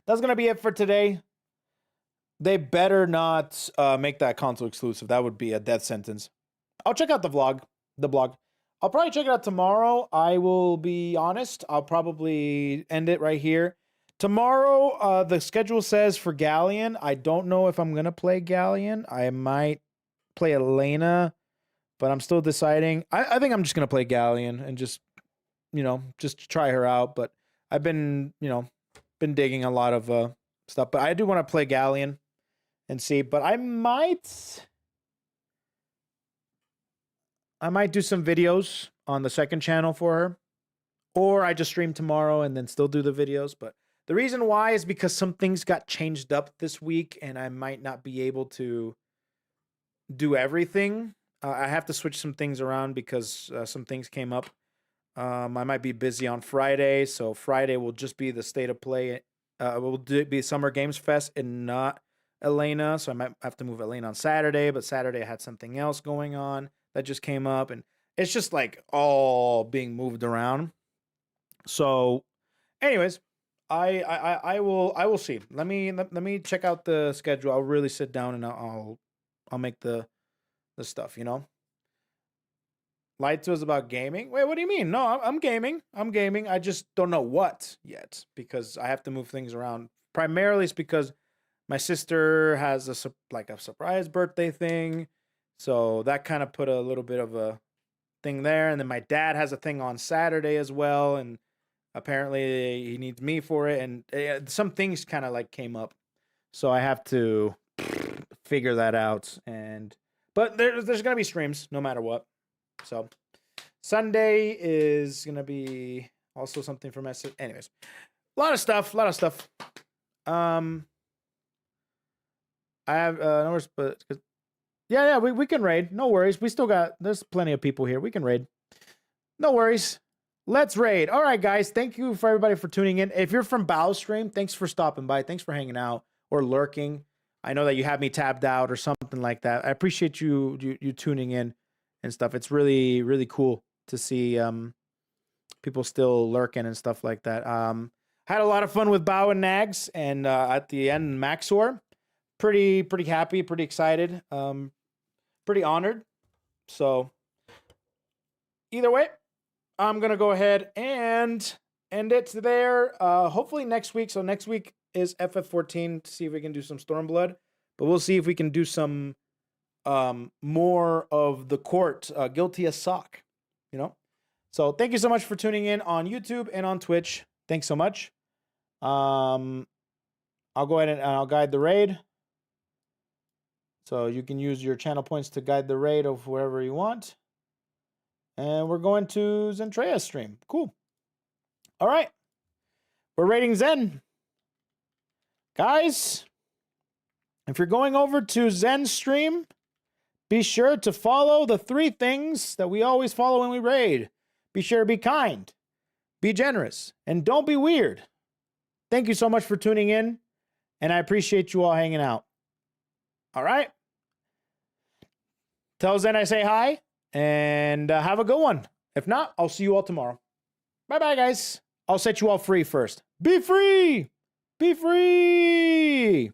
That's going to be it for today. They better not make that console exclusive. That would be a death sentence. I'll check out the blog. I'll probably check it out tomorrow. I will be honest. I'll probably end it right here. Tomorrow, the schedule says for Galleon. I don't know if I'm going to play Galleon. I might play Elena, but I'm still deciding. I think I'm just going to play Galleon and just try her out. But I've been digging a lot of stuff. But I do want to play Galleon and see. But I might do some videos on the second channel for her. Or I just stream tomorrow and then still do the videos. But the reason why is because some things got changed up this week and I might not be able to do everything. I have to switch some things around because some things came up. I might be busy on Friday, so Friday will just be the state of play. Will be Summer Games Fest and not Elena, so I might have to move Elena on Saturday, but Saturday I had something else going on that just came up, and it's just like all being moved around. So, anyways, I will see. Let me check out the schedule. I'll really sit down and I'll make the stuff, Lied to us about gaming? Wait, what do you mean? No, I'm gaming. I just don't know what yet because I have to move things around. Primarily it's because my sister has a surprise birthday thing. So that kind of put a little bit of a thing there. And then my dad has a thing on Saturday as well. And apparently he needs me for it. And some things kind of came up. So I have to figure that out. But there's going to be streams no matter what. So Sunday is going to be also something for my sister. Anyways, a lot of stuff. I have no worries, but yeah, we can raid. No worries. There's plenty of people here. We can raid. No worries. Let's raid. All right, guys. Thank you for everybody for tuning in. If you're from Bao Stream, thanks for stopping by. Thanks for hanging out or lurking. I know that you have me tabbed out or something like that. I appreciate you tuning in and stuff. It's really, really cool to see people still lurking and stuff like that. Had a lot of fun with Bao and Nags, and at the end, Maxor. pretty happy, pretty excited, pretty honored. So either way, I'm going to go ahead and end it there. Hopefully next week. So next week is FF14 to see if we can do some Stormblood, but we'll see if we can do some more of the court, Guilty as Sock, you know? So thank you so much for tuning in on YouTube and on Twitch. Thanks so much. I'll go ahead and I'll guide the raid. So you can use your channel points to guide the raid of wherever you want. And we're going to Zentrea's stream. Cool. All right. We're raiding Zen. Guys, if you're going over to Zen's stream, be sure to follow the 3 things that we always follow when we raid. Be sure to be kind, be generous, and don't be weird. Thank you so much for tuning in, and I appreciate you all hanging out. All right? Tell Zen I say hi, and have a good one. If not, I'll see you all tomorrow. Bye-bye, guys. I'll set you all free first. Be free! Be free!